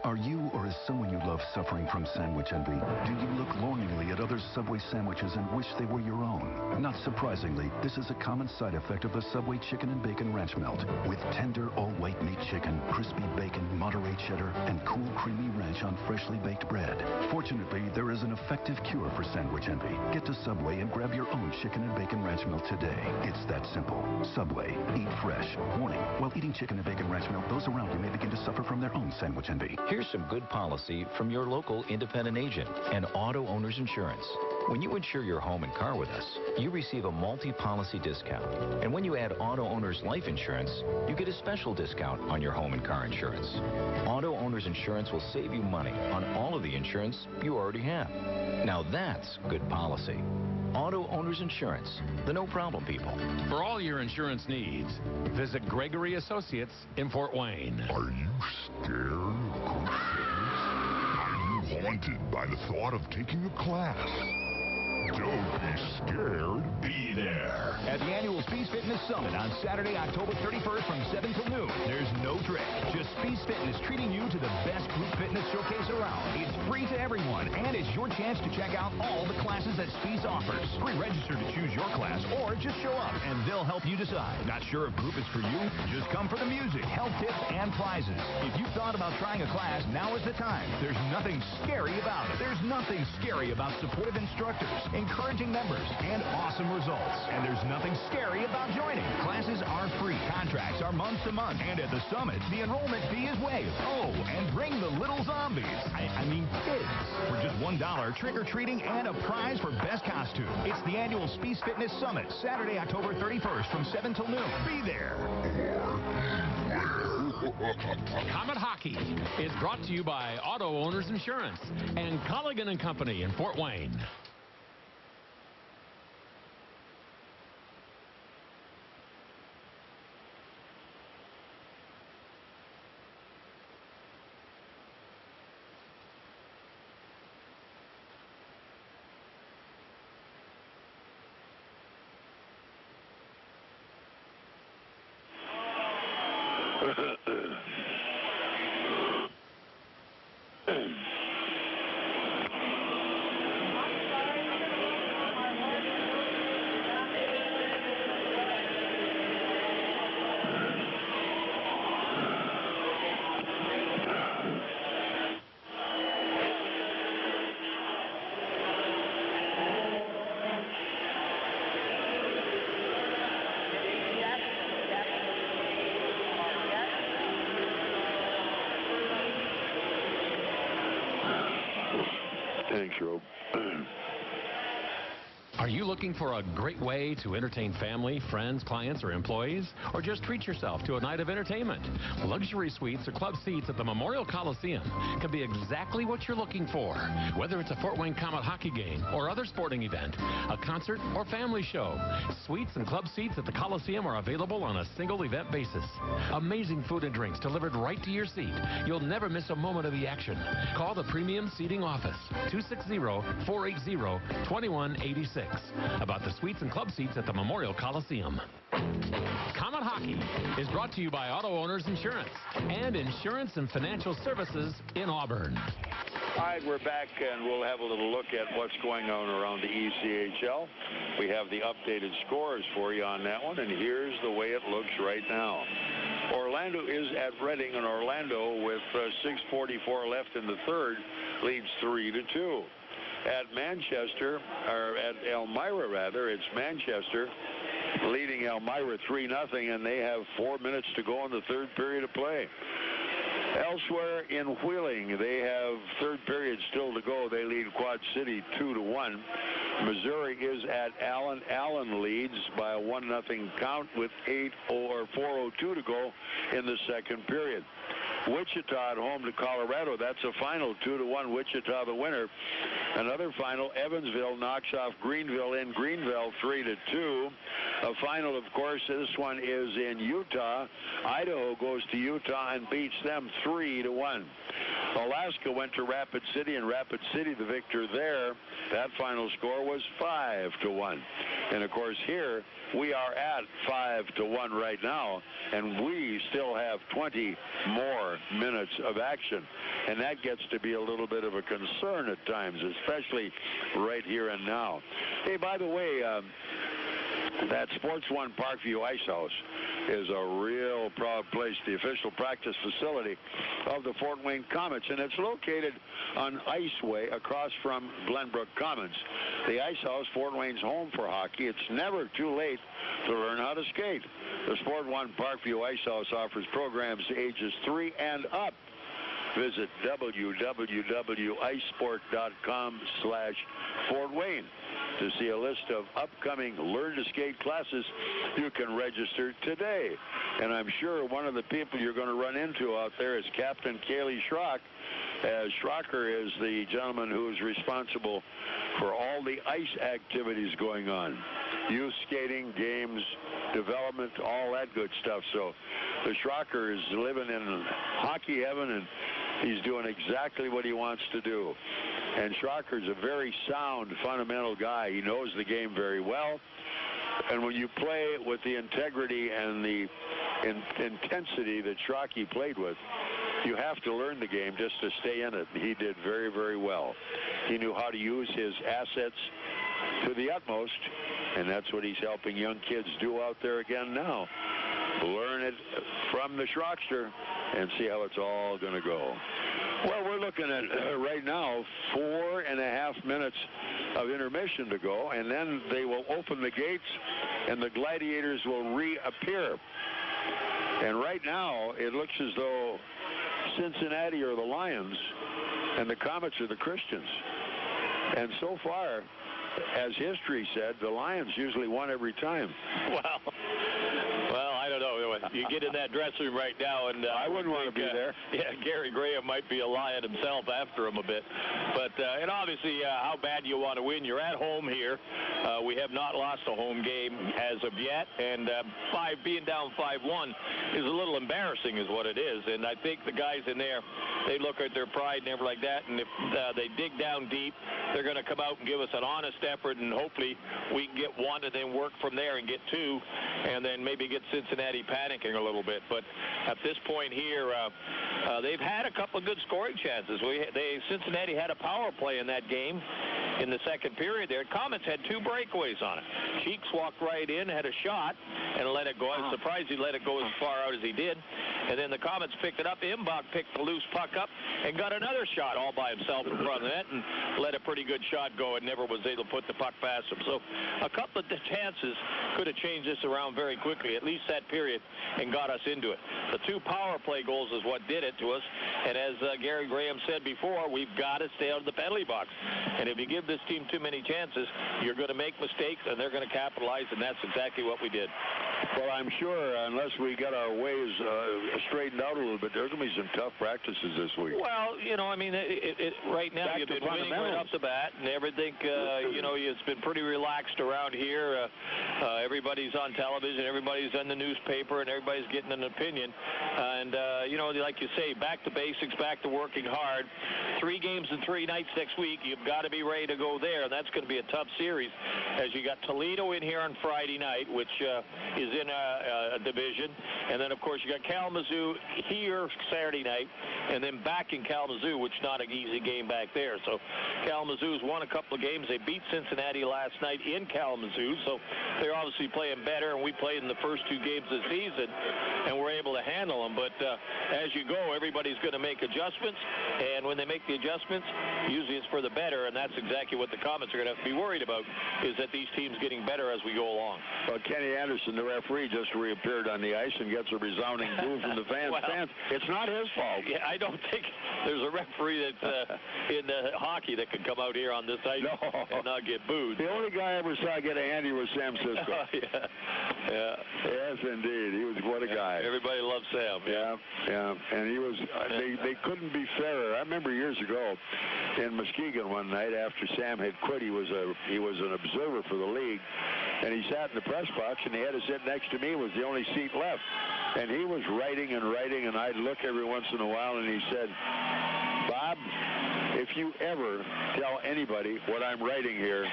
Are you or is someone you love suffering from sandwich envy? Do you look longingly at other Subway sandwiches and wish they were your own? Not surprisingly, this is a common side effect of the Subway Chicken and Bacon Ranch Melt. With tender all-white meat chicken, crispy bacon, Monterey cheddar, and cool creamy ranch on freshly baked bread. Fortunately, there is an effective cure for sandwich envy. Get to Subway and grab your own Chicken and Bacon Ranch Melt today. It's that simple. Subway. Eat fresh. Warning, while eating Chicken and Bacon Ranch Melt, those around you may begin to suffer from their own sandwich envy. Here's some good policy from your local independent agent and Auto Owners Insurance. When you insure your home and car with us, you receive a multi-policy discount. And when you add Auto Owners Life Insurance, you get a special discount on your home and car insurance. Auto Owners Insurance will save you money on all of the insurance you already have. Now that's good policy. Auto Owners Insurance, the no-problem people. For all your insurance needs, visit Gregory Associates in Fort Wayne. Are you scared of ghost shows? Are you haunted by the thought of taking a class? Don't be scared. Be there. At the annual Spees Fitness Summit on Saturday, October 31st from 7 till noon. There's no trick. Just Spees Fitness treating you to the best group fitness showcase around. It's free to everyone, and it's your chance to check out all the classes that Spees offers. Pre-register to choose your class, or just show up, and they'll help you decide. Not sure if group is for you? Just come for the music, health tips, and and prizes. If you thought about trying a class, now is the time. There's nothing scary about it. There's nothing scary about supportive instructors, encouraging members, and awesome results. And there's nothing scary about joining. Classes are free. Contracts are month to month. And at the Summit, the enrollment fee is waived. Oh, and bring the little zombies. I mean kids. For just $1, trick-or-treating and a prize for best costume. It's the annual Speed Fitness Summit, Saturday, October 31st from 7 till noon. Be there. Comet Hockey is brought to you by Auto Owners Insurance and Colligan & Company in Fort Wayne. Thanks, Rob. Are you looking for a great way to entertain family, friends, clients, or employees? Or just treat yourself to a night of entertainment? Luxury suites or club seats at the Memorial Coliseum can be exactly what you're looking for. Whether it's a Fort Wayne Comet hockey game or other sporting event, a concert or family show, suites and club seats at the Coliseum are available on a single event basis. Amazing food and drinks delivered right to your seat. You'll never miss a moment of the action. Call the Premium Seating Office, 260-480-2186. About the suites and club seats at the Memorial Coliseum. Comet Hockey is brought to you by Auto Owners Insurance and Insurance and Financial Services in Auburn. All right, we're back, and we'll have a little look at what's going on around the ECHL. We have the updated scores for you on that one, and here's the way it looks right now. Orlando is at Reading, and Orlando, with 6:44 left in the third, leads 3-2. At Manchester, or at Elmira rather, it's Manchester leading Elmira 3-0, and they have 4 minutes to go in the third period of play. Elsewhere in Wheeling, they have third period still to go. They lead Quad City 2-1. Missouri is at Allen. Allen leads by a 1-0 count with 4:02 to go in the second period. Wichita at home to Colorado. That's a final 2-1. Wichita the winner. Another final, Evansville knocks off Greenville in Greenville 3-2. A final, of course, this one is in Utah. Idaho goes to Utah and beats them 3-1. Alaska went to Rapid City, and Rapid City the victor there. That final score was 5-1. And of course here we are at 5-1 right now, and we still have 20 more minutes of action, and that gets to be a little bit of a concern at times, especially right here and now. Hey, by the way, that Sports One Parkview Ice House is a real proud place, the official practice facility of the Fort Wayne Komets, and it's located on Iceway across from Glenbrook Commons. The Ice House, Fort Wayne's home for hockey. It's never too late to learn how to skate. The Sport One Parkview Ice House offers programs ages 3 and up. Visit www.icesport.com/Fort Wayne to see a list of upcoming Learn to Skate classes. You can register today. And I'm sure one of the people you're going to run into out there is Captain Kaylee Schrock, as Schrocker is the gentleman who is responsible for all the ice activities going on. Youth skating, games, development, all that good stuff. So the Schrocker is living in hockey heaven, and he's doing exactly what he wants to do. And Schrocker's a very sound, fundamental guy. He knows the game very well. And when you play with the integrity and the intensity that Schrocky played with, you have to learn the game just to stay in it. He did very, very well. He knew how to use his assets to the utmost, and that's what he's helping young kids do out there again now. Learn it it from the Schrockster and see how it's all going to go. Well, we're looking at right now 4.5 minutes of intermission to go, and then they will open the gates and the Gladiators will reappear. And right now it looks as though Cincinnati are the Lions and the Komets are the Christians. And so far, as history said, the Lions usually won every time. Well, I don't know. You get in that dressing room right now, and I wouldn't want to be there. Yeah, Gary Graham might be a Lion himself after him a bit. But and obviously, how bad you want to win. You're at home here. We have not lost a home game as of yet, and being down 5-1 is a little embarrassing, is what it is. And I think the guys in there, they look at their pride and everything like that, and if they dig down deep, they're going to come out and give us an honest effort, and hopefully we can get one and then work from there and get two, and then maybe get Cincinnati panicking a little bit. But at this point here, they've had a couple of good scoring chances. Cincinnati had a power play in that game in the second period there. Komets had 2 breakaways on it. Cheeks walked right in, had a shot, and let it go. I was surprised he let it go as far out as he did. And then the Komets picked it up. Imbach picked the loose puck up and got another shot all by himself in front of the net and let a pretty good shot go and never was able to put the puck past him. So a couple of chances could have changed this around very quickly, at least that period, and got us into it. The 2 power play goals is what did it to us. And as Gary Graham said before, we've got to stay out of the penalty box. And if you give this team too many chances, you're going to make mistakes, and they're going to capitalize, and that's exactly what we did. Well, I'm sure unless we get our ways straightened out a little bit, there's going to be some tough practices this week. Well, I mean, right now you've been winning right off the bat, and everything, it's been pretty relaxed around here. Everybody's on television, everybody's in the newspaper, and everybody's getting an opinion. And, like you say, back to basics, back to working hard. 3 games in 3 nights next week. You've got to be ready to go there, and that's going to be a tough series as you got Toledo in here on Friday night, which is in a division. And then, of course, you got Kalamazoo here Saturday night, and then back in Kalamazoo, which is not an easy game back there. So Kalamazoo's won a couple of games. They beat Cincinnati last night in Kalamazoo, so they're obviously playing better, and we played in the first 2 games of the season, and we're able to handle them. But as you go, everybody's going to make adjustments, and when they make the adjustments, usually it's for the better, and that's exactly what the Komets are going to have to be worried about, is that these teams getting better as we go along. Well, Kenny Anderson, the referee, just reappeared on the ice and gets a resounding boo from the fans. It's not his fault. Yeah, I don't think there's a referee that's in hockey that can come out here on this ice and not get booed. The only guy I ever saw get a handy was Sam Cisco. Yeah. Yes, indeed. He was what a guy. Everybody loves Sam. Yeah. And he was. They couldn't be fairer. I remember years ago in Muskegon one night after Sam had quit. He was an observer for the league, and he sat in the press box, and he had to sit next to me. It was the only seat left, and he was writing, and I'd look every once in a while, and he said, "Bob, if you ever tell anybody what I'm writing here,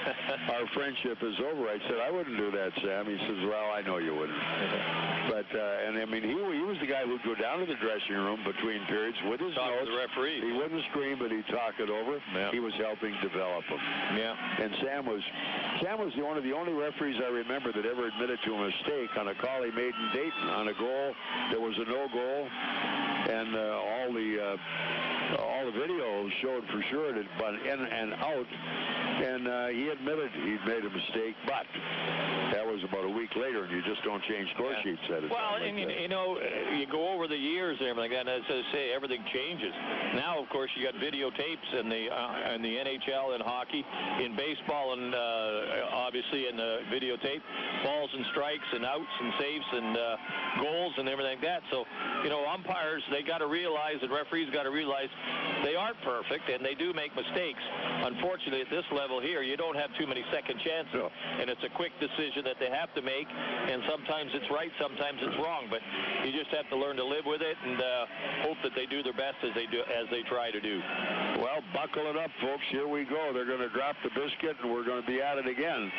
our friendship is over." I said, "I wouldn't do that, Sam." He says, "Well, I know you wouldn't." But, and I mean, he was the guy who'd go down to the dressing room between periods with his notes. The referee. He wouldn't scream, but he'd talk it over. Yeah. He was helping develop them. Yeah. And Sam was one of the only referees I remember that ever admitted to a mistake on a call he made in Dayton on a goal. There was a no goal, and all the video showed for sure it had been in and out, and he admitted he'd made a mistake, but that was about a week later, and you just don't change score sheets at it. Well, and you go over the years and everything like that, and as I say, everything changes. Now, of course, you got videotapes in the NHL and hockey, in baseball, and obviously in the videotape, balls and strikes and outs and saves and goals and everything like that. So, umpires, they got to realize, and referees got to realize, they aren't perfect, and they do make mistakes. Unfortunately, at this level here, you don't have too many second chances, and it's a quick decision that they have to make, and sometimes it's right, sometimes it's wrong, but you just have to learn to live with it and hope that they do their best as they try to do. Well, buckle it up, folks. Here we go. They're going to drop the biscuit, and we're going to be at it again.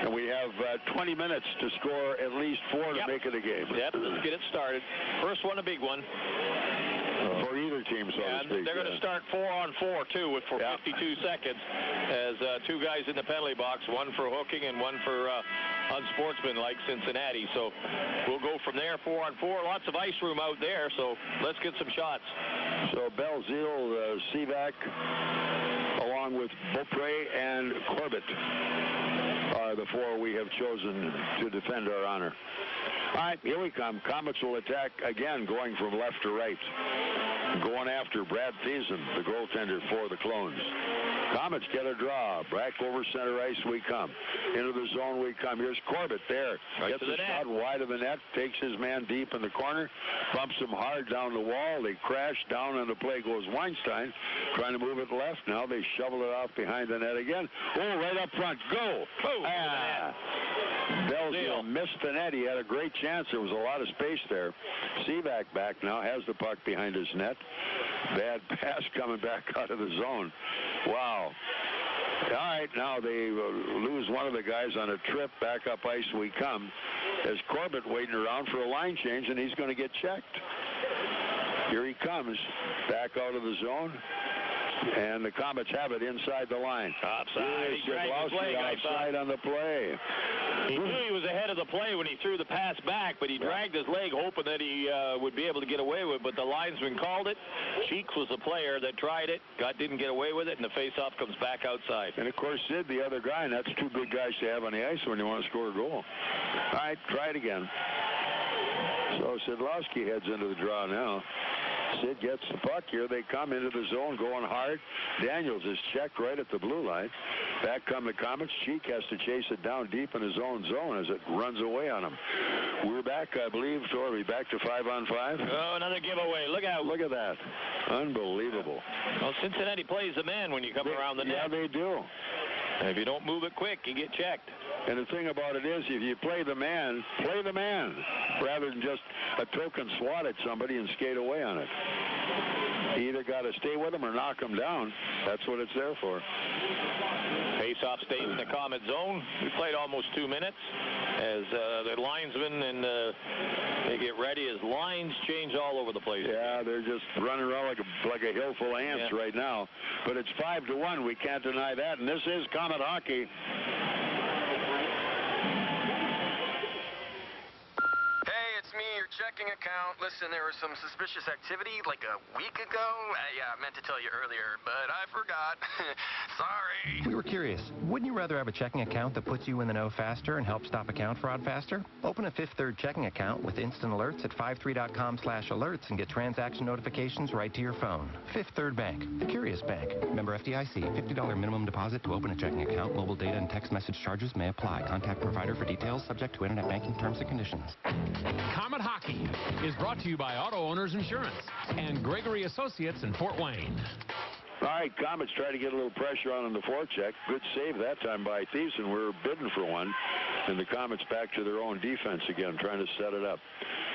And we have 20 minutes to score at least 4 to make it a game. Yep, let's get it started. First one, a big one. For either team, so to speak. They're going to start 4-on-4, too, with 52 seconds, as two guys in the penalty box, one for hooking and one for unsportsmanlike Cincinnati. So we'll go from there, 4-on-4. Lots of ice room out there, so let's get some shots. So Belzile, Sevac, along with Beaupre and Corbett are the four we have chosen to defend our honor. All right, here we come. Komets will attack again, going from left to right. Going after Brad Thiessen, the goaltender for the Clones. Komets get a draw. Back over center ice we come. Into the zone we come. Here's Corbett there. Gets a shot wide of the net. Takes his man deep in the corner. Bumps him hard down the wall. They crash down, and the play goes Weinstein. Trying to move it left. Now they shovel it off behind the net again. Oh, right up front. Go! Belzile missed the net. He had a great chance. There was a lot of space there. Sevac back now. Has the puck behind his net. Bad pass coming back out of the zone. Wow. All right, now they lose one of the guys on a trip. Back up ice we come. As Corbett waiting around for a line change, and he's going to get checked. Here he comes. Back out of the zone. And the Komets have it inside the line. Offside. He dragged his leg, outside on the play. He knew he was ahead of the play when he threw the pass back, but he dragged his leg hoping that he would be able to get away with it, but the linesman called it. Cheeks was the player that tried it, didn't get away with it, and the face-off comes back outside. And, of course, Sid, the other guy, and that's two big guys to have on the ice when you want to score a goal. All right, try it again. So Sidlowski heads into the draw now. Sid gets the puck. Here they come into the zone, going hard. Daniels is checked right at the blue line. Back come the Komets. Cheek has to chase it down deep in his own zone as it runs away on him. We're back, I believe, Torby, back to 5-on-5. Oh, another giveaway. Look out. Look at that. Unbelievable. Well, Cincinnati plays the man when you come around the net. Yeah, they do. And if you don't move it quick, you get checked. And the thing about it is, if you play the man, rather than just a token swat at somebody and skate away on it. You either got to stay with them or knock them down. That's what it's there for. Face-off stays in the Komet zone. We played almost 2 minutes as the linesmen and they get ready as lines change all over the place. Yeah, they're just running around like a hill full of ants right now. But it's 5-1. We can't deny that. And this is Komet hockey. Checking account. Listen, there was some suspicious activity like a week ago. Yeah, I meant to tell you earlier, but I forgot. Sorry. We were curious. Wouldn't you rather have a checking account that puts you in the know faster and helps stop account fraud faster? Open a Fifth Third checking account with instant alerts at 53.com/alerts and get transaction notifications right to your phone. Fifth Third Bank, the curious bank. Member FDIC. $50 minimum deposit to open a checking account. Mobile data and text message charges may apply. Contact provider for details. Subject to internet banking terms and conditions. Komet Hockey is brought to you by Auto Owners Insurance and Gregory Associates in Fort Wayne. All right, Komets try to get a little pressure on the forecheck. Good save that time by Thiessen. We're bidding for one. And the Komets back to their own defense again, trying to set it up.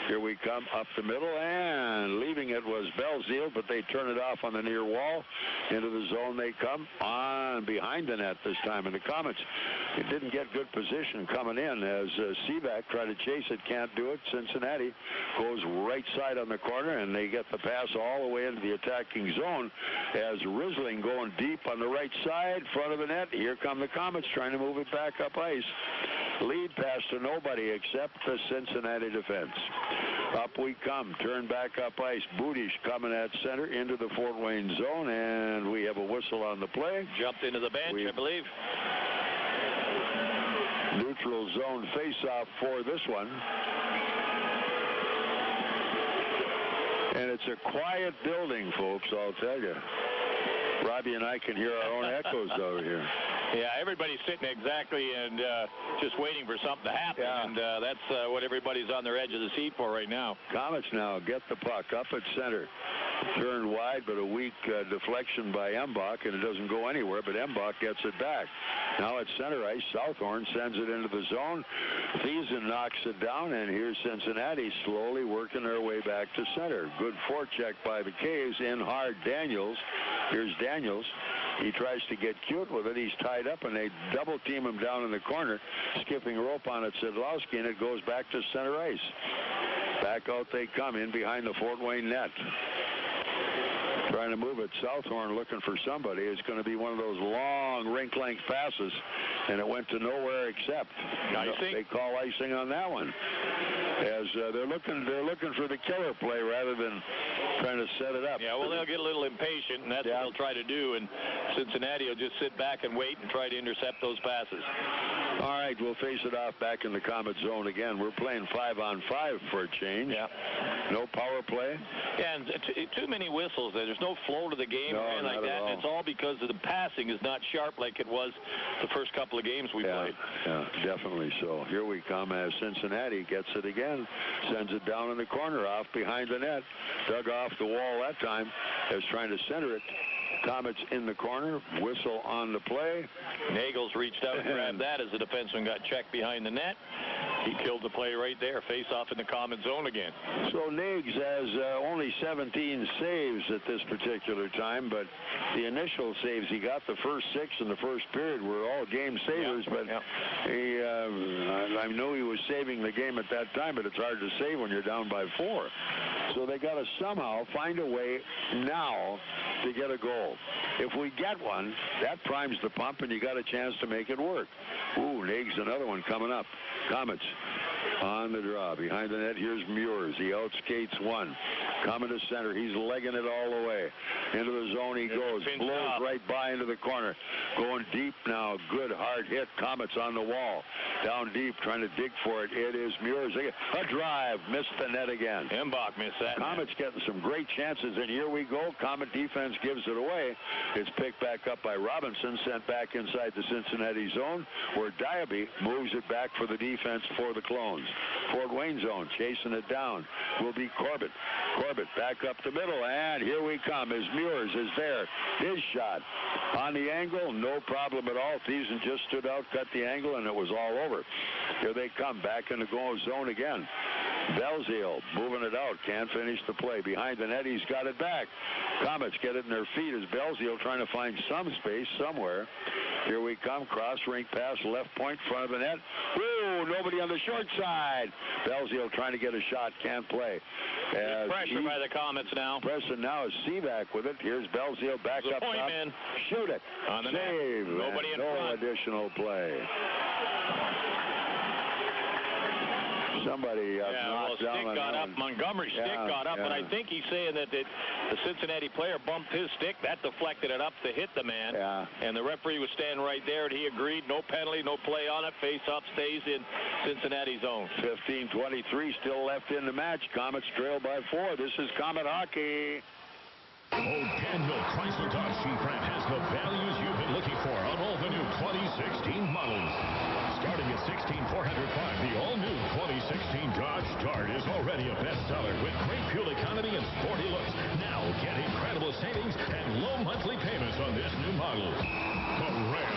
Here we come up the middle, and leaving it was Belzile, but they turn it off on the near wall. Into the zone they come, on behind the net this time. And the Komets, it didn't get good position coming in as Sevac tried to chase it, can't do it. Cincinnati goes right side on the corner, and they get the pass all the way into the attacking zone as Risling going deep on the right side, front of the net. Here come the Komets trying to move it back up ice. Lead pass to nobody except the Cincinnati defense. Up we come, turn back up ice. Budish coming at center into the Fort Wayne zone, and we have a whistle on the play. Jumped into the bench, I believe. Neutral zone face-off for this one. And it's a quiet building, folks, I'll tell you. Robbie and I can hear our own echoes over here. Yeah, everybody's sitting exactly and just waiting for something to happen, and that's what everybody's on their edge of the seat for right now. Komets now get the puck up at center. Turned wide, but a weak deflection by Mbach, and it doesn't go anywhere, but Mbach gets it back. Now at center ice, Southhorn sends it into the zone. Thiessen knocks it down, and here's Cincinnati slowly working their way back to center. Good forecheck by the Caves, in hard Daniels. Here's Daniels. He tries to get cute with it. He's tied up, and they double team him down in the corner. Skipping rope on it, Sidlowski, and it goes back to center ice. Back out they come in behind the Fort Wayne net. trying to move it. Southhorn looking for somebody. It's going to be one of those long rink-length passes, and it went to nowhere except. Icing. They call icing on that one. As they're looking for the killer play rather than trying to set it up. Yeah, well, they'll get a little impatient, and that's what they'll try to do, and Cincinnati will just sit back and wait and try to intercept those passes. All right, we'll face it off back in the Komet zone again. We're playing 5-on-5 for a change. Yeah. No power play. Yeah, and too many whistles. There's no flow to the game or anything like that, and it's all because of the passing is not sharp like it was the first couple of games we played. Yeah, definitely so. Here we come as Cincinnati gets it again, sends it down in the corner off behind the net, dug off the wall that time as trying to center it. Komets in the corner, whistle on the play. Nagle's reached out and grabbed that as the defenseman got checked behind the net. He killed the play right there. Face off in the Komet zone again. So Nags has only 17 saves at this particular time, but the initial saves he got, the first 6 in the first period, were all game savers. But he, I know he was saving the game at that time, but it's hard to save when you're down by 4. So they got to somehow find a way now to get a goal. If we get one, that primes the pump, and you got a chance to make it work. Ooh, Nags another one coming up. Komets on the draw. Behind the net, here's Meurs. He outskates one. Coming to center. He's legging it all the way. Into the zone he goes. Blows right by into the corner. Going deep now. Good hard hit. Komets on the wall. Down deep, trying to dig for it. It is Meurs. A drive. Missed the net again. Mbach missed that. Komets getting some great chances, and here we go. Komet defense gives it away. It's picked back up by Robinson, sent back inside the Cincinnati zone, where Diaby moves it back for the defense for the Clones. Fort Wayne zone, chasing it down, will be Corbett. Corbett back up the middle, and here we come as Meurs is there. His shot on the angle, no problem at all. Thiessen just stood out, cut the angle, and it was all over. Here they come, back in the goal zone again. Belzile moving it out, can't finish the play. Behind the net, he's got it back. Komets get it in their feet as Belzile trying to find some space somewhere. Here we come, cross rink pass, left point, front of the net. Ooh, nobody on the short side. Belzile trying to get a shot, can't play. Pressure by the Komets now. Pressure now is Seaback with it. Here's Belzile back up top. Man. Shoot it. On the save. Net. Nobody in no front. Additional play. Somebody knocked down. Stick got up. Montgomery's stick got up, but I think he's saying that the Cincinnati player bumped his stick. That deflected it up to hit the man. And the referee was standing right there, and he agreed. No penalty, no play on it. Face-off stays in Cincinnati zone. 15:23 still left in the match. Komets trail by 4. This is Komet hockey. Daniel Chrysler Dodge Jeep Ram has the values you've been looking for on all the new 2016 models. Starting at $16,405, the all-new 2016 Dodge Dart is already a bestseller with great fuel economy and sporty looks. Now get incredible savings and low monthly payments on this new model. The Ram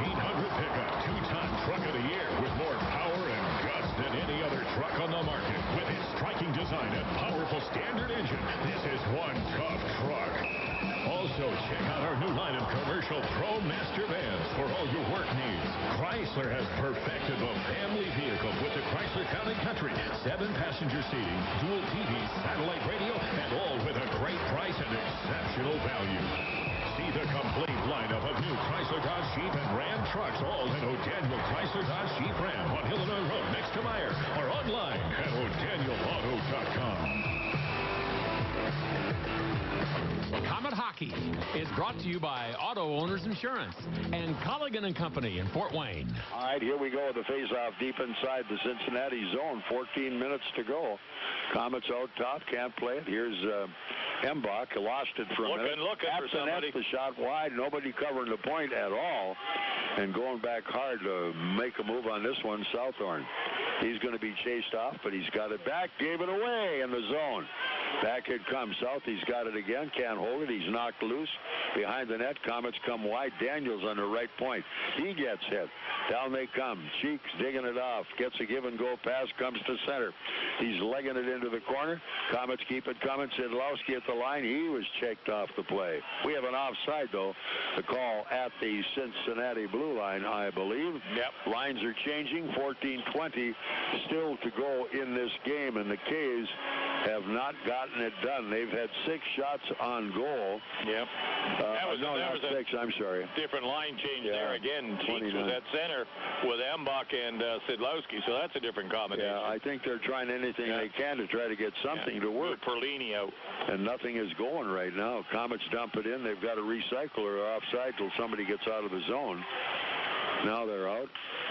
1500 pickup, 2-time truck of the year with more power and guts than any other truck on the market. With its striking design and powerful standard engine, this is one tough truck. Also, check out our new line of commercial Pro Master vans for all your work needs. Chrysler has perfected the family vehicle with the Chrysler Town & Country. 7-passenger seating, dual TV, satellite radio, and all with a great price and exceptional value. See the complete lineup of new Chrysler Dodge Jeep and Ram trucks, all in O'Daniel Chrysler Dodge Jeep Ram on Illinois Road next to Meyer, or online at o'danielauto.com. Komet Hockey is brought to you by Auto Owners Insurance and Colligan & Company in Fort Wayne. All right, here we go. The face-off deep inside the Cincinnati zone. 14 minutes to go. Komets out top, can't play it. Here's Mbach. Lost it for a minute. Looking for somebody. The shot wide. Nobody covering the point at all. And going back hard to make a move on this one, Southhorn. He's going to be chased off, but he's got it back. Gave it away in the zone. Back it comes. South, he's got it again. Can't hold it. He's knocked loose. Behind the net, Komets come wide. Daniels on the right point. He gets hit. Down they come. Cheeks digging it off. Gets a give-and-go pass. Comes to center. He's legging it into the corner. Komets keep it coming. Sidlowski at the line. He was checked off the play. We have an offside, though. The call at the Cincinnati blue line, I believe. Yep. Lines are changing. 14:20 still to go in this game. And the K's have not gotten it done. They've had 6 shots on goal. Yep. That was not 6, I'm sorry. Different line change there again. Cheeks was at center with Mbach and Sidlowski, so that's a different combination. Yeah, I think they're trying anything they can to try to get something to work. Perlini out. And nothing is going right now. Komets dump it in. They've got to recycle or offside till somebody gets out of the zone. Now they're out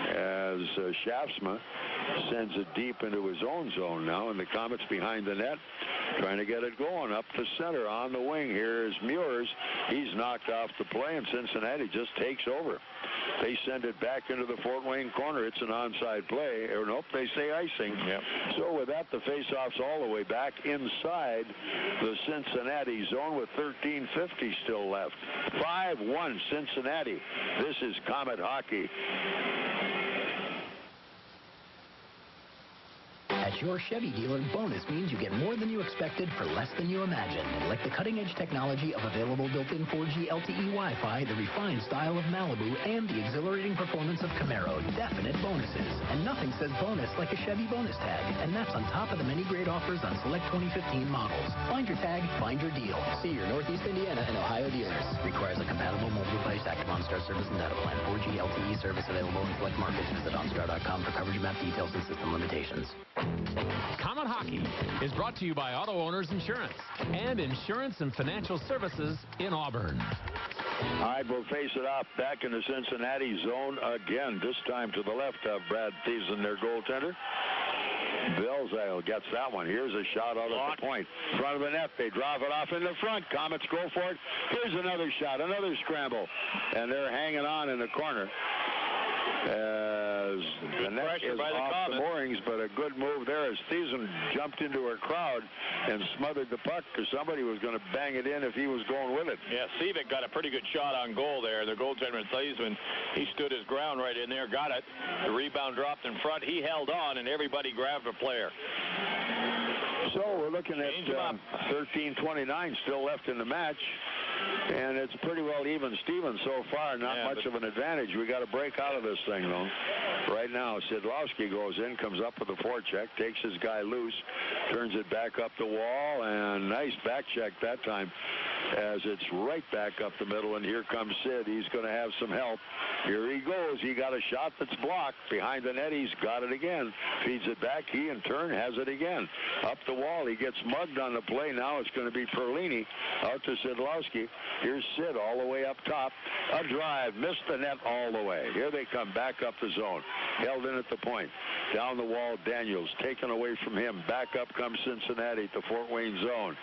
as Shaftsma sends it deep into his own zone now, and the Komets behind the net trying to get it going. Up the center on the wing here is Meurs. He's knocked off the play, and Cincinnati just takes over. They send it back into the Fort Wayne corner. It's an onside play. Or nope, they say icing. Yep. So with that, the faceoff's all the way back inside the Cincinnati zone with 13:50 still left. 5-1 Cincinnati. This is Komet Hockey. At your Chevy dealer, bonus means you get more than you expected for less than you imagined. Like the cutting-edge technology of available built-in 4G LTE Wi-Fi, the refined style of Malibu, and the exhilarating performance of Camaro. Definite bonuses. And nothing says bonus like a Chevy bonus tag. And that's on top of the many great offers on select 2015 models. Find your tag, find your deal. See your Northeast Indiana and Ohio dealers. Requires a compatible mobile device, active OnStar service and data plan. 4G LTE service available in select markets. Visit OnStar.com for coverage map details and system limitations. Komet Hockey is brought to you by Auto Owners Insurance and Insurance and Financial Services in Auburn. All right, we'll face it off back in the Cincinnati zone again, this time to the left of Brad Thiessen, their goaltender. Belzile gets that one. Here's a shot out at the point. Front of the net. They drop it off in the front. Komets go for it. Here's another shot, another scramble. And they're hanging on in the corner. As the net is off the moorings, but a good move there as Thiessen jumped into her crowd and smothered the puck because somebody was going to bang it in if he was going with it. Yeah, Sivik got a pretty good shot on goal there. The goaltender Thiessen, he stood his ground right in there, got it. The rebound dropped in front. He held on, and everybody grabbed a player. So we're looking at 13:29 still left in the match. And it's pretty well even Steven so far. Not much of an advantage. We got to break out of this thing, though. Right now, Sidlowski goes in, comes up with a forecheck, takes his guy loose, turns it back up the wall, and nice back check that time as it's right back up the middle. And here comes Sid. He's going to have some help. Here he goes. He got a shot that's blocked. Behind the net, he's got it again. Feeds it back. He, in turn, has it again. Up the wall. He gets mugged on the play. Now it's going to be Perlini out to Sidlowski. Here's Sid all the way up top. A drive. Missed the net all the way. Here they come back up the zone. Held in at the point. Down the wall, Daniels. Taken away from him. Back up comes Cincinnati at the Fort Wayne zone.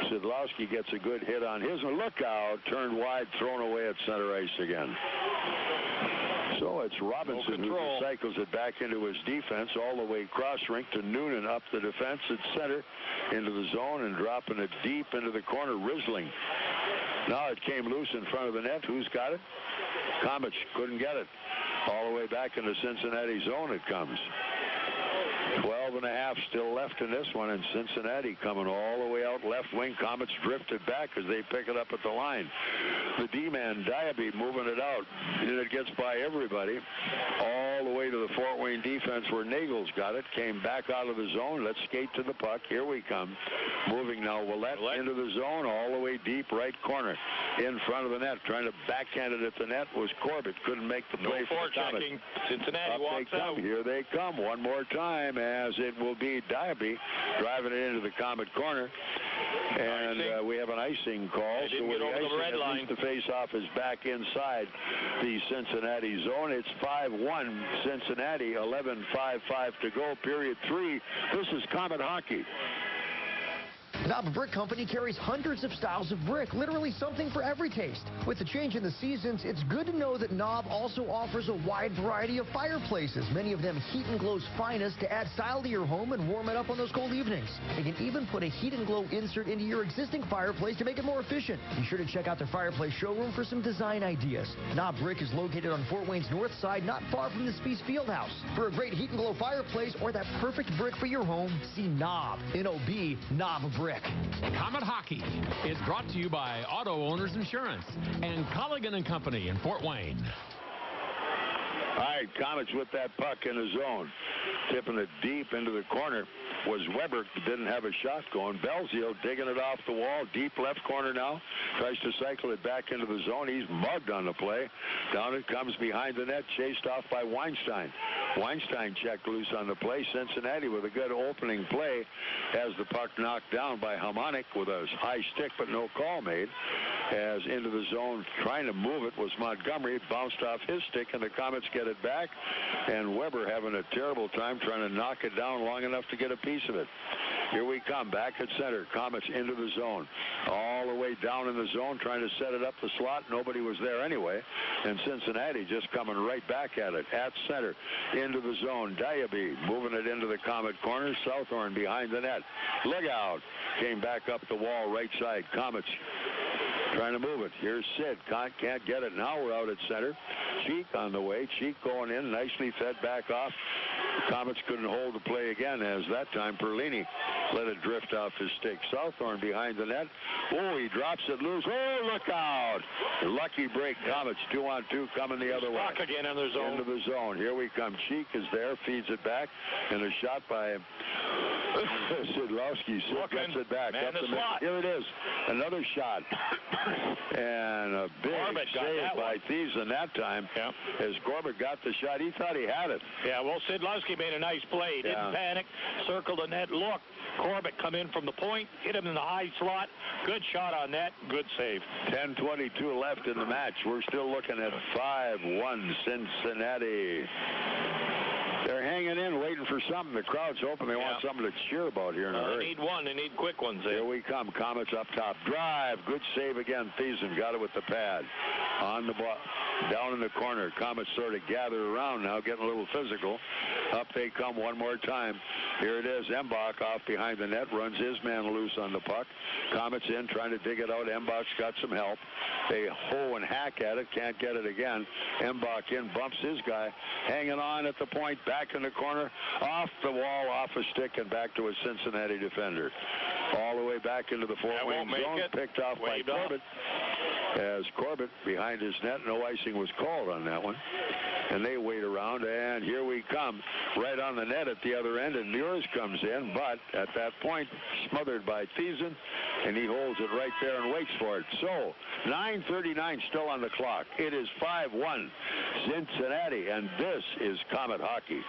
Sidlowski gets a good hit on his. Look out. Turned wide. Thrown away at center ice again. So it's Robinson who recycles it back into his defense all the way cross rink to Noonan up the defense at center into the zone and dropping it deep into the corner. Rizzling. Now it came loose in front of the net. Who's got it? Komets couldn't get it. All the way back in the Cincinnati zone it comes. 12.5 still left in this one, and Cincinnati coming all the way out left wing. Komets drifted back as they pick it up at the line. The D-man, Diaby, moving it out. And it gets by everybody all the way to the Fort Wayne defense where Nagle's got it. Came back out of the zone. Let's skate to the puck. Here we come. Moving now. Willett into the zone all the way deep right corner in front of the net. Trying to backhand it at the net was Corbett. Couldn't make the play for the Komets. Cincinnati walks out. Here they come one more time as it will be Diaby driving it into the Komet corner. And we have an icing call. So with the icing, red line. The face-off is back inside the Cincinnati zone. It's 5-1 Cincinnati, 11-5-5 to go, period 3. This is Komet Hockey. Knob Brick Company carries hundreds of styles of brick, literally something for every taste. With the change in the seasons, it's good to know that Knob also offers a wide variety of fireplaces, many of them Heat and Glow's finest, to add style to your home and warm it up on those cold evenings. They can even put a Heat and Glow insert into your existing fireplace to make it more efficient. Be sure to check out their fireplace showroom for some design ideas. Knob Brick is located on Fort Wayne's north side, not far from the Spies Fieldhouse. For a great Heat and Glow fireplace or that perfect brick for your home, see Knob, N-O-B, Knob Brick. Komet Hockey is brought to you by Auto Owners Insurance and Colligan & Company in Fort Wayne. All right, Komets with that puck in the zone. Tipping it deep into the corner. was Weber. Didn't have a shot going. Belzio digging it off the wall. Deep left corner now. Tries to cycle it back into the zone. He's mugged on the play. Down it comes behind the net. Chased off by Weinstein. Weinstein checked loose on the play. Cincinnati with a good opening play. Has the puck knocked down by Hamonic with a high stick, but no call made. As into the zone, trying to move it was Montgomery. It bounced off his stick, and the Komets get it back. And Weber having a terrible time trying to knock it down long enough to get a piece of it. Here we come, back at center. Komets into the zone. All the way down in the zone, trying to set it up the slot. Nobody was there anyway. And Cincinnati just coming right back at it. At center, into the zone. Diaby moving it into the Komet corner. Southorn behind the net. Look out. Came back up the wall, right side. Komets trying to move it. Here's Sid. Can't get it. Now we're out at center. Cheek on the way. Cheek going in. Nicely fed back off. Komets couldn't hold the play again, as that time Perlini let it drift off his stick. Southorn behind the net. Oh, he drops it loose. Oh, look out. Lucky break. Komets 2-on-2 coming the other way. Back again in the zone. Into the zone. Here we come. Cheek is there. Feeds it back. And a shot by Sidlowski. Sid gets it back. Man, up the slot. Here it is. Another shot. And a big save by Thiessen that time. Yeah. As Corbett got the shot, he thought he had it. Yeah, well, Sidlowski made a nice play. He didn't panic. Circled the net. Look, Corbett come in from the point. Hit him in the high slot. Good shot on that. Good save. 10:22 left in the match. We're still looking at 5-1 Cincinnati. They're hanging in, waiting for something. The crowd's hoping they want something to cheer about here in a hurry. They need one. They need quick ones. Here we come. Komets up top. Drive. Good save again. Thiessen got it with the pad. On the ball. Down in the corner. Komets sort of gather around now, getting a little physical. Up they come one more time. Here it is. Embach off behind the net. Runs his man loose on the puck. Komets in, trying to dig it out. Embach's got some help. They hoe and hack at it. Can't get it again. Embach in, bumps his guy. Hanging on at the point. Back in the corner. Off the wall, off a stick, and back to a Cincinnati defender. All the way back into the four-wing zone. Picked off by Corbett. As Corbett behind his net. No icing was called on that one. And they wait around, and here we come. Right on the net at the other end, and Meurs comes in, but at that point, smothered by Thiessen, and he holds it right there and waits for it. So, 9:39 still on the clock. It is 5-1 Cincinnati, and this is Komet Hockey.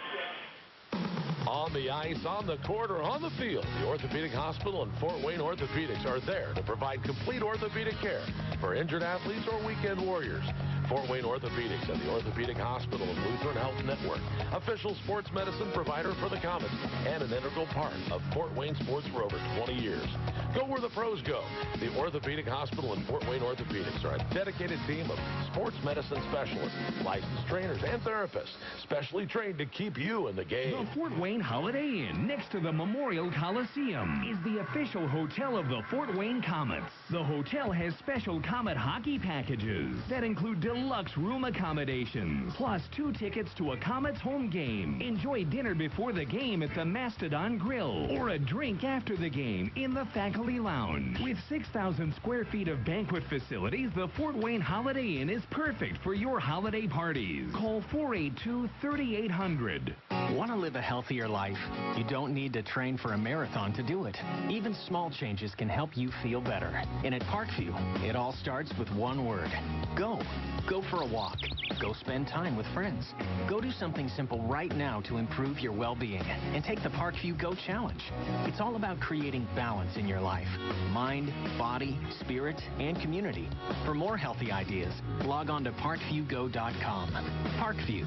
On the ice, on the court, or on the field, the Orthopedic Hospital and Fort Wayne Orthopedics are there to provide complete orthopedic care for injured athletes or weekend warriors. Fort Wayne Orthopedics and the Orthopedic Hospital and Lutheran Health Network, official sports medicine provider for the Komets, and an integral part of Fort Wayne sports for over 20 years. Go where the pros go. The Orthopedic Hospital and Fort Wayne Orthopedics are a dedicated team of sports medicine specialists, licensed trainers, and therapists, specially trained to keep you in the game. The Fort Wayne Holiday Inn, next to the Memorial Coliseum, is the official hotel of the Fort Wayne Komets. The hotel has special Komet hockey packages that include deluxe room accommodations, plus 2 tickets to a Komets home game. Enjoy dinner before the game at the Mastodon Grill, or a drink after the game in the Faculty Lounge. With 6,000 square feet of banquet facilities, the Fort Wayne Holiday Inn is perfect for your holiday parties. Call 482-3800. Want to live a healthier life? You don't need to train for a marathon to do it. Even small changes can help you feel better. And at Parkview, it all starts with one word. Go. Go for a walk. Go spend time with friends. Go do something simple right now to improve your well-being. And take the Parkview Go Challenge. It's all about creating balance in your life. Mind, body, spirit, and community. For more healthy ideas, log on to parkviewgo.com. Parkview,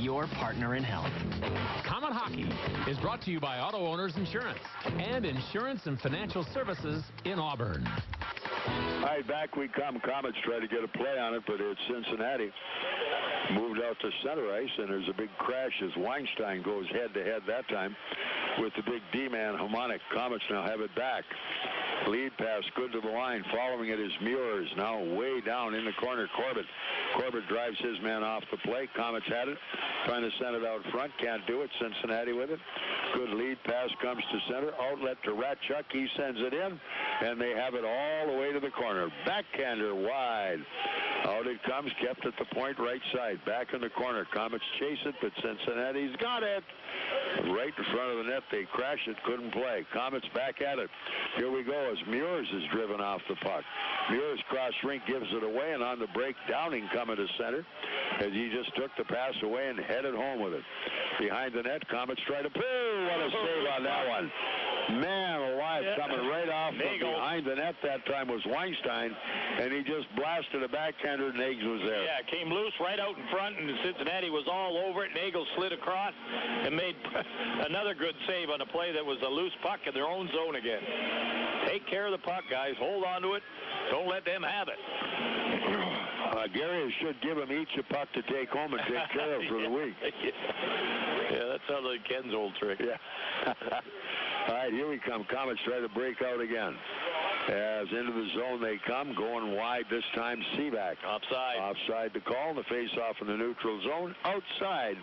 your partner in health. Komet Hockey is brought to you by Auto Owners Insurance and Insurance and Financial Services in Auburn. All right, back we come. Komets try to get a play on it, but it's Cincinnati. Moved out to center ice, and there's a big crash as Weinstein goes head-to-head that time with the big D-man, Hamonic. Komets now have it back. Lead pass good to the line. Following it is Meurs, now way down in the corner. Corbett drives his man off the plate. Komets had it, trying to send it out front. Can't do it. Cincinnati with it. Good lead pass comes to center. Outlet to Ratchuk. He sends it in, and they have it all the way to the corner. Backhander wide. Out it comes, kept at the point right side. Back in the corner. Komets chase it, but Cincinnati's got it. right in front of the net. They crash it, couldn't play. Komets back at it. Here we go as Meurs is driven off the puck. Meurs cross rink gives it away, and on the break, Downing coming to center as he just took the pass away and headed home with it. Behind the net, Komets try to pull. What a save on that one. Man alive, coming right off from behind the net that time was Weinstein, and he just blasted a backhander. Nagle was there. Yeah, came loose right out in front, and Cincinnati was all over it. Nagle slid across and made another good save on a play that was a loose puck in their own zone again. Take care of the puck, guys. Hold on to it. Don't let them have it. Gary should give them each a puck to take home and take care of for the week. Yeah, that sounds like Ken's old trick. Yeah. All right, here we come. Komets try to break out again. As into the zone they come, going wide this time, Seaback. Offside. Offside to call. The face-off in the neutral zone. Outside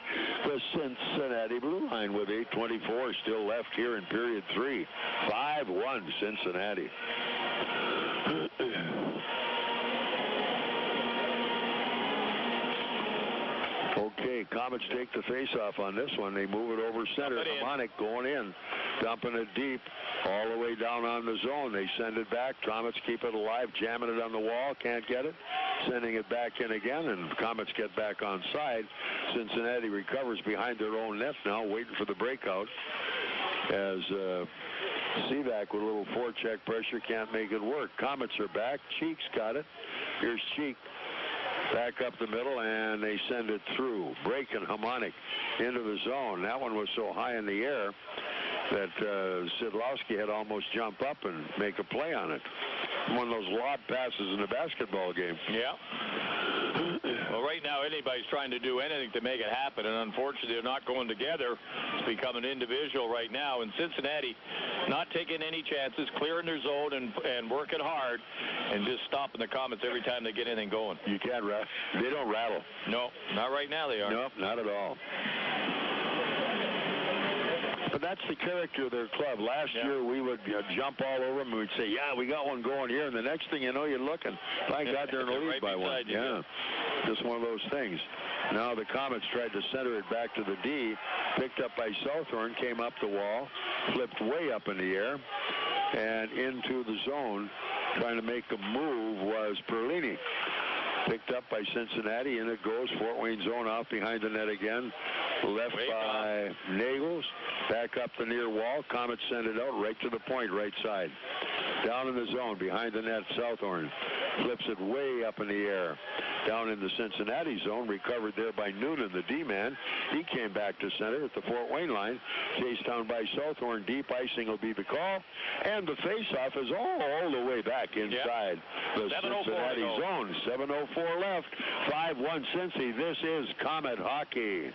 the Cincinnati blue line with 8:24 still left here in period 3. 5-1 Cincinnati. Okay, Komets take the face-off on this one. They move it over center. Harmonic going in, dumping it deep, all the way down on the zone. They send it back. Komets keep it alive, jamming it on the wall. Can't get it. Sending it back in again, and Komets get back on side. Cincinnati recovers behind their own net now, waiting for the breakout. As Seaback with a little forecheck pressure can't make it work. Komets are back. Cheek's got it. Here's Cheek. Back up the middle, and they send it through. Breaking Harmonic into the zone. That one was so high in the air that Sidlowski had to almost jump up and make a play on it. One of those lob passes in a basketball game. Yeah. Well, right now, anybody's trying to do anything to make it happen, and unfortunately, they're not going together. It's become an individual right now, and Cincinnati not taking any chances, clearing their zone and working hard, and just stopping the Komets every time they get anything going. You can't rattle. They don't rattle. No, not right now they are. Nope, not at all. But that's the character of their club. Last year, we would jump all over them, and we'd say, yeah, we got one going here. And the next thing you know, you're looking. Thank God they're in the lead right by one. You. Yeah, just one of those things. Now the Komets tried to center it back to the D. Picked up by Southorn, came up the wall, flipped way up in the air, and into the zone. Trying to make a move was Perlini. Picked up by Cincinnati, and it goes. Fort Wayne zone off behind the net again. Left by Nagles. Back up the near wall. Komets send it out right to the point, right side. Down in the zone, behind the net, Southorn. Flips it way up in the air. Down in the Cincinnati zone, recovered there by Noonan, the D-man. He came back to center at the Fort Wayne line. Chased down by Southorn. Deep icing will be the call. And the face-off is all the way back inside the Cincinnati zone. 7:04 left. 5-1 Cincy. This is Komet Hockey.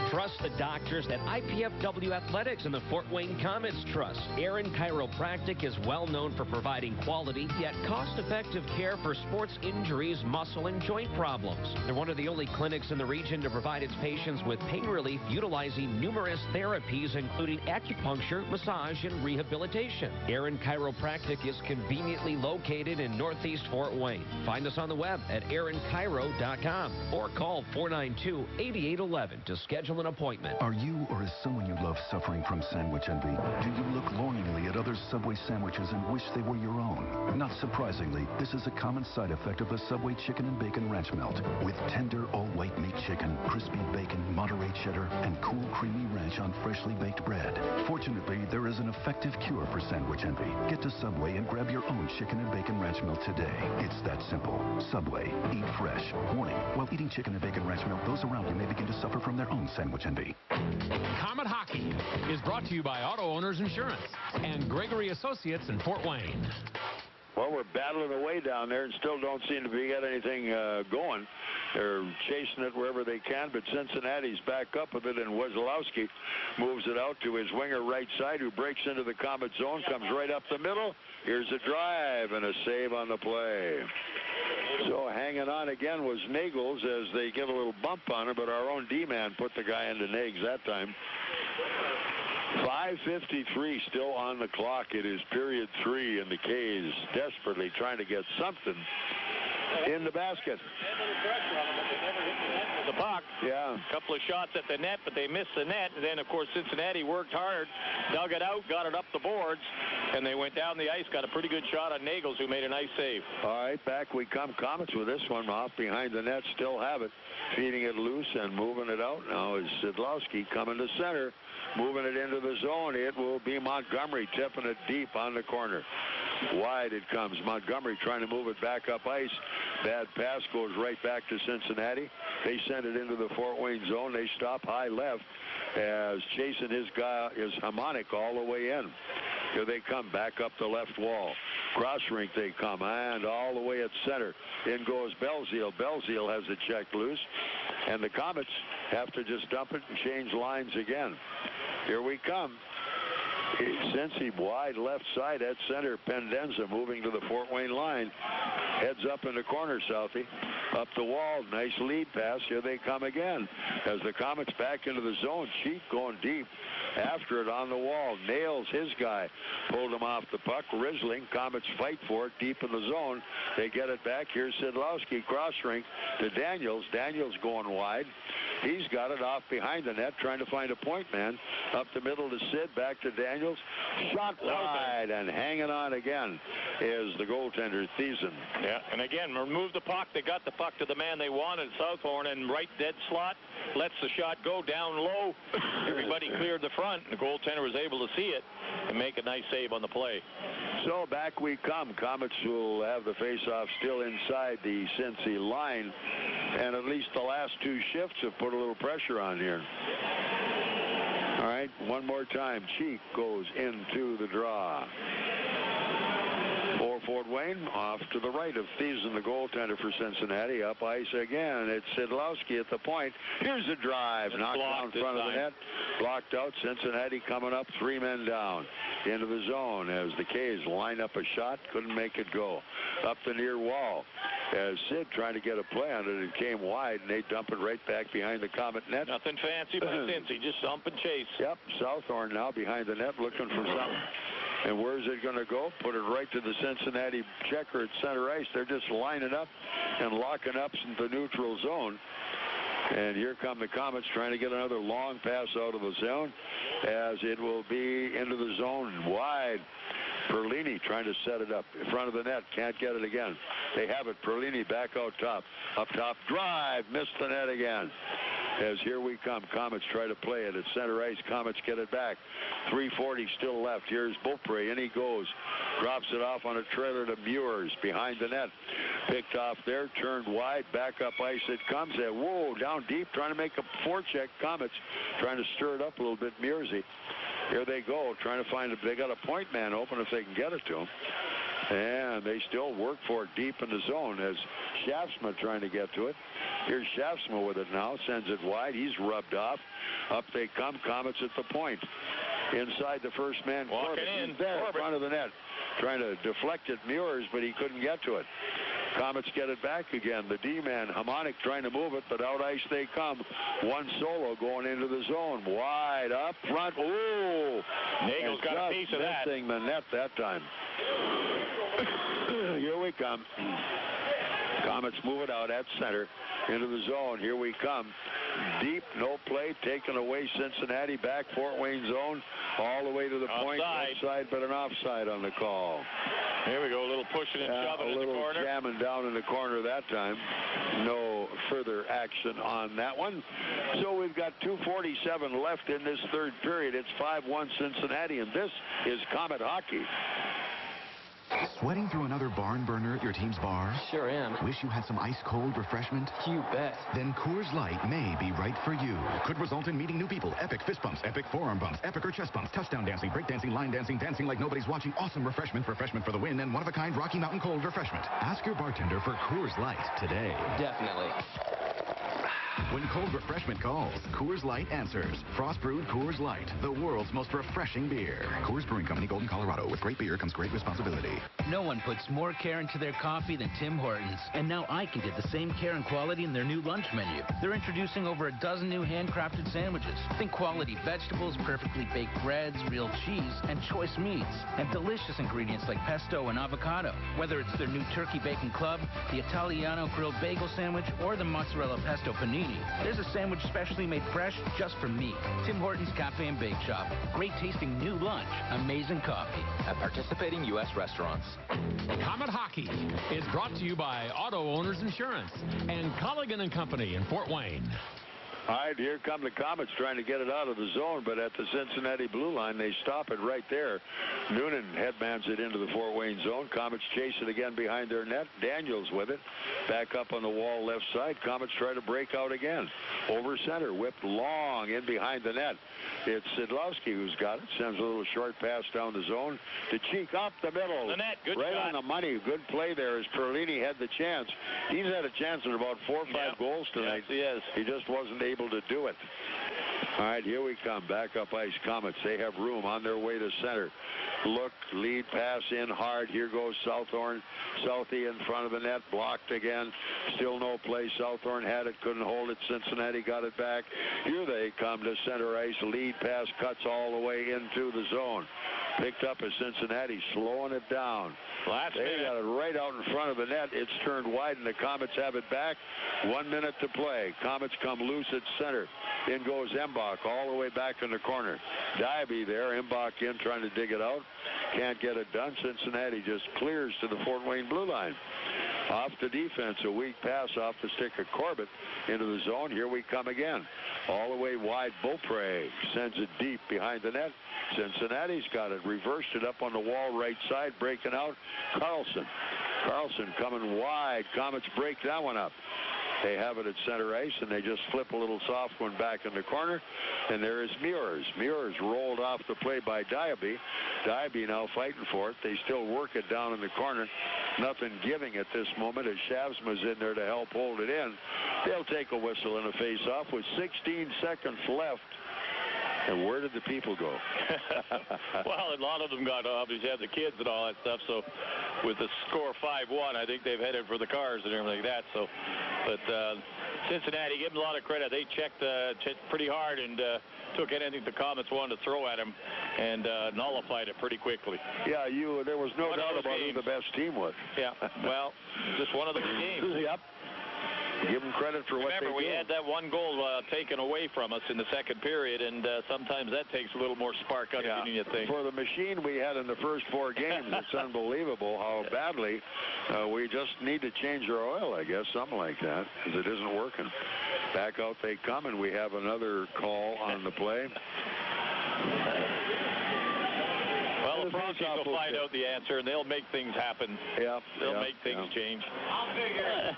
Trust the doctors at IPFW Athletics and the Fort Wayne Komets Trust. Aaron Chiropractic is well known for providing quality yet cost-effective care for sports injuries, muscle, and joint problems. They're one of the only clinics in the region to provide its patients with pain relief utilizing numerous therapies, including acupuncture, massage, and rehabilitation. Aaron Chiropractic is conveniently located in Northeast Fort Wayne. Find us on the web at aaronchiro.com or call 492-8811 to schedule an appointment. Are you or is someone you love suffering from sandwich envy? Do you look longingly at other Subway sandwiches and wish they were your own? Not surprisingly, this is a common side effect of the Subway Chicken and Bacon Ranch Melt. With tender all-white meat chicken, crispy bacon, Monterey cheddar, and cool creamy ranch on freshly baked bread. Fortunately, there is an effective cure for sandwich envy. Get to Subway and grab your own Chicken and Bacon Ranch Melt today. It's that simple. Subway. Eat fresh. Warning, while eating Chicken and Bacon Ranch Melt, those around you may begin to suffer from their own sandwich envy. Komet Hockey is brought to you by Auto Owners Insurance and Gregory Associates in Fort Wayne. Well, we're battling away down there and still don't seem to be getting anything going. They're chasing it wherever they can, but Cincinnati's back up with it, and Wesolowski moves it out to his winger right side, who breaks into the Komet zone, comes right up the middle. Here's a drive and a save on the play. So hanging on again was Nagles as they get a little bump on her, but our own D-man put the guy into Nags that time. 5:53 still on the clock. It is period 3, and the K's desperately trying to get something in the basket. The puck. Yeah. A couple of shots at the net, but they missed the net. And then, of course, Cincinnati worked hard, dug it out, got it up the boards, and they went down the ice, got a pretty good shot on Nagle, who made a nice save. All right, back we come. Komets with this one off behind the net, still have it. Feeding it loose and moving it out now is Sidlowski coming to center, moving it into the zone. It will be Montgomery tipping it deep on the corner. Wide it comes. Montgomery trying to move it back up ice. Bad pass goes right back to Cincinnati. They send it into the Fort Wayne zone. They stop high left as chasing his guy is Harmonic all the way in. Here they come back up the left wall. Cross rink they come, and all the way at center. In goes Belzile. Belzile has it checked loose, and the Komets have to just dump it and change lines again. Here we come. Cincy wide left side at center. Pendenza moving to the Fort Wayne line. Heads up in the corner, Southie. Up the wall. Nice lead pass. Here they come again. As the Komets back into the zone. Cheek going deep. After it on the wall. Nails his guy. Pulled him off the puck. Risling. Komets fight for it deep in the zone. They get it back. Here's Sidlowski. Cross rink to Daniels. Daniels going wide. He's got it off behind the net. Trying to find a point man. Up the middle to Sid. Back to Daniels. Shot wide and hanging on again is the goaltender, Thiessen. Yeah, and again, remove the puck. They got the puck to the man they wanted, Southhorn, and right dead slot. Lets the shot go down low. Everybody cleared the front, and the goaltender was able to see it and make a nice save on the play. So back we come. Komets will have the faceoff still inside the Cincy line, and at least the last two shifts have put a little pressure on here. All right, one more time. Cheek goes into the draw. For Fort Wayne, off to the right of Thiessen, the goaltender for Cincinnati. Up ice again. It's Sidlowski at the point. Here's a drive. Knocked down in front of the net. Blocked out. Cincinnati coming up. 3 men down. Into the zone as the K's line up a shot. Couldn't make it go. Up the near wall. As Sid trying to get a play on it, it came wide, and they dump it right back behind the Comet net. Nothing fancy by Cincy, just dump and chase. Yep, Southhorn now behind the net looking for something. And where's it going to go? Put it right to the Cincinnati checker at center ice. They're just lining up and locking up into the neutral zone. And here come the Komets trying to get another long pass out of the zone as it will be into the zone wide. Perlini trying to set it up in front of the net. Can't get it again. They have it. Perlini back out top. Up top. Drive. Missed the net again. As here we come. Komets try to play it at center ice. Komets get it back. 3:40 still left. Here's Beaupre. In he goes. Drops it off on a trailer to Meurs behind the net. Picked off there. Turned wide. Back up ice it comes. Whoa. Down deep. Trying to make a forecheck. Komets trying to stir it up a little bit. Meursy. Here they go, trying to find they got a point man open if they can get it to him. And they still work for it deep in the zone as Shaftsma trying to get to it. Here's Shaftsma with it now, sends it wide. He's rubbed off. Up they come, Komets at the point. Inside the first man, Walking in. There in front of the net. Trying to deflect it, Meurs, but he couldn't get to it. Komets get it back again. The D-man, Harmonic, trying to move it, but out ice they come. One solo going into the zone. Wide up front. Ooh! Nagle's got a piece of that. Missing the net that time. Here we come. Komets move it out at center into the zone. Here we come. Deep, no play, taken away. Cincinnati back, Fort Wayne zone, all the way to the point. Offside, but an offside on the call. Here we go, a little pushing and shoving in the corner. A little jamming down in the corner that time. No further action on that one. So we've got 2:47 left in this third period. It's 5-1 Cincinnati, and this is Komet Hockey. Sweating through another barn burner at your team's bar? Sure am. Wish you had some ice-cold refreshment? You bet. Then Coors Light may be right for you. Could result in meeting new people. Epic fist bumps, epic forearm bumps, epic or chest bumps, touchdown dancing, break dancing, line dancing, dancing like nobody's watching, awesome refreshment for the win, and one-of-a-kind Rocky Mountain Cold refreshment. Ask your bartender for Coors Light today. Definitely. When cold refreshment calls, Coors Light answers. Frost brewed Coors Light, the world's most refreshing beer. Coors Brewing Company, Golden, Colorado. With great beer comes great responsibility. No one puts more care into their coffee than Tim Hortons. And now I can get the same care and quality in their new lunch menu. They're introducing over a dozen new handcrafted sandwiches. Think quality vegetables, perfectly baked breads, real cheese, and choice meats. And delicious ingredients like pesto and avocado. Whether it's their new turkey bacon club, the Italiano grilled bagel sandwich, or the mozzarella pesto panini, there's a sandwich specially made fresh just for me. Tim Hortons Cafe and Bake Shop. Great tasting new lunch. Amazing coffee. At participating U.S. restaurants. Comet Hockey is brought to you by Auto Owners Insurance and Colligan & Company in Fort Wayne. All right, here come the Komets trying to get it out of the zone, but at the Cincinnati blue line, they stop it right there. Noonan headmans it into the Fort Wayne zone. Komets chase it again behind their net. Daniels with it. Back up on the wall left side. Komets try to break out again. Over center, whipped long in behind the net. It's Sidlowski who's got it. Sends a little short pass down the zone. To Cheek up the middle. The net, good right shot. on the money. Good play there as Perlini had the chance. He's had a chance in about 4 or 5 goals tonight. Yes, he is. He just wasn't able to do it. All right, here we come. Back up ice Komets. They have room on their way to center. Look, lead pass in hard. Here goes Southorn. Southie in front of the net. Blocked again. Still no play. Southorn had it. Couldn't hold it. Cincinnati got it back. Here they come to center ice. Lead pass cuts all the way into the zone. Picked up as Cincinnati slowing it down. They got it right out in front of the net. It's turned wide, and the Komets have it back. 1 minute to play. Komets come loose at center. In goes Embach all the way back in the corner. Diaby there. Embach in trying to dig it out. Can't get it done. Cincinnati just clears to the Fort Wayne blue line. Off the defense, a weak pass off the stick of Corbett into the zone. Here we come again. All the way wide, Beaupre sends it deep behind the net. Cincinnati's got it. Reversed it up on the wall right side, breaking out. Carlson coming wide. Komets break that one up. They have it at center ice, and they just flip a little soft one back in the corner. And there is Meurs. Meurs rolled off the play by Diaby. Diaby now fighting for it. They still work it down in the corner. Nothing giving at this moment as Shavsma's in there to help hold it in. They'll take a whistle and a face-off with 16 seconds left. And where did the people go? Well, a lot of them got obviously had the kids and all that stuff. So with the score 5-1, I think they've headed for the cars and everything like that. So, but Cincinnati, give them a lot of credit. They checked pretty hard and took anything the Komets wanted to throw at them and nullified it pretty quickly. Yeah, there was no doubt about who the best team was. Yeah, well, just one of the games. Yep. Give them credit for what they do. Remember, we had that one goal taken away from us in the second period, and sometimes that takes a little more spark out of you, think. For the machine we had in the first 4 games, it's unbelievable how badly we just need to change our oil, I guess, something like that, because it isn't working. Back out they come, and we have another call on the play. Well, the Froskies will find out the answer, and they'll make things happen. Yeah, they'll make things change. I'll figure.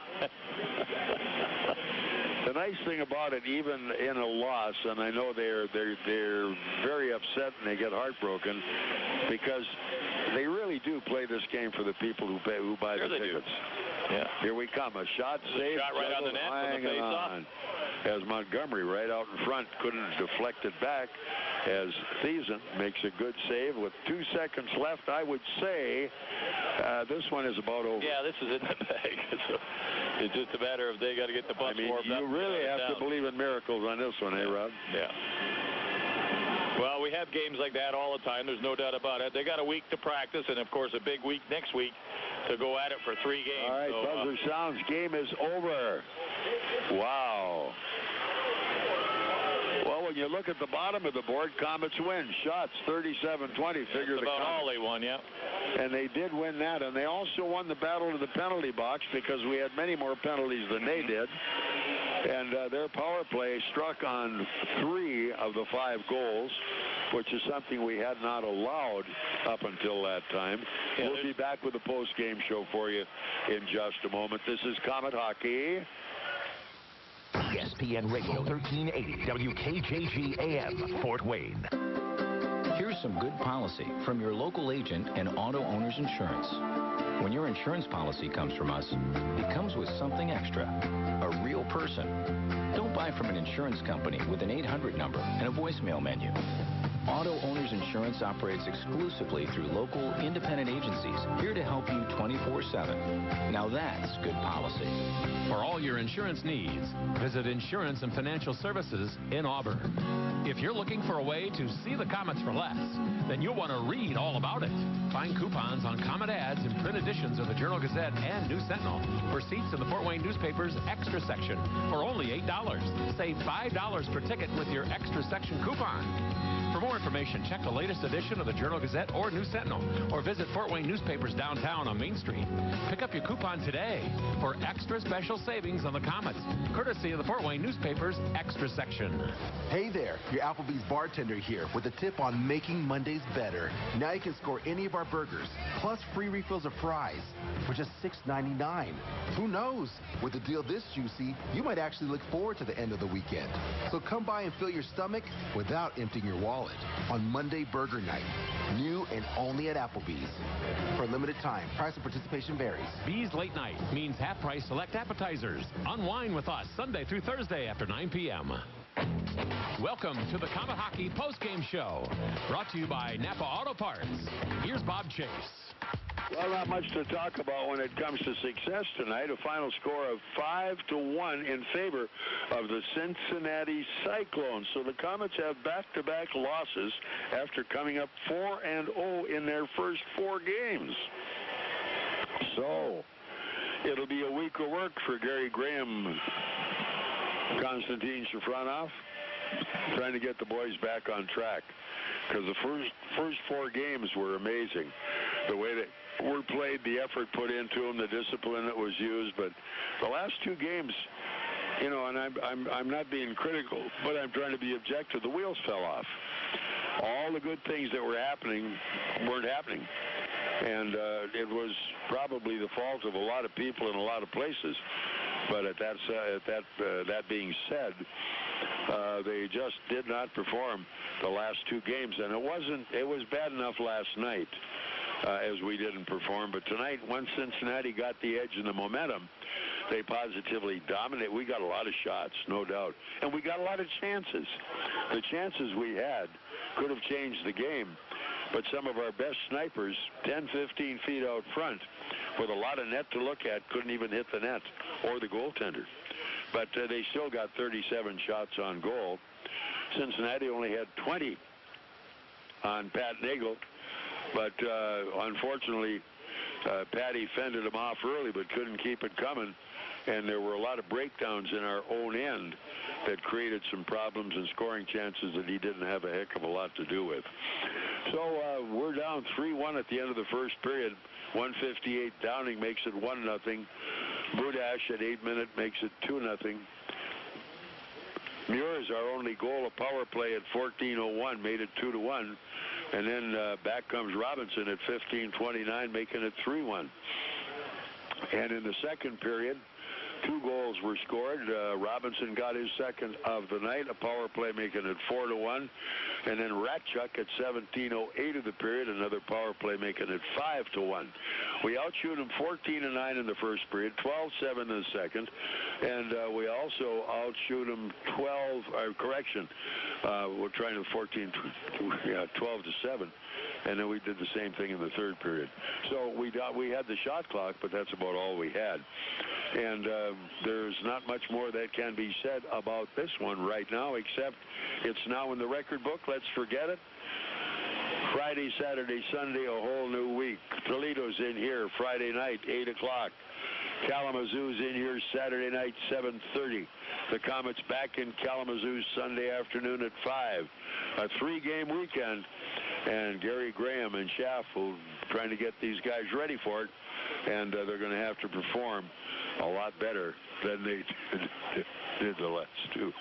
The nice thing about it, even in a loss, and I know they're very upset and they get heartbroken because they really do play this game for the people who buy the tickets. Yeah. Here we come. A shot saved. Shot right on the net from the face-off. As Montgomery right out in front couldn't deflect it back as Thiessen makes a good save with 2 seconds left. I would say this one is about over. Yeah, this is in the bag. It's just a matter of they got to get the bus warmed up. You really have to believe in miracles on this one, Rod? Yeah. Well, we have games like that all the time. There's no doubt about it. They got a week to practice, and, of course, a big week next week to go at it for 3 games. All right, buzzer sounds. Game is over. Wow. Well, when you look at the bottom of the board, Komets win. Shots 37-20. Figure that's about all they won, yeah. And they did win that. And they also won the battle of the penalty box because we had many more penalties than they did. And their power play struck on 3 of the 5 goals, which is something we had not allowed up until that time. Yeah, we'll be back with a post-game show for you in just a moment. This is Komet Hockey. ESPN Radio 1380 WKJG AM, Fort Wayne. Here's some good policy from your local agent and Auto Owners Insurance. When your insurance policy comes from us, it comes with something extra, a real person. Don't buy from an insurance company with an 800 number and a voicemail menu. Auto Owners Insurance operates exclusively through local, independent agencies, here to help you 24/7. Now that's good policy. For all your insurance needs, visit Insurance and Financial Services in Auburn. If you're looking for a way to see the Komets for less, then you'll want to read all about it. Find coupons on Komet ads in print editions of the Journal-Gazette and News Sentinel for seats in the Fort Wayne newspaper's extra section for only $8. Save $5 per ticket with your extra section coupon. For more information, check the latest edition of the Journal-Gazette or News Sentinel, or visit Fort Wayne Newspapers downtown on Main Street. Pick up your coupon today for extra special savings on the Komets, courtesy of the Fort Wayne Newspapers Extra section. Hey there, your Applebee's bartender here with a tip on making Mondays better. Now you can score any of our burgers, plus free refills of fries for just $6.99. Who knows? With a deal this juicy, you might actually look forward to the end of the weekend. So come by and fill your stomach without emptying your wallet on Monday Burger Night. New and only at Applebee's. For a limited time, price and participation varies. Bees Late Night means half-price select appetizers. Unwind with us Sunday through Thursday after 9 p.m. Welcome to the Komet Hockey postgame show, brought to you by Napa Auto Parts. Here's Bob Chase. Well, not much to talk about when it comes to success tonight. A final score of 5-1 in favor of the Cincinnati Cyclones. So the Komets have back-to-back losses after coming up 4-0 in their first 4 games. So it'll be a week of work for Gary Graham, Konstantin Shafronov, trying to get the boys back on track. Because the first 4 games were amazing. The way that were played, the effort put into them, the discipline that was used. But the last 2 games, you know, and I'm not being critical, but I'm trying to be objective. The wheels fell off. All the good things that were happening weren't happening. And it was probably the fault of a lot of people in a lot of places. But that being said, they just did not perform the last 2 games, and it was bad enough last night as we didn't perform. But tonight, once Cincinnati got the edge and the momentum, they positively dominated. We got a lot of shots, no doubt, and we got a lot of chances. The chances we had could have changed the game, but some of our best snipers, 10, 15 feet out front, with a lot of net to look at, couldn't even hit the net or the goaltender. But they still got 37 shots on goal. Cincinnati only had 20 on Pat Nagle, but unfortunately, Patty fended him off early but couldn't keep it coming, and there were a lot of breakdowns in our own end that created some problems and scoring chances that he didn't have a heck of a lot to do with. So we're down 3-1 at the end of the first period. 1:58 Downing makes it 1-0. Budash at 8 minutes makes it 2-0. Meurs, our only goal, a power play at 14:01, made it 2-1. And then back comes Robinson at 15:29, making it 3-1. And in the second period, 2 goals were scored. Robinson got his second of the night, a power play making it 4-1. And then Ratchuk at 17:08 of the period, another power play making it 5-1. We outshoot him 14-9 in the first period, 12-7 in the second, and we also outshoot him 12. We're trying to 12-7, and then we did the same thing in the third period. So we had the shot clock, but that's about all we had. And there's not much more that can be said about this one right now, except it's now in the record book. Let's forget it. Friday, Saturday, Sunday, a whole new week. Toledo's in here Friday night, 8 o'clock. Kalamazoo's in here Saturday night, 7:30. The Komets back in Kalamazoo Sunday afternoon at 5. A 3-game weekend, and Gary Graham and Schaff will trying to get these guys ready for it, and they're going to have to perform a lot better than they did the last 2.